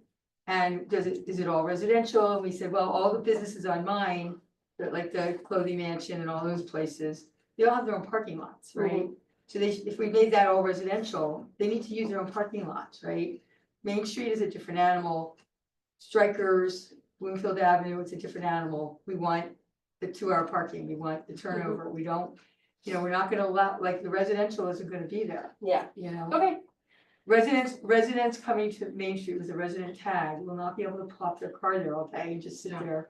Speaker 1: and is it all residential? And we said, well, all the businesses on Mine, like the Clothing Mansion and all those places, they all have their own parking lots, right? So if we made that all residential, they need to use their own parking lots, right? Main Street is a different animal. Strikers, Bloomfield Avenue, it's a different animal. We want the 2-hour parking, we want the turnover, we don't, you know, we're not gonna allow, like, the residential isn't gonna be there,
Speaker 16: Yeah,
Speaker 1: you know?
Speaker 16: okay,
Speaker 1: Residents coming to Main Street with a resident tag will not be able to plop their car there all day and just sit there.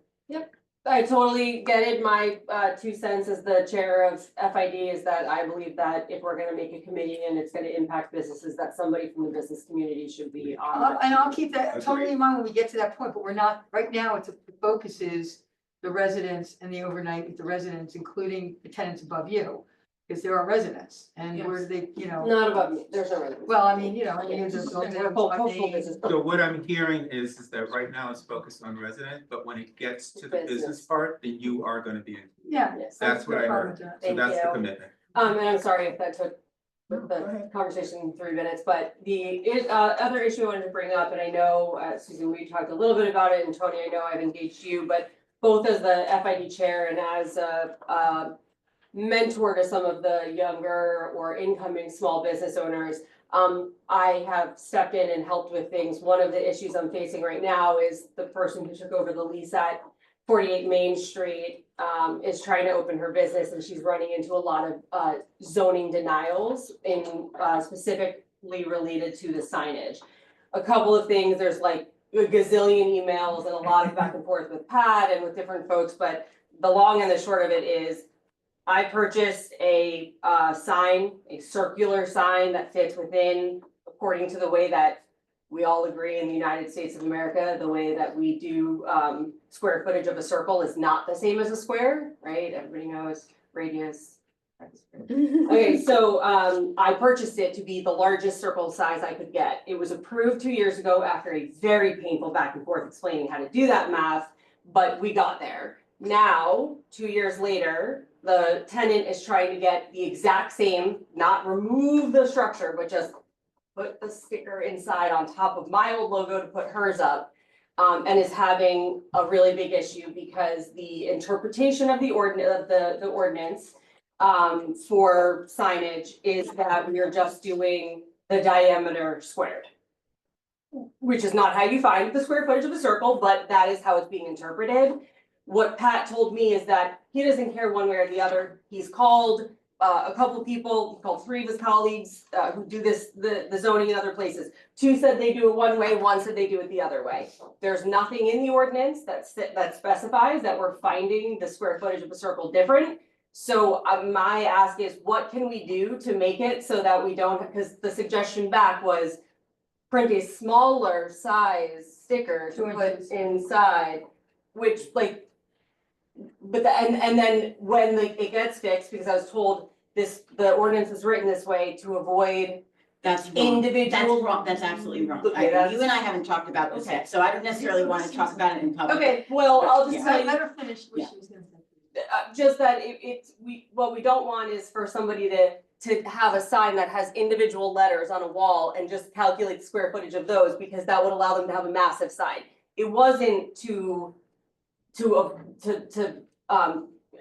Speaker 16: I totally get it. My 2 cents as the chair of FID is that I believe that if we're gonna make a committee and it's gonna impact businesses, that somebody from the business community should be on.
Speaker 1: And I'll keep that totally
Speaker 3: Agreed.
Speaker 1: in mind when we get to that point, but we're not, right now, the focus is the residents and the overnight with the residents, including the tenants above you. Because there are residents, and where do they, you know,
Speaker 16: Not above me, there's no reason.
Speaker 1: well, I mean, you know, I mean,
Speaker 16: Yeah,
Speaker 1: there's
Speaker 16: we're
Speaker 1: buildings
Speaker 16: full
Speaker 1: on
Speaker 16: full
Speaker 1: me.
Speaker 16: business.
Speaker 3: So what I'm hearing is that right now it's focused on resident, but when it gets to the business
Speaker 16: Business.
Speaker 3: part, then you are gonna be,
Speaker 1: Yeah.
Speaker 16: Yes.
Speaker 3: that's what I heard. So
Speaker 16: Thank
Speaker 3: that's the
Speaker 16: you.
Speaker 3: commitment.
Speaker 16: And I'm sorry if that took
Speaker 3: No, go
Speaker 16: the
Speaker 3: ahead.
Speaker 16: conversation 3 minutes, but the other issue I wanted to bring up, and I know, Susan, we talked a little bit about it, and Tony, I know I've engaged you, but both as the FID chair and as a mentor to some of the younger or incoming small business owners, I have stepped in and helped with things. One of the issues I'm facing right now is the person who took over the lease at 48 Main Street is trying to open her business, and she's running into a lot of zoning denials in specifically related to the signage. A couple of things, there's like a gazillion emails and a lot of back and forth with Pat and with different folks, but the long and the short of it is I purchased a sign, a circular sign that fits within, according to the way that we all agree in the United States of America, the way that we do square footage of a circle is not the same as a square, right? Everybody knows radius. Okay, so I purchased it to be the largest circle size I could get. It was approved 2 years ago after a very painful back and forth explaining how to do that math, but we got there. Now, 2 years later, the tenant is trying to get the exact same, not remove the structure, but just put the sticker inside on top of my old logo to put hers up. And is having a really big issue because the interpretation of the ordinance for signage is that we are just doing the diameter squared. Which is not how you find the square footage of a circle, but that is how it's being interpreted. What Pat told me is that he doesn't care one way or the other. He's called a couple of people, he called 3 of his colleagues who do the zoning in other places. 2 said they do it one way, 1 said they do it the other way. There's nothing in the ordinance that specifies that we're finding the square footage of a circle different. So my ask is, what can we do to make it so that we don't, because the suggestion back was print a smaller size sticker to put inside, which like, but and then when it gets fixed, because I was told the ordinance is written this way to avoid
Speaker 5: That's wrong.
Speaker 16: individual.
Speaker 5: That's wrong, that's absolutely wrong.
Speaker 16: Okay, that's-
Speaker 5: You and I haven't talked about this yet, so I don't necessarily wanna talk about it in public.
Speaker 16: Okay, well, I'll just
Speaker 5: Yeah.
Speaker 16: tell you.
Speaker 1: Let her finish what she was gonna say.
Speaker 16: Just that what we don't want is for somebody to have a sign that has individual letters on a wall and just calculate the square footage of those, because that would allow them to have a massive sign. It wasn't to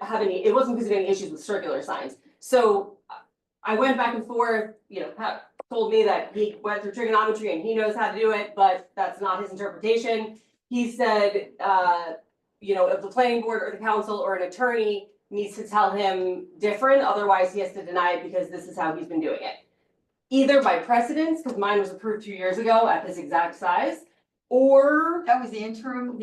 Speaker 16: have any, it wasn't because of any issues with circular signs. So I went back and forth, you know, Pat told me that he went through trigonometry and he knows how to do it, but that's not his interpretation. He said, you know, if the planning board or the council or an attorney needs to tell him different, otherwise he has to deny it because this is how he's been doing it. Either by precedence, because mine was approved 2 years ago at this exact size, or
Speaker 1: That was the interim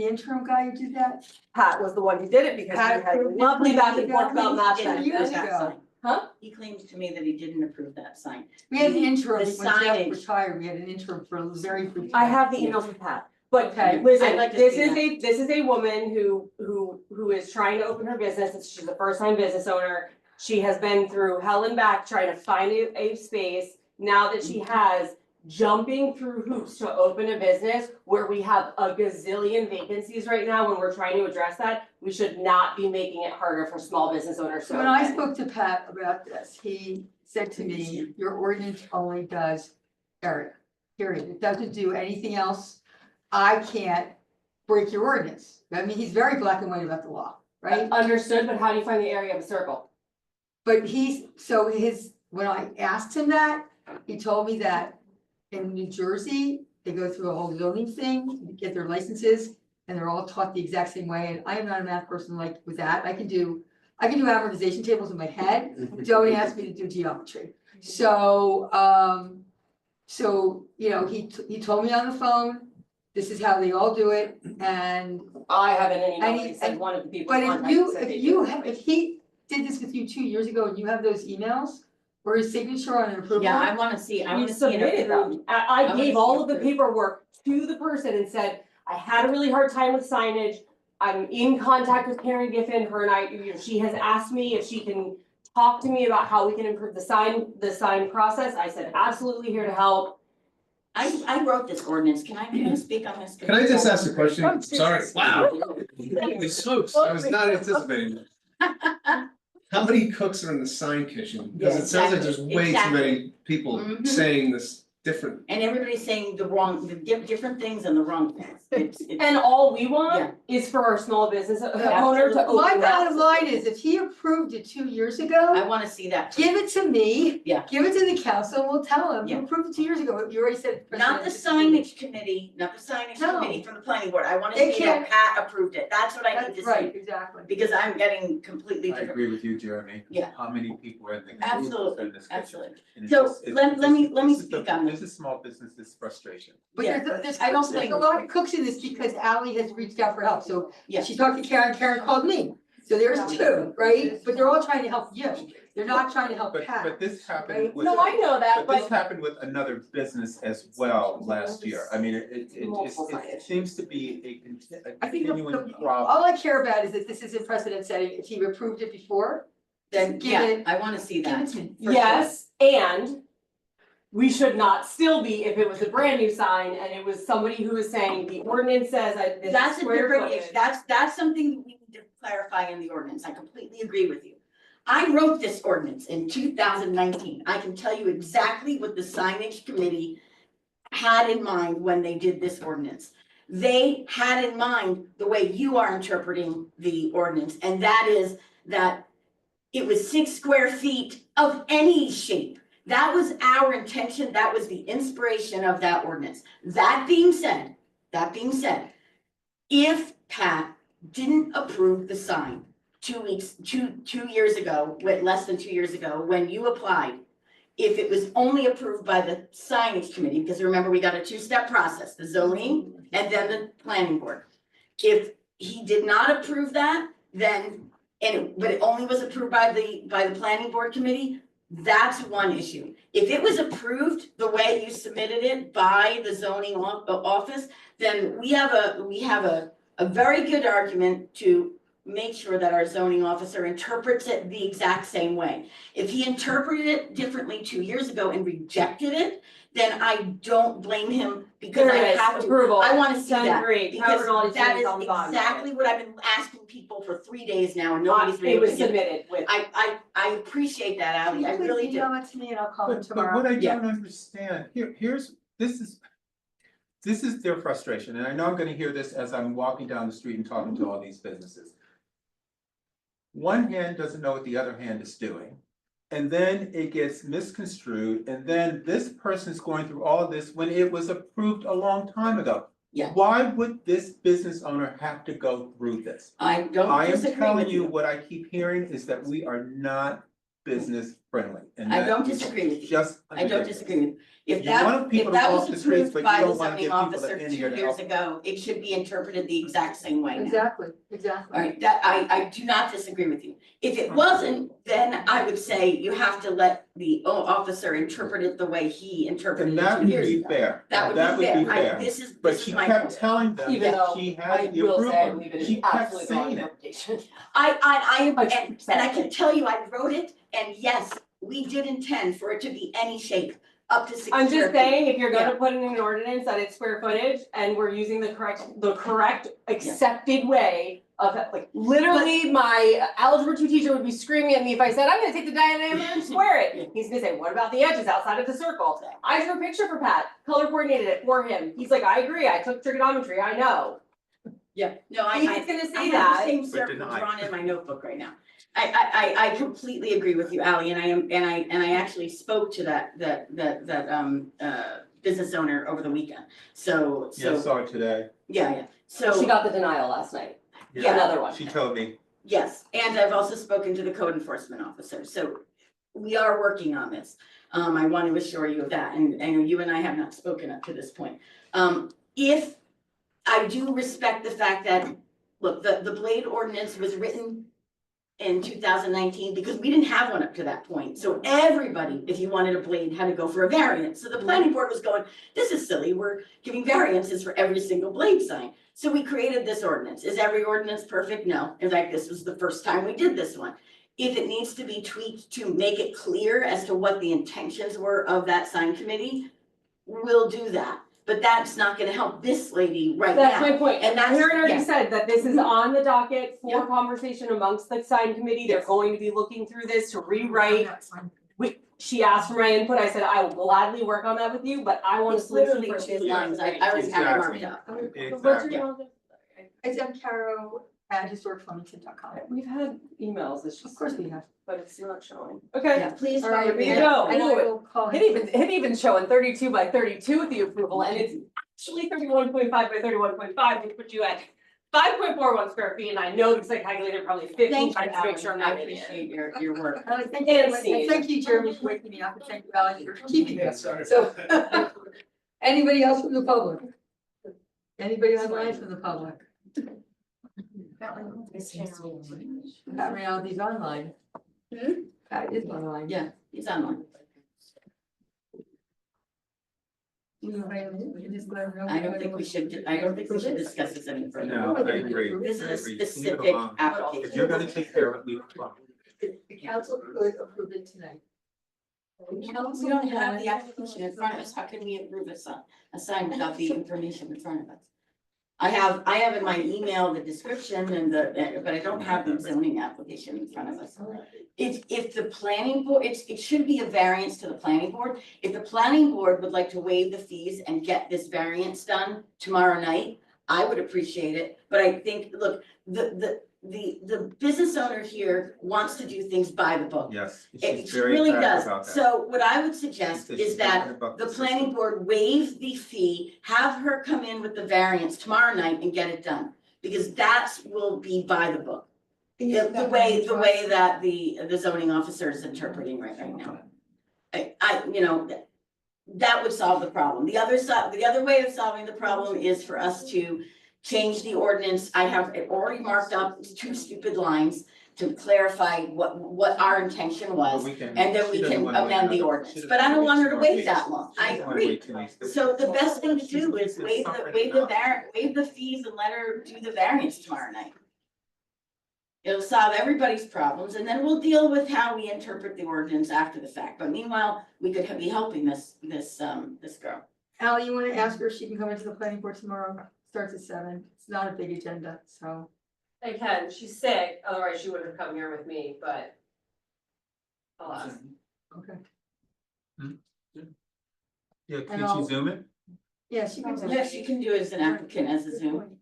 Speaker 1: guy who did that?
Speaker 16: Pat was the one who did it because we
Speaker 1: Pat
Speaker 16: had
Speaker 1: approved it
Speaker 16: lovely back and
Speaker 1: years
Speaker 16: forth
Speaker 1: ago.
Speaker 16: about match
Speaker 5: He didn't
Speaker 16: that.
Speaker 1: years
Speaker 5: approve that
Speaker 1: ago.
Speaker 5: sign.
Speaker 16: Huh?
Speaker 5: He claims to me that he didn't approve that sign.
Speaker 1: We had an interim,
Speaker 5: The
Speaker 1: when Jeff
Speaker 5: signage.
Speaker 1: retired, we had an interim for a very brief
Speaker 16: I
Speaker 1: time.
Speaker 16: have the emails with Pat, but
Speaker 1: Okay.
Speaker 16: listen,
Speaker 5: I'd like to
Speaker 16: this
Speaker 5: see
Speaker 16: is a woman who is trying to open her business. She's a first time business owner. She has been through hell and back trying to find a space. Now that she has, jumping through hoops to open a business where we have a gazillion vacancies right now, when we're trying to address that, we should not be making it harder for small business owners to
Speaker 1: So when I
Speaker 16: open.
Speaker 1: spoke to Pat about this, he said to me, your ordinance only does area, period. It doesn't do anything else. I can't break your ordinance. I mean, he's very black and white about the law, right?
Speaker 16: Understood, but how do you find the area of a circle?
Speaker 1: But when I asked him that, he told me that in New Jersey, they go through a whole zoning thing, to get their licenses, and they're all taught the exact same way, and I am not a math person like with that, I can do amortization tables in my head, don't ask me to do geometry. So, you know, he told me on the phone, this is how they all do it, and
Speaker 16: I haven't any
Speaker 1: And
Speaker 16: knowledge,
Speaker 1: he-
Speaker 16: he said one of the people.
Speaker 1: but
Speaker 16: contacted said
Speaker 1: if he did this with you 2 years ago and you have those emails or his signature on an approval.
Speaker 5: Yeah, I wanna see, I
Speaker 16: You
Speaker 5: wanna see an
Speaker 16: submitted
Speaker 5: approved.
Speaker 16: them. I
Speaker 5: wanna
Speaker 16: gave
Speaker 5: see
Speaker 16: all of the
Speaker 5: approved.
Speaker 16: paperwork to the person and said, I had a really hard time with signage. I'm in contact with Karen Giffen, her and I, you know, she has asked me if she can talk to me about how we can improve the sign process. I said, absolutely here to help.
Speaker 5: I wrote this ordinance, can I speak on this?
Speaker 10: Can I just ask a question?
Speaker 16: Oh,
Speaker 10: Sorry,
Speaker 16: Jesus.
Speaker 10: wow. Holy smokes, I was not anticipating. How many cooks are in the sign kitchen? Because
Speaker 5: Yeah,
Speaker 10: it sounds like there's way too
Speaker 5: exactly.
Speaker 10: many people
Speaker 5: Mhm.
Speaker 10: saying this different.
Speaker 5: And everybody's saying different things and the wrong things. It's.
Speaker 16: And all we
Speaker 5: Yeah.
Speaker 16: want is for our small business owner to
Speaker 5: Absolutely.
Speaker 16: open.
Speaker 1: My
Speaker 16: that.
Speaker 1: bottom line is, if he approved it 2 years ago.
Speaker 5: I wanna see that.
Speaker 1: Give it to me.
Speaker 5: Yeah.
Speaker 1: Give it to the council, and we'll tell them, you
Speaker 5: Yeah.
Speaker 1: approved it 2 years ago, you already said.
Speaker 5: Not the signage committee, not the signage
Speaker 1: No.
Speaker 5: committee from the planning board. I wanna
Speaker 1: They
Speaker 5: see that
Speaker 1: can't-
Speaker 5: Pat approved it. That's what I need
Speaker 1: That's
Speaker 5: to
Speaker 1: right,
Speaker 5: see.
Speaker 1: exactly.
Speaker 5: Because I'm getting completely
Speaker 3: I
Speaker 5: different.
Speaker 3: agree with you, Jeremy.
Speaker 5: Yeah.
Speaker 3: How many people are in the.
Speaker 5: Absolutely,
Speaker 3: in this kitchen?
Speaker 5: absolutely.
Speaker 3: And it's
Speaker 5: So,
Speaker 3: just- it's
Speaker 5: let
Speaker 3: just-
Speaker 5: me
Speaker 3: this is
Speaker 5: speak
Speaker 3: the-
Speaker 5: on
Speaker 3: This is small business's frustration.
Speaker 1: But
Speaker 5: Yeah,
Speaker 1: there's
Speaker 5: I don't
Speaker 1: cooks, there's
Speaker 5: think-
Speaker 1: a lot of cooks in this because Ally has reached out for help, so
Speaker 5: Yeah.
Speaker 1: she talked to Karen, Karen called me. So there's two, right? But they're all trying to help you, they're not trying to help
Speaker 3: But
Speaker 1: Pat.
Speaker 3: this happened
Speaker 1: Right?
Speaker 3: with.
Speaker 16: No, I know that,
Speaker 3: But this
Speaker 16: but
Speaker 3: happened with another business as well last year. I mean,
Speaker 16: Multiple
Speaker 3: it
Speaker 16: signage.
Speaker 3: seems to be a
Speaker 1: I think
Speaker 3: continuing problem.
Speaker 1: all I care about is that this is in precedent setting, if he approved it before,
Speaker 5: Then,
Speaker 1: give
Speaker 5: yeah,
Speaker 1: it-
Speaker 5: I wanna see
Speaker 1: give it
Speaker 5: that.
Speaker 1: to me.
Speaker 5: For
Speaker 16: yes, and we should not still be, if it was a brand new sign and it was somebody who was saying the ordinance says that this
Speaker 5: That's a
Speaker 16: square
Speaker 5: different
Speaker 16: footage.
Speaker 5: issue. That's something that we need to clarify in the ordinance. I completely agree with you. I wrote this ordinance in 2019. I can tell you exactly what the signage committee had in mind when they did this ordinance. They had in mind the way you are interpreting the ordinance, and that is that it was 6 square feet of any shape. That was our intention, that was the inspiration of that ordinance. That being said, if Pat didn't approve the sign 2 years ago, less than 2 years ago, when you applied, if it was only approved by the signage committee, because remember, we got a 2-step process, the zoning and then the planning board. If he did not approve that, then, but it only was approved by the planning board committee, that's one issue. If it was approved the way you submitted it by the zoning office, then we have a very good argument to make sure that our zoning officer interprets it the exact same way. If he interpreted it differently 2 years ago and rejected it, then I don't blame him because I
Speaker 16: There it is,
Speaker 5: have to.
Speaker 16: approval.
Speaker 5: I wanna see that,
Speaker 16: 10-3,
Speaker 5: because
Speaker 16: covered all these
Speaker 5: that
Speaker 16: things
Speaker 5: is
Speaker 16: on the bottom of it.
Speaker 5: exactly what I've been asking people for 3 days now and nobody's been
Speaker 16: It
Speaker 5: able
Speaker 16: was
Speaker 5: to get.
Speaker 16: submitted with.
Speaker 5: I appreciate that, Ally, I really do.
Speaker 1: Email it to me and I'll call him
Speaker 3: But
Speaker 1: tomorrow.
Speaker 3: what I
Speaker 5: Yeah.
Speaker 3: don't understand, this is their frustration, and I know I'm gonna hear this as I'm walking down the street and talking to all these businesses. one hand doesn't know what the other hand is doing. And then it gets misconstrued, and then this person's going through all of this when it was approved a long time ago.
Speaker 5: Yeah.
Speaker 3: Why would this business owner have to go through this?
Speaker 5: I don't
Speaker 3: I am
Speaker 5: disagree
Speaker 3: telling
Speaker 5: with
Speaker 3: you,
Speaker 5: you.
Speaker 3: what I keep hearing is that we are not business friendly. And
Speaker 5: I
Speaker 3: that
Speaker 5: don't
Speaker 3: is
Speaker 5: disagree with you.
Speaker 3: Just.
Speaker 5: I don't disagree with you. If
Speaker 3: You want
Speaker 5: that,
Speaker 3: people
Speaker 5: if
Speaker 3: to
Speaker 5: that
Speaker 3: walk
Speaker 5: was
Speaker 3: the streets,
Speaker 5: approved
Speaker 3: but you
Speaker 5: by the
Speaker 3: don't wanna
Speaker 5: zoning
Speaker 3: get people
Speaker 5: officer
Speaker 3: in
Speaker 5: 2
Speaker 3: here to
Speaker 5: years
Speaker 3: help.
Speaker 5: ago, it should be interpreted the exact same way now.
Speaker 1: Exactly, exactly.
Speaker 5: All right, that, I do not disagree with you. If it wasn't, then I would say you have to let the officer interpret it the way he interpreted
Speaker 3: And
Speaker 5: it
Speaker 3: that
Speaker 5: 2
Speaker 3: would
Speaker 5: years
Speaker 3: be
Speaker 5: ago.
Speaker 3: fair.
Speaker 5: That would be fair. This
Speaker 3: But
Speaker 5: is
Speaker 3: she
Speaker 5: my
Speaker 3: kept
Speaker 5: point.
Speaker 3: telling them
Speaker 16: Even
Speaker 3: that
Speaker 16: though
Speaker 3: she
Speaker 16: I
Speaker 3: had the
Speaker 16: will say I
Speaker 3: approval.
Speaker 16: believe it is
Speaker 3: She kept
Speaker 16: absolutely the wrong
Speaker 3: saying it.
Speaker 16: interpretation.
Speaker 5: And I can tell you, I wrote it, and yes, we did intend for it to be any shape up to 6
Speaker 16: I'm
Speaker 5: square
Speaker 16: just
Speaker 5: feet.
Speaker 16: saying, if you're
Speaker 5: Yeah.
Speaker 16: gonna put in an ordinance that it's square footage and we're using the correct accepted way of, like, literally, my algebra 2 teacher would be screaming at me if I said, I'm gonna take the diameter and square it. He's gonna say, what about the edges outside of the circle? I drew a picture for Pat, color coordinated it for him. He's like, I agree, I took trigonometry, I know.
Speaker 5: Yeah, no,
Speaker 16: He's
Speaker 5: I
Speaker 16: gonna
Speaker 5: I
Speaker 16: say
Speaker 5: have the
Speaker 16: that.
Speaker 5: same
Speaker 3: But
Speaker 5: circle
Speaker 3: deny.
Speaker 5: drawn in my notebook right now. I completely agree with you, Ally, and I actually spoke to that business owner over the weekend. So,
Speaker 3: Yeah, I saw it today.
Speaker 5: yeah,
Speaker 16: She
Speaker 5: so,
Speaker 16: got the denial last night.
Speaker 5: Yeah.
Speaker 16: Another one.
Speaker 3: She told me.
Speaker 5: yes, and I've also spoken to the code enforcement officer, so we are working on this. I want to assure you of that, and you and I have not spoken up to this point. If I do respect the fact that, look, the blade ordinance was written in 2019 because we didn't have one up to that point. So everybody, if you wanted a blade, had to go for a variance. So the planning board was going, this is silly, we're giving variances for every single blade sign. So we created this ordinance. Is every ordinance perfect? No. In fact, this was the first time we did this one. If it needs to be tweaked to make it clear as to what the intentions were of that sign committee, we'll do that. But that's not gonna help this lady right now.
Speaker 16: That's my point,
Speaker 5: And that's,
Speaker 16: Karen already
Speaker 5: yeah.
Speaker 16: said that this is on the docket for
Speaker 5: Yeah.
Speaker 16: conversation amongst the sign committee, they're
Speaker 5: Yes.
Speaker 16: going to be looking through this to rewrite. She asked for my input, I said, I will gladly work on that with you, but I want a
Speaker 5: It's
Speaker 16: solution
Speaker 5: literally
Speaker 16: for
Speaker 5: 2
Speaker 16: this.
Speaker 5: lines. I already have it marked up.
Speaker 16: What's your
Speaker 3: Exactly.
Speaker 16: email address?
Speaker 1: It's mcaro@historicflemington.com.
Speaker 16: We've had emails, it's
Speaker 1: Of
Speaker 16: just,
Speaker 1: course we have.
Speaker 16: but it's not showing. Okay.
Speaker 5: Yeah, please.
Speaker 1: All right,
Speaker 5: forward me
Speaker 16: there you
Speaker 5: that.
Speaker 16: go.
Speaker 1: And I will call him.
Speaker 16: It even showing 32 by 32 with the approval, and it's actually 31.5 by 31.5, which put you at 5.41 square feet, and I know because I calculated probably 15
Speaker 5: Thank you,
Speaker 16: times to make sure I'm
Speaker 5: Alan. I
Speaker 16: not an idiot.
Speaker 5: appreciate your work.
Speaker 1: Thank you,
Speaker 16: And see.
Speaker 1: and thank you, Jeremy, for waking me up, and thank you, Alex, for keeping me. So, anybody else from the public? Anybody online from the public? Pat Reality's online. Pat is online.
Speaker 5: Yeah, he's online.
Speaker 1: You just let her know.
Speaker 5: I don't think we should, I don't think we should discuss this any further.
Speaker 3: No, I agree.
Speaker 5: This
Speaker 3: I
Speaker 5: is a
Speaker 3: agree. Leave it
Speaker 5: specific
Speaker 3: alone. If
Speaker 5: application.
Speaker 3: you're gonna take care of it, leave it alone.
Speaker 1: The council could approve it tonight.
Speaker 5: We don't have the application in front of us. How can we approve a sign without the information in front of us? I have in my email the description and but I don't have the zoning application in front of us. If the planning board, it should be a variance to the planning board. If the planning board would like to waive the fees and get this variance done tomorrow night, I would appreciate it. But I think, look, the business owner here wants to do things by the book.
Speaker 3: Yes,
Speaker 5: It
Speaker 3: she's very
Speaker 5: really
Speaker 3: emphatic
Speaker 5: does.
Speaker 3: about that.
Speaker 5: So what I would suggest
Speaker 3: She said
Speaker 5: is
Speaker 3: she's
Speaker 5: that
Speaker 3: talking about
Speaker 5: the
Speaker 3: the
Speaker 5: planning
Speaker 3: system.
Speaker 5: board waive the fee, have her come in with the variance tomorrow night and get it done. Because that will be by the book. The way that the zoning officer is interpreting right now. That would solve the problem. The other way of solving the problem is for us to change the ordinance. I have it already marked up 2 stupid lines to clarify what our intention
Speaker 3: But
Speaker 5: was.
Speaker 3: we can-
Speaker 5: And then
Speaker 3: she
Speaker 5: we
Speaker 3: doesn't
Speaker 5: can
Speaker 3: wanna wait
Speaker 5: amend the
Speaker 3: another-
Speaker 5: ordinance,
Speaker 3: she
Speaker 5: but I don't want her to
Speaker 3: doesn't
Speaker 5: wait that long.
Speaker 3: She
Speaker 5: I
Speaker 3: doesn't wanna
Speaker 5: agree.
Speaker 3: wait 2 weeks.
Speaker 5: So the best thing to do is
Speaker 3: She's
Speaker 5: waive
Speaker 3: suffering enough.
Speaker 5: the fees and let her do the variance tomorrow night. It'll solve everybody's problems, and then we'll deal with how we interpret the ordinance after the fact, but meanwhile, we could be helping this girl.
Speaker 1: Ally, you wanna ask her if she can come into the planning board tomorrow? Starts at 7. It's not a big agenda, so.
Speaker 16: I can, she's sick, otherwise she would have come here with me, but. I'll ask.
Speaker 1: Okay.
Speaker 3: Yeah,
Speaker 1: And
Speaker 3: can
Speaker 1: I'll-
Speaker 3: she zoom it?
Speaker 1: Yeah, she can.
Speaker 5: Yes, you can do it as an applicant as a Zoom.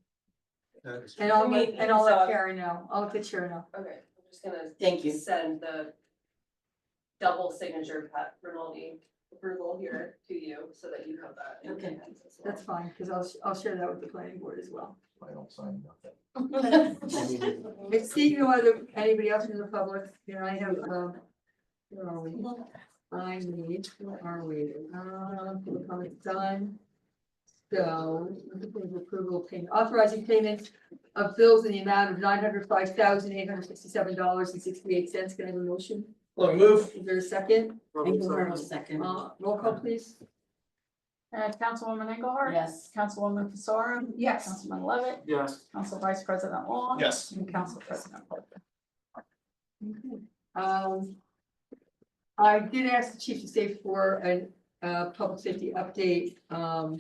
Speaker 1: And I'll let
Speaker 16: So-
Speaker 1: Karen know. I'll let Karen know.
Speaker 16: Okay.
Speaker 15: just gonna
Speaker 5: Thank you.
Speaker 15: send the double signature Pat Rinaldi approval here to you so that you have that. in your
Speaker 5: Okay.
Speaker 15: hands as well.
Speaker 1: That's fine, because I'll share that with the planning board as well.
Speaker 14: I don't sign nothing.
Speaker 1: Let's see, no other, anybody else in the public, here I have, where are we? I need, where are we? Public comment done. So, approval of payment, authorizing payment of bills in the amount of $905,867.68. Can I have a motion?
Speaker 10: Long move.
Speaker 1: Is there a second?
Speaker 5: Engelhardt, second.
Speaker 1: Roll call please.
Speaker 2: Councilwoman Engelhardt?
Speaker 5: Yes.
Speaker 2: Councilwoman Fasaro?
Speaker 8: Yes.
Speaker 2: Councilman Levitt?
Speaker 9: Yes.
Speaker 2: Council Vice President Long?
Speaker 10: Yes.
Speaker 2: And Council President Polk.
Speaker 1: I did ask the chief to stay for a public safety update. I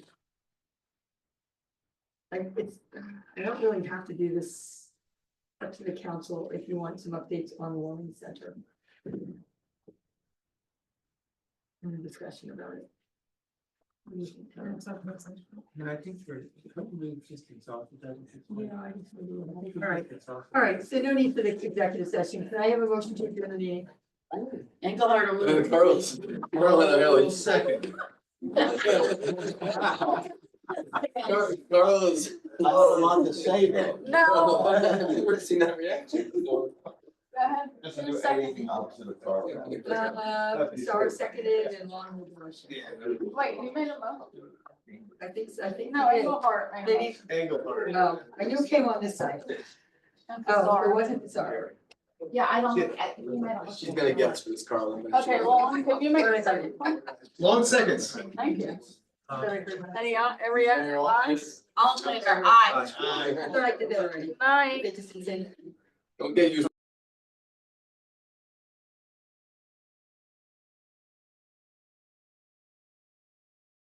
Speaker 1: don't really have to do this up to the council if you want some updates on the Warming Center. And a discussion about it.
Speaker 3: And I think for a couple of just exhausted.
Speaker 1: Yeah, I just. All right, all right, so no need for the executive session. Can I have a motion to adjourn the meeting?
Speaker 5: Engelhardt will move.
Speaker 10: Carlos. Second. Carlos.
Speaker 14: I don't want to say that.
Speaker 2: No.
Speaker 10: I've never seen that reaction before.
Speaker 2: Go ahead.
Speaker 14: Doesn't do anything opposite of Carl.
Speaker 1: Star seconded and Long made the motion.
Speaker 2: Wait, who made a motion?
Speaker 1: I think
Speaker 2: No,
Speaker 1: you did.
Speaker 2: Engelhardt. made a
Speaker 1: Maybe,
Speaker 10: Engelhardt.
Speaker 1: no, I knew it came on this side.
Speaker 2: motion.
Speaker 1: Oh,
Speaker 2: Sorry.
Speaker 1: it wasn't, sorry.
Speaker 8: Yeah, I don't.
Speaker 10: She-
Speaker 8: you made a motion.
Speaker 10: She's gonna get to this, Carl.
Speaker 2: Okay, Long, could you make a second?
Speaker 10: Long seconds.
Speaker 2: Thank you.
Speaker 1: Sorry.
Speaker 2: Any, every other eyes?
Speaker 5: All in favor, aye.
Speaker 1: I thought I did that already.
Speaker 2: Night.
Speaker 1: They just didn't.
Speaker 10: Don't get used.